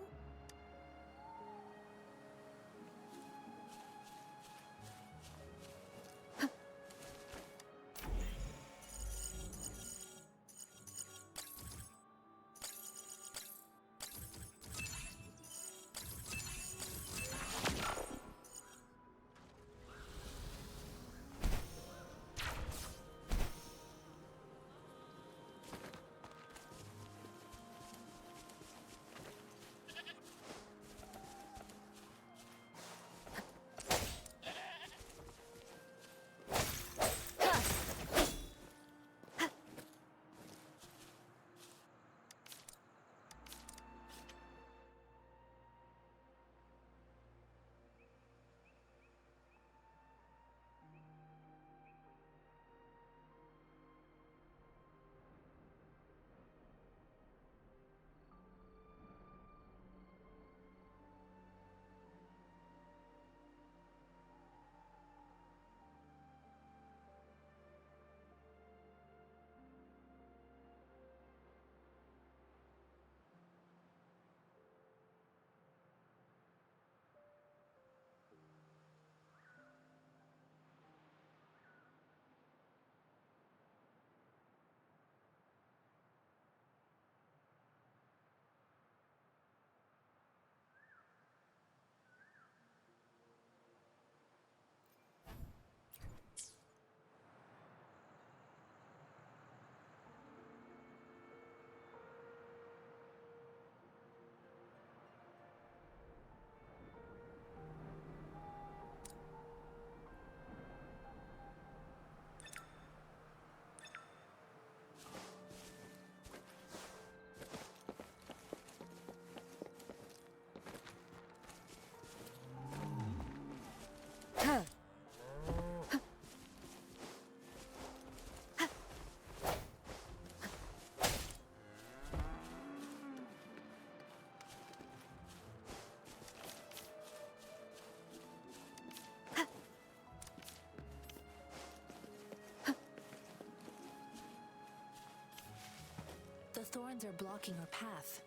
The thorns are blocking our path.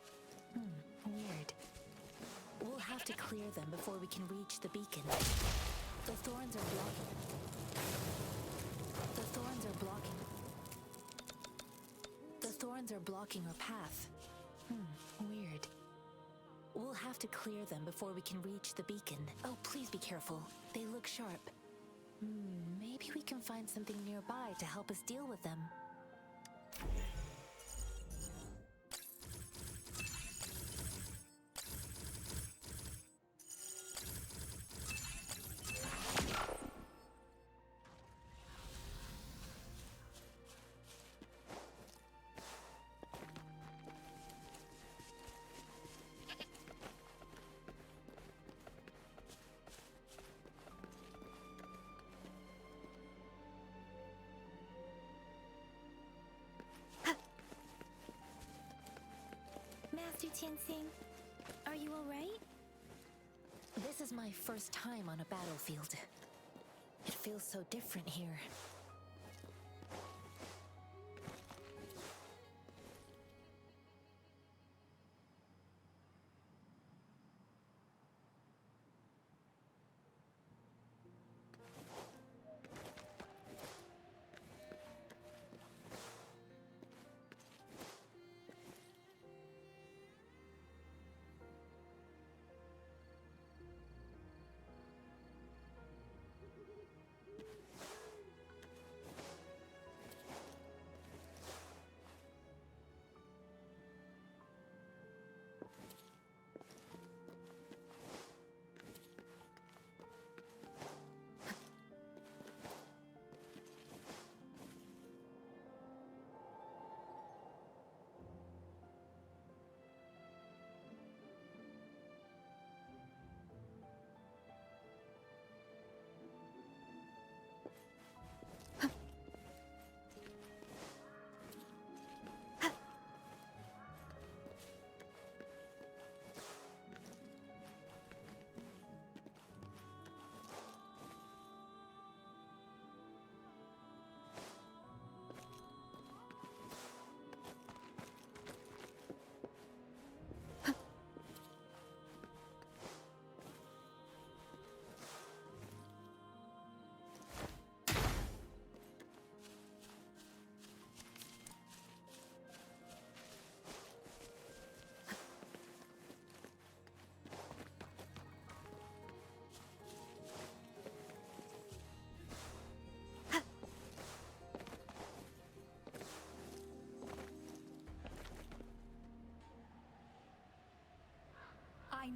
Weird. We'll have to clear them before we can reach the beacon. The thorns are blocking. The thorns are blocking. The thorns are blocking our path. Weird. We'll have to clear them before we can reach the beacon. Oh, please be careful. They look sharp. Maybe we can find something nearby to help us deal with them. Master Tianxing, are you alright? This is my first time on a battlefield. It feels so different here.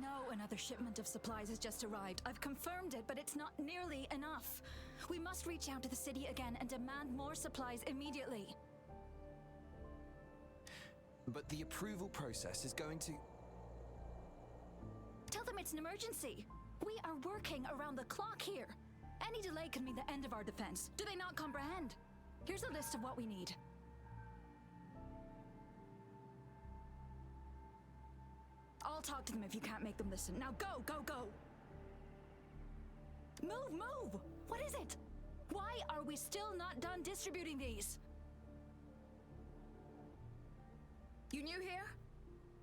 know another shipment of supplies has just arrived. I've confirmed it, but it's not nearly enough. We must reach out to the city again and demand more supplies immediately. But the approval process is going to... Tell them it's an emergency. We are working around the clock here. Any delay could mean the end of our defense. Do they not comprehend? Here's a list of what we need. I'll talk to them if you can't make them listen. Now go, go, go! Move, move! What is it? Why are we still not done distributing these? You new here?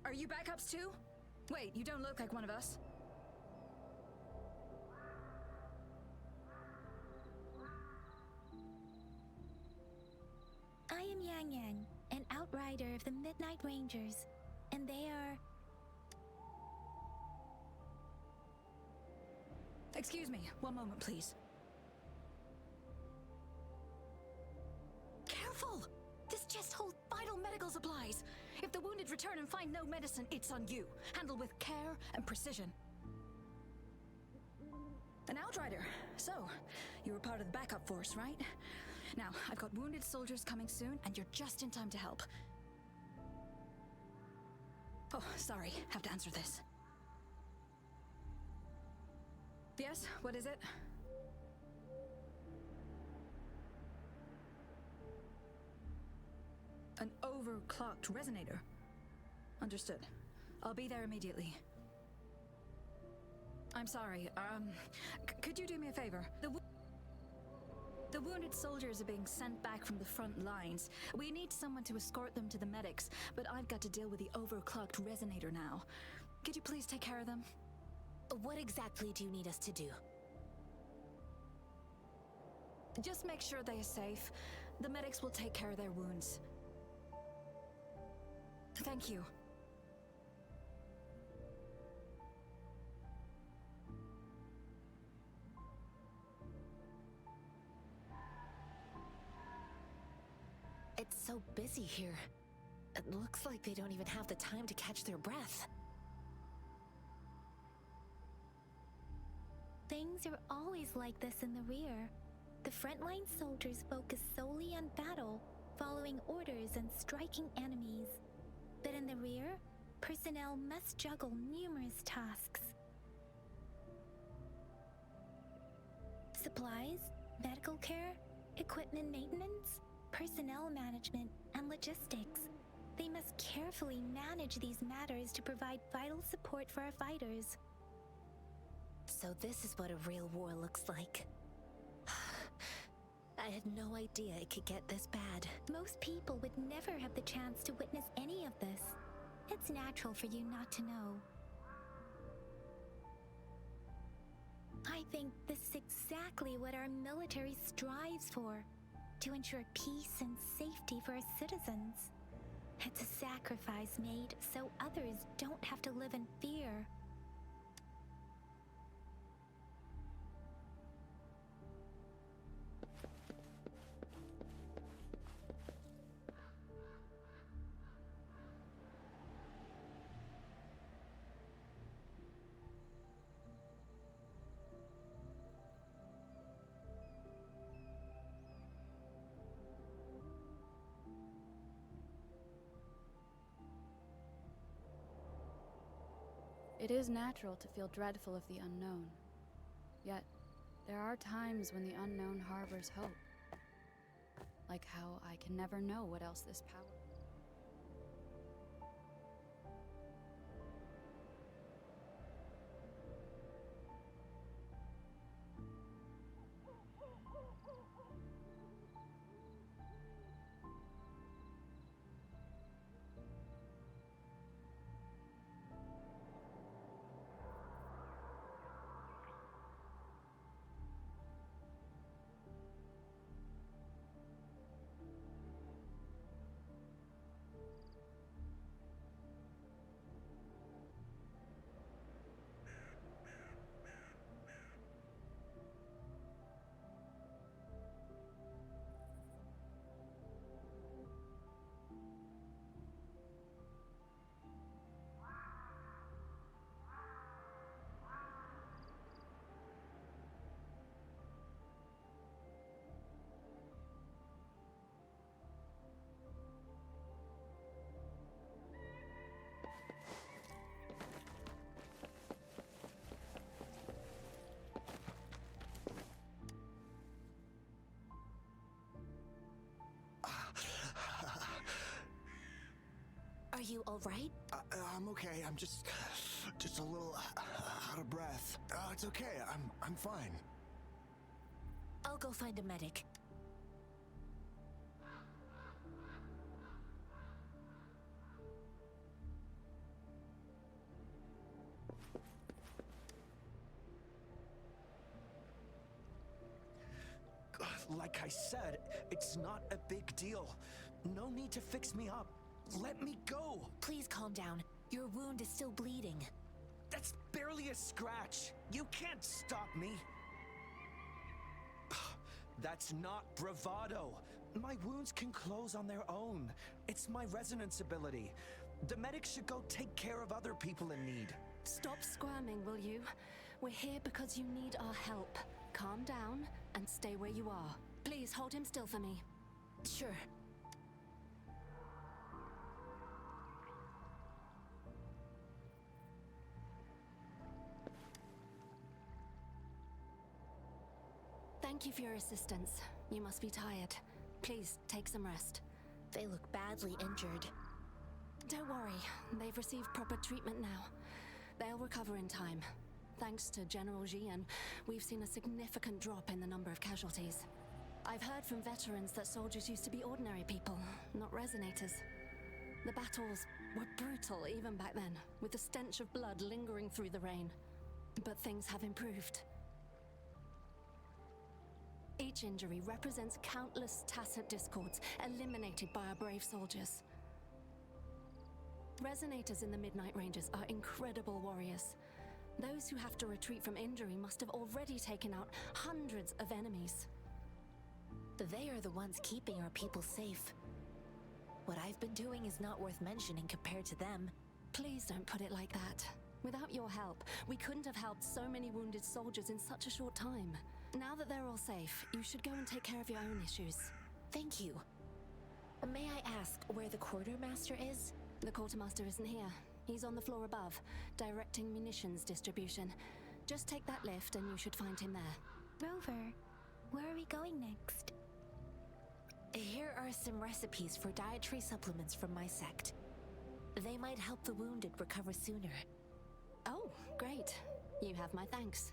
Are you backups too? Wait, you don't look like one of us. I am Yang Yang, an outrider of the Midnight Rangers, and they are... Excuse me, one moment, please. Careful! This chest holds vital medical supplies. If the wounded return and find no medicine, it's on you. Handle with care and precision. An outrider. So, you were part of the backup force, right? Now, I've got wounded soldiers coming soon, and you're just in time to help. Oh, sorry. Have to answer this. Yes, what is it? An overclocked resonator. Understood. I'll be there immediately. I'm sorry, could you do me a favor? The wounded soldiers are being sent back from the front lines. We need someone to escort them to the medics, but I've got to deal with the overclocked resonator now. Could you please take care of them? What exactly do you need us to do? Just make sure they are safe. The medics will take care of their wounds. Thank you. It's so busy here. It looks like they don't even have the time to catch their breath. Things are always like this in the rear. The frontline soldiers focus solely on battle, following orders and striking enemies. But in the rear, personnel must juggle numerous tasks. Supplies, medical care, equipment maintenance, personnel management, and logistics. They must carefully manage these matters to provide vital support for our fighters. So this is what a real war looks like. I had no idea it could get this bad. Most people would never have the chance to witness any of this. It's natural for you not to know. I think this is exactly what our military strives for, to ensure peace and safety for our citizens. It's a sacrifice made so others don't have to live in fear. It is natural to feel dreadful of the unknown. Yet, there are times when the unknown harbors hope. Like how I can never know what else this power... you alright? I'm okay. I'm just a little out of breath. It's okay. I'm fine. I'll go find a medic. Like I said, it's not a big deal. No need to fix me up. Let me go. Please calm down. Your wound is still bleeding. That's barely a scratch. You can't stop me. That's not bravado. My wounds can close on their own. It's my resonance ability. The medics should go take care of other people in need. Stop squirming, will you? We're here because you need our help. Calm down and stay where you are. Please hold him still for me. Sure. Thank you for your assistance. You must be tired. Please take some rest. They look badly injured. Don't worry, they've received proper treatment now. They'll recover in time. Thanks to General Jian, we've seen a significant drop in the number of casualties. I've heard from veterans that soldiers used to be ordinary people, not resonators. The battles were brutal even back then, with the stench of blood lingering through the rain. But things have improved. Each injury represents countless tacit discords eliminated by our brave soldiers. Resonators in the Midnight Rangers are incredible warriors. Those who have to retreat from injury must have already taken out hundreds of enemies. They are the ones keeping our people safe. What I've been doing is not worth mentioning compared to them. Please don't put it like that. Without your help, we couldn't have helped so many wounded soldiers in such a short time. Now that they're all safe, you should go and take care of your own issues. Thank you. May I ask where the quartermaster is? The quartermaster isn't here. He's on the floor above, directing munitions distribution. Just take that lift and you should find him there. Rover, where are we going next? Here are some recipes for dietary supplements from my sect. They might help the wounded recover sooner. Oh, great. You have my thanks.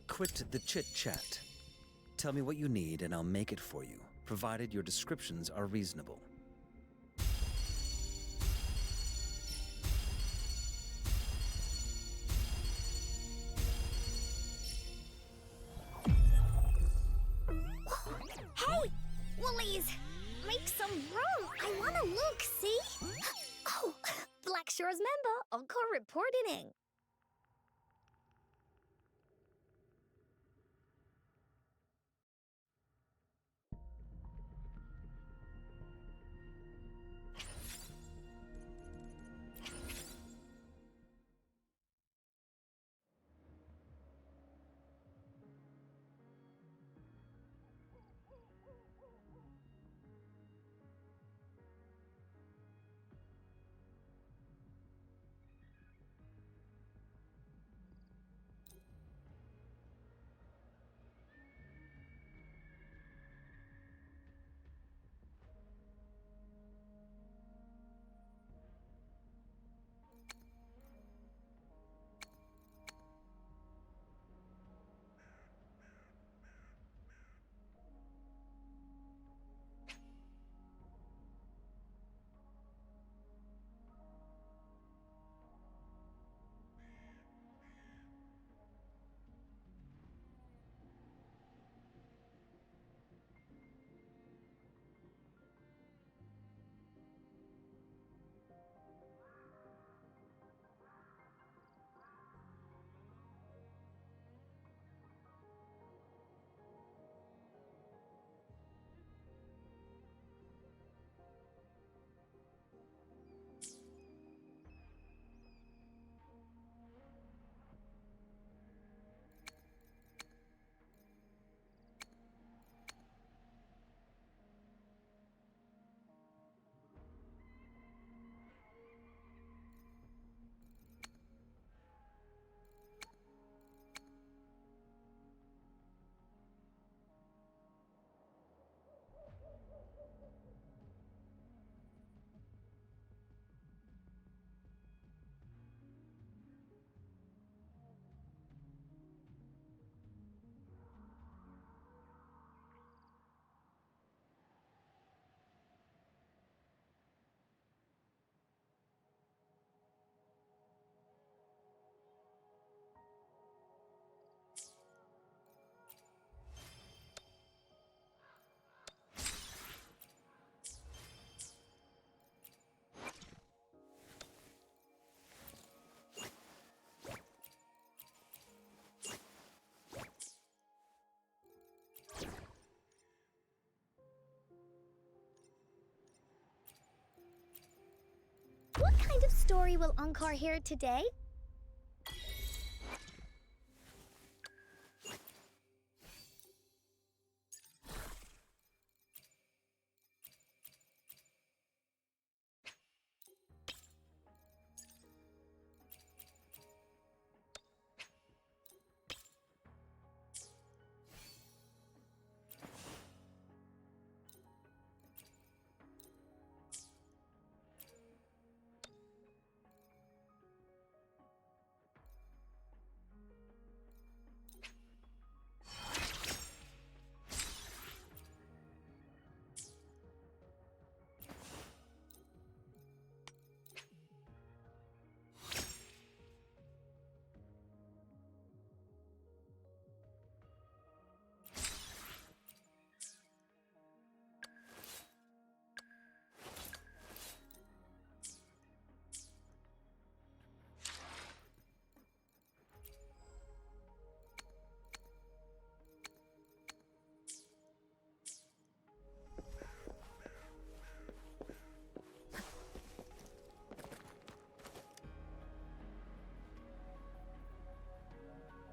Quit the chit-chat. Tell me what you need and I'll make it for you, provided your descriptions are reasonable. Hey! Woolies! Make some room! I wanna look, see? Oh, Black Shore's member, Encore reporting in. story will Encore hear today?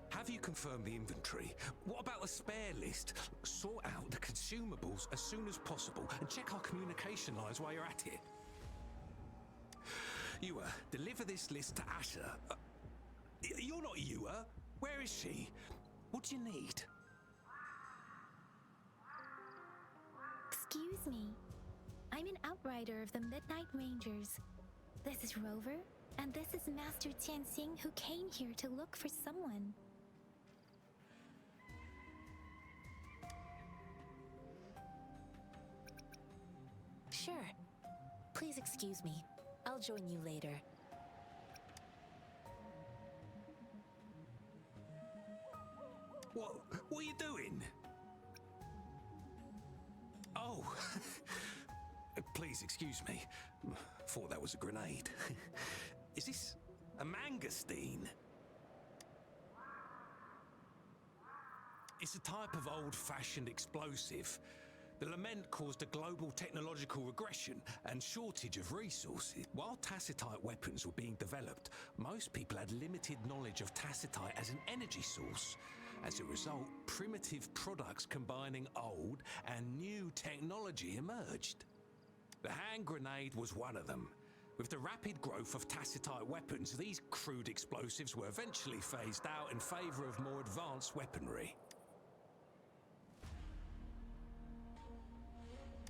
Have you confirmed the inventory? What about the spare list? Sort out the consumables as soon as possible and check our communication lines while you're at it. Yua, deliver this list to Asher. You're not Yua. Where is she? What do you need? Excuse me. I'm an outrider of the Midnight Rangers. This is Rover, and this is Master Tianxing, who came here to look for someone. Sure. Please excuse me. I'll join you later. What are you doing? Oh, please excuse me. Thought that was a grenade. Is this a mangosteen? It's a type of old-fashioned explosive. The lament caused a global technological regression and shortage of resources. While tacitite weapons were being developed, most people had limited knowledge of tacitite as an energy source. As a result, primitive products combining old and new technology emerged. The hand grenade was one of them. With the rapid growth of tacitite weapons, these crude explosives were eventually phased out in favor of more advanced weaponry.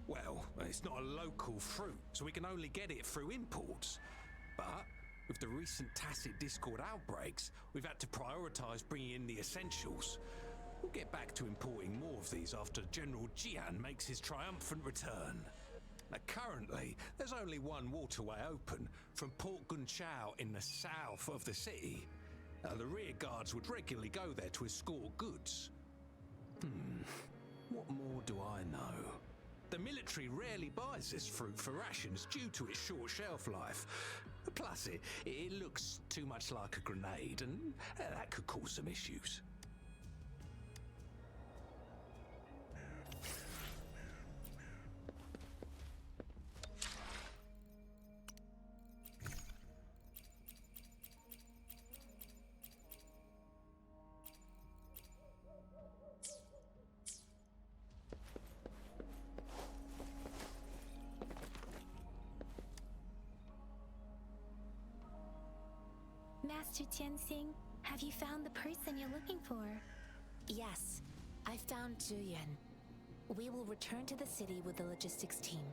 Well, it's not a local fruit, so we can only get it through imports. But with the recent tacit discord outbreaks, we've had to prioritize bringing in the essentials. We'll get back to importing more of these after General Jian makes his triumphant return. Now, currently, there's only one waterway open from Port Gunchao in the south of the city. The rear guards would regularly go there to escort goods. What more do I know? The military rarely buys this fruit for rations due to its short shelf life. Plus, it looks too much like a grenade, and that could cause some issues. Master Tianxing, have you found the person you're looking for? Yes, I found Zhuyan. We will return to the city with the logistics team.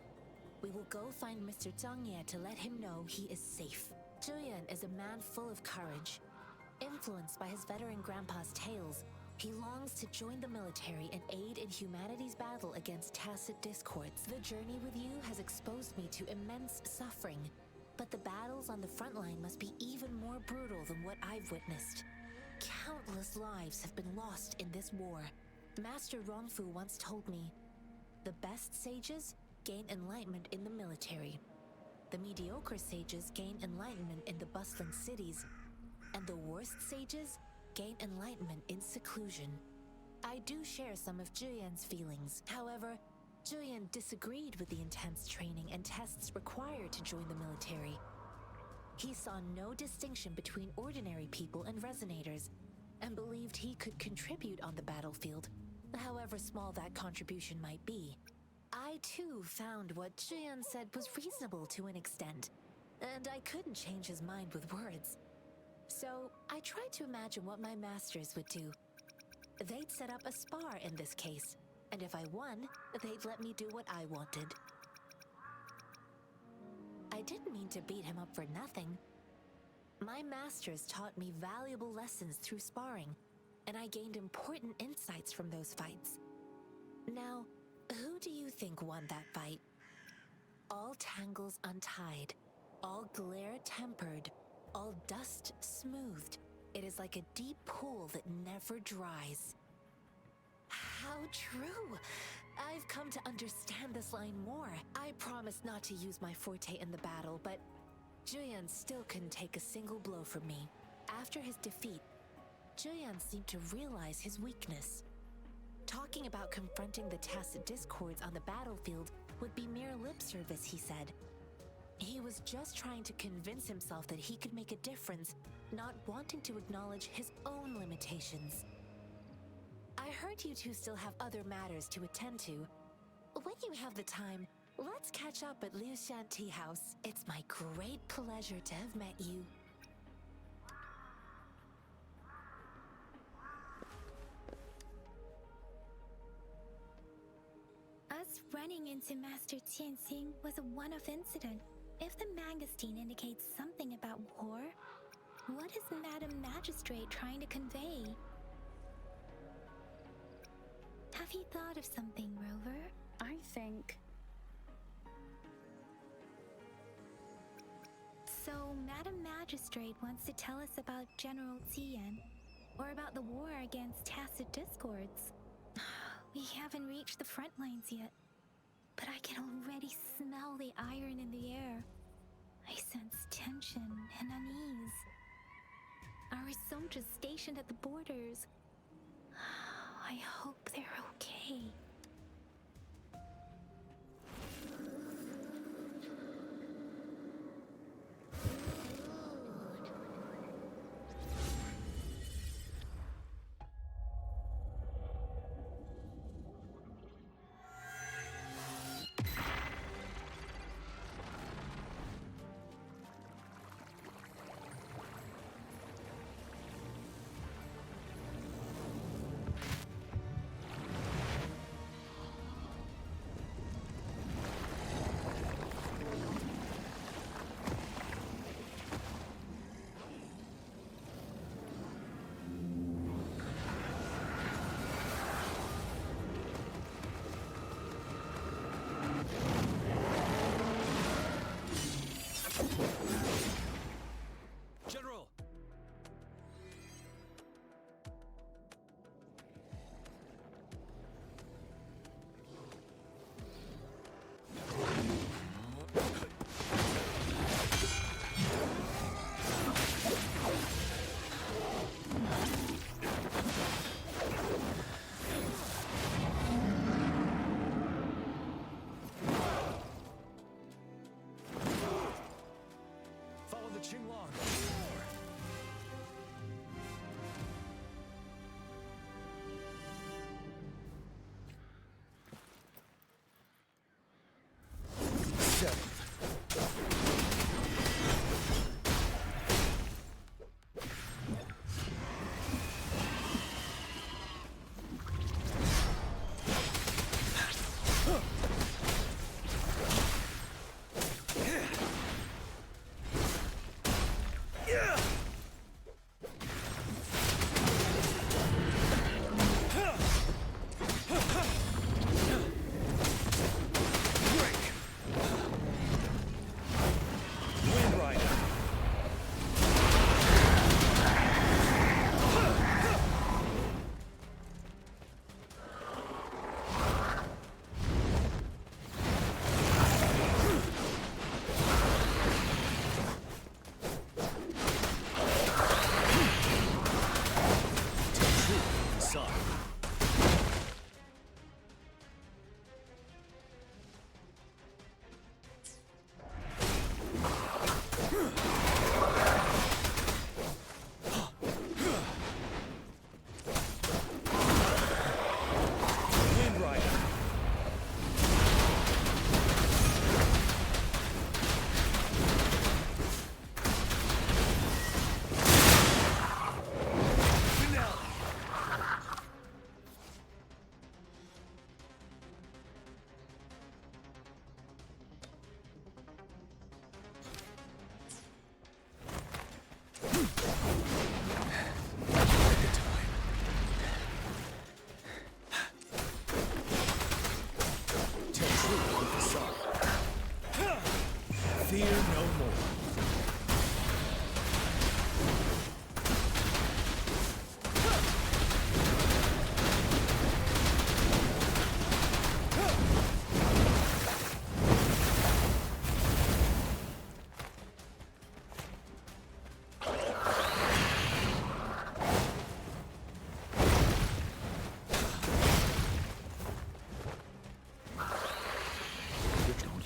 We will go find Mr. Zhang Ye to let him know he is safe. Zhuyan is a man full of courage. Influenced by his veteran grandpa's tales, he longs to join the military and aid in humanity's battle against tacit discords. The journey with you has exposed me to immense suffering, but the battles on the front line must be even more brutal than what I've witnessed. Countless lives have been lost in this war. Master Rongfu once told me, the best sages gain enlightenment in the military. The mediocre sages gain enlightenment in the bustling cities, and the worst sages gain enlightenment in seclusion. I do share some of Zhuyan's feelings. However, Zhuyan disagreed with the intense training and tests required to join the military. He saw no distinction between ordinary people and resonators, and believed he could contribute on the battlefield, however small that contribution might be. I too found what Juyan said was reasonable to an extent, and I couldn't change his mind with words. So I tried to imagine what my masters would do. They'd set up a spar in this case, and if I won, they'd let me do what I wanted. I didn't mean to beat him up for nothing. My masters taught me valuable lessons through sparring, and I gained important insights from those fights. Now, who do you think won that fight? All tangles untied, all glare tempered, all dust smoothed. It is like a deep pool that never dries. How true! I've come to understand this line more. I promised not to use my forte in the battle, but Juyan still couldn't take a single blow from me. After his defeat, Juyan seemed to realize his weakness. Talking about confronting the tacit discords on the battlefield would be mere lip service, he said. He was just trying to convince himself that he could make a difference, not wanting to acknowledge his own limitations. I heard you two still have other matters to attend to. When you have the time, let's catch up at Liu Shan Tea House. It's my great pleasure to have met you. Us running into Master Tianxing was a one-off incident. If the Mangosteen indicates something about war, what is Madam Magistrate trying to convey? Have you thought of something, Rover? I think... So, Madam Magistrate wants to tell us about General Tian, or about the war against tacit discords. We haven't reached the front lines yet, but I can already smell the iron in the air. I sense tension and unease. Our soldiers stationed at the borders. I hope they're okay.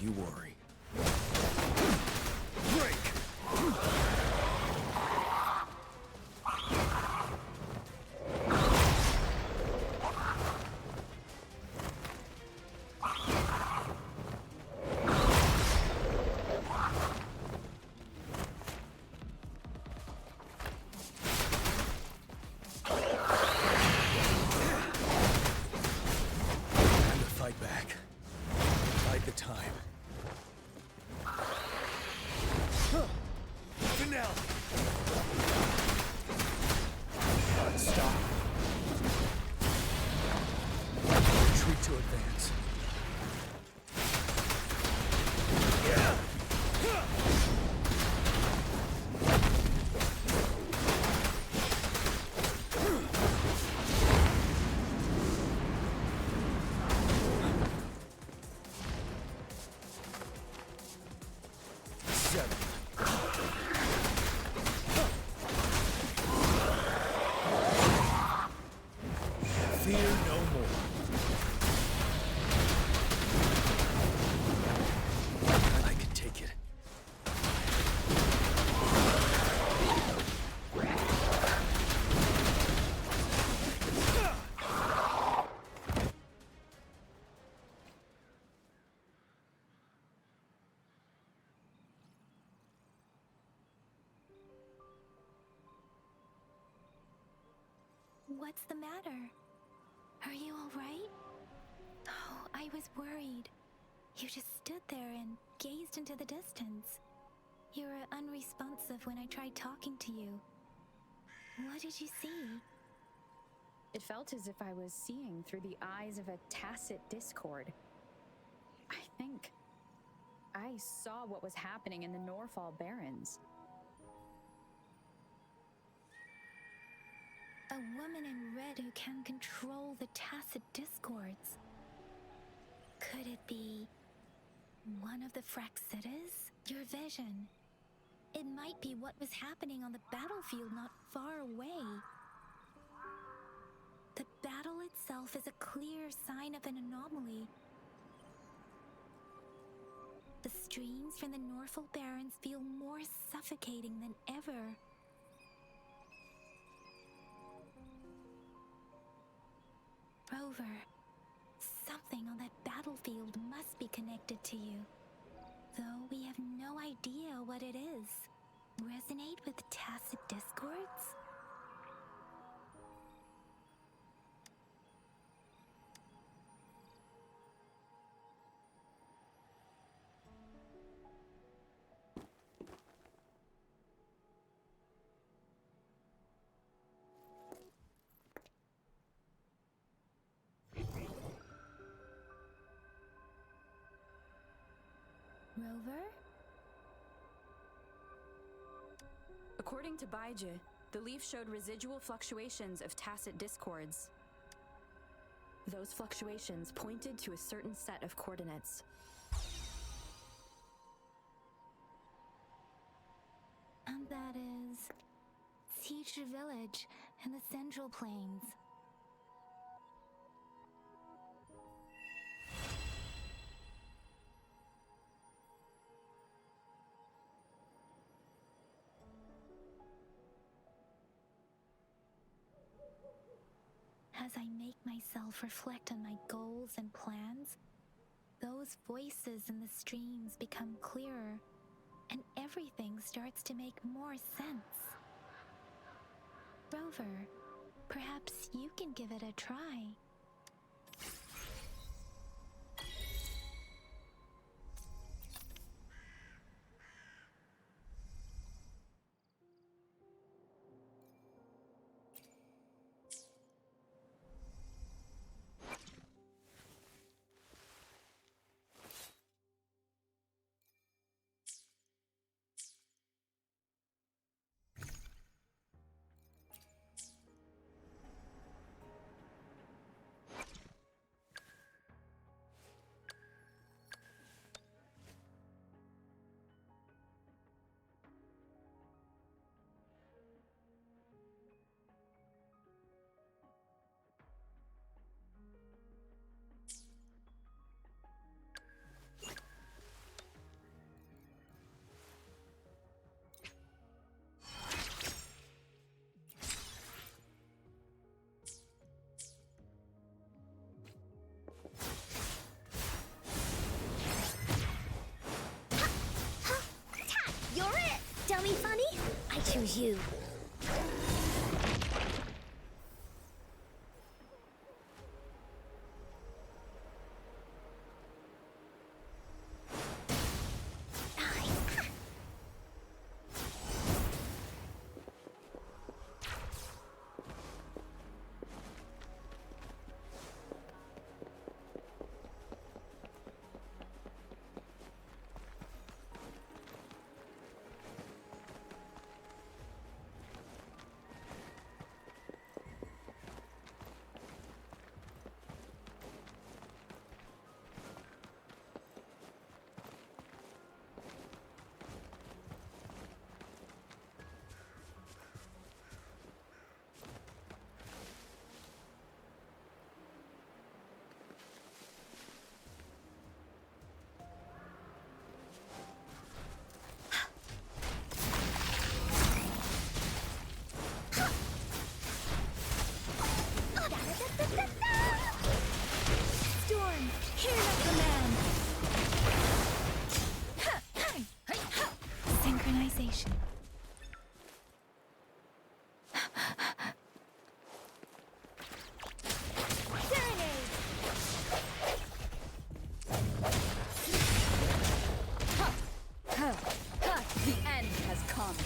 you worry. Break! Fight back. Fight the time. Finale! Stop. Retreat to advance. Fear no more. I can take it. What's the matter? Are you all right? Oh, I was worried. You just stood there and gazed into the distance. You were unresponsive when I tried talking to you. What did you see? It felt as if I was seeing through the eyes of a tacit discord. I think I saw what was happening in the Norfall Barrens. A woman in red who can control the tacit discords. Could it be one of the Fraxitas? Your vision. It might be what was happening on the battlefield not far away. The battle itself is a clear sign of an anomaly. The streams from the Norfall Barrens feel more suffocating than ever. Rover, something on that battlefield must be connected to you. Though we have no idea what it is. Resonate with tacit discords? Rover? According to Baija, the leaf showed residual fluctuations of tacit discords. Those fluctuations pointed to a certain set of coordinates. And that is Siege Village in the Central Plains. As I make myself reflect on my goals and plans, those voices in the streams become clearer, and everything starts to make more sense. Rover, perhaps you can give it a try. to you. Storm, hear my command! Synchronization. The end has come.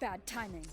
Bad timing.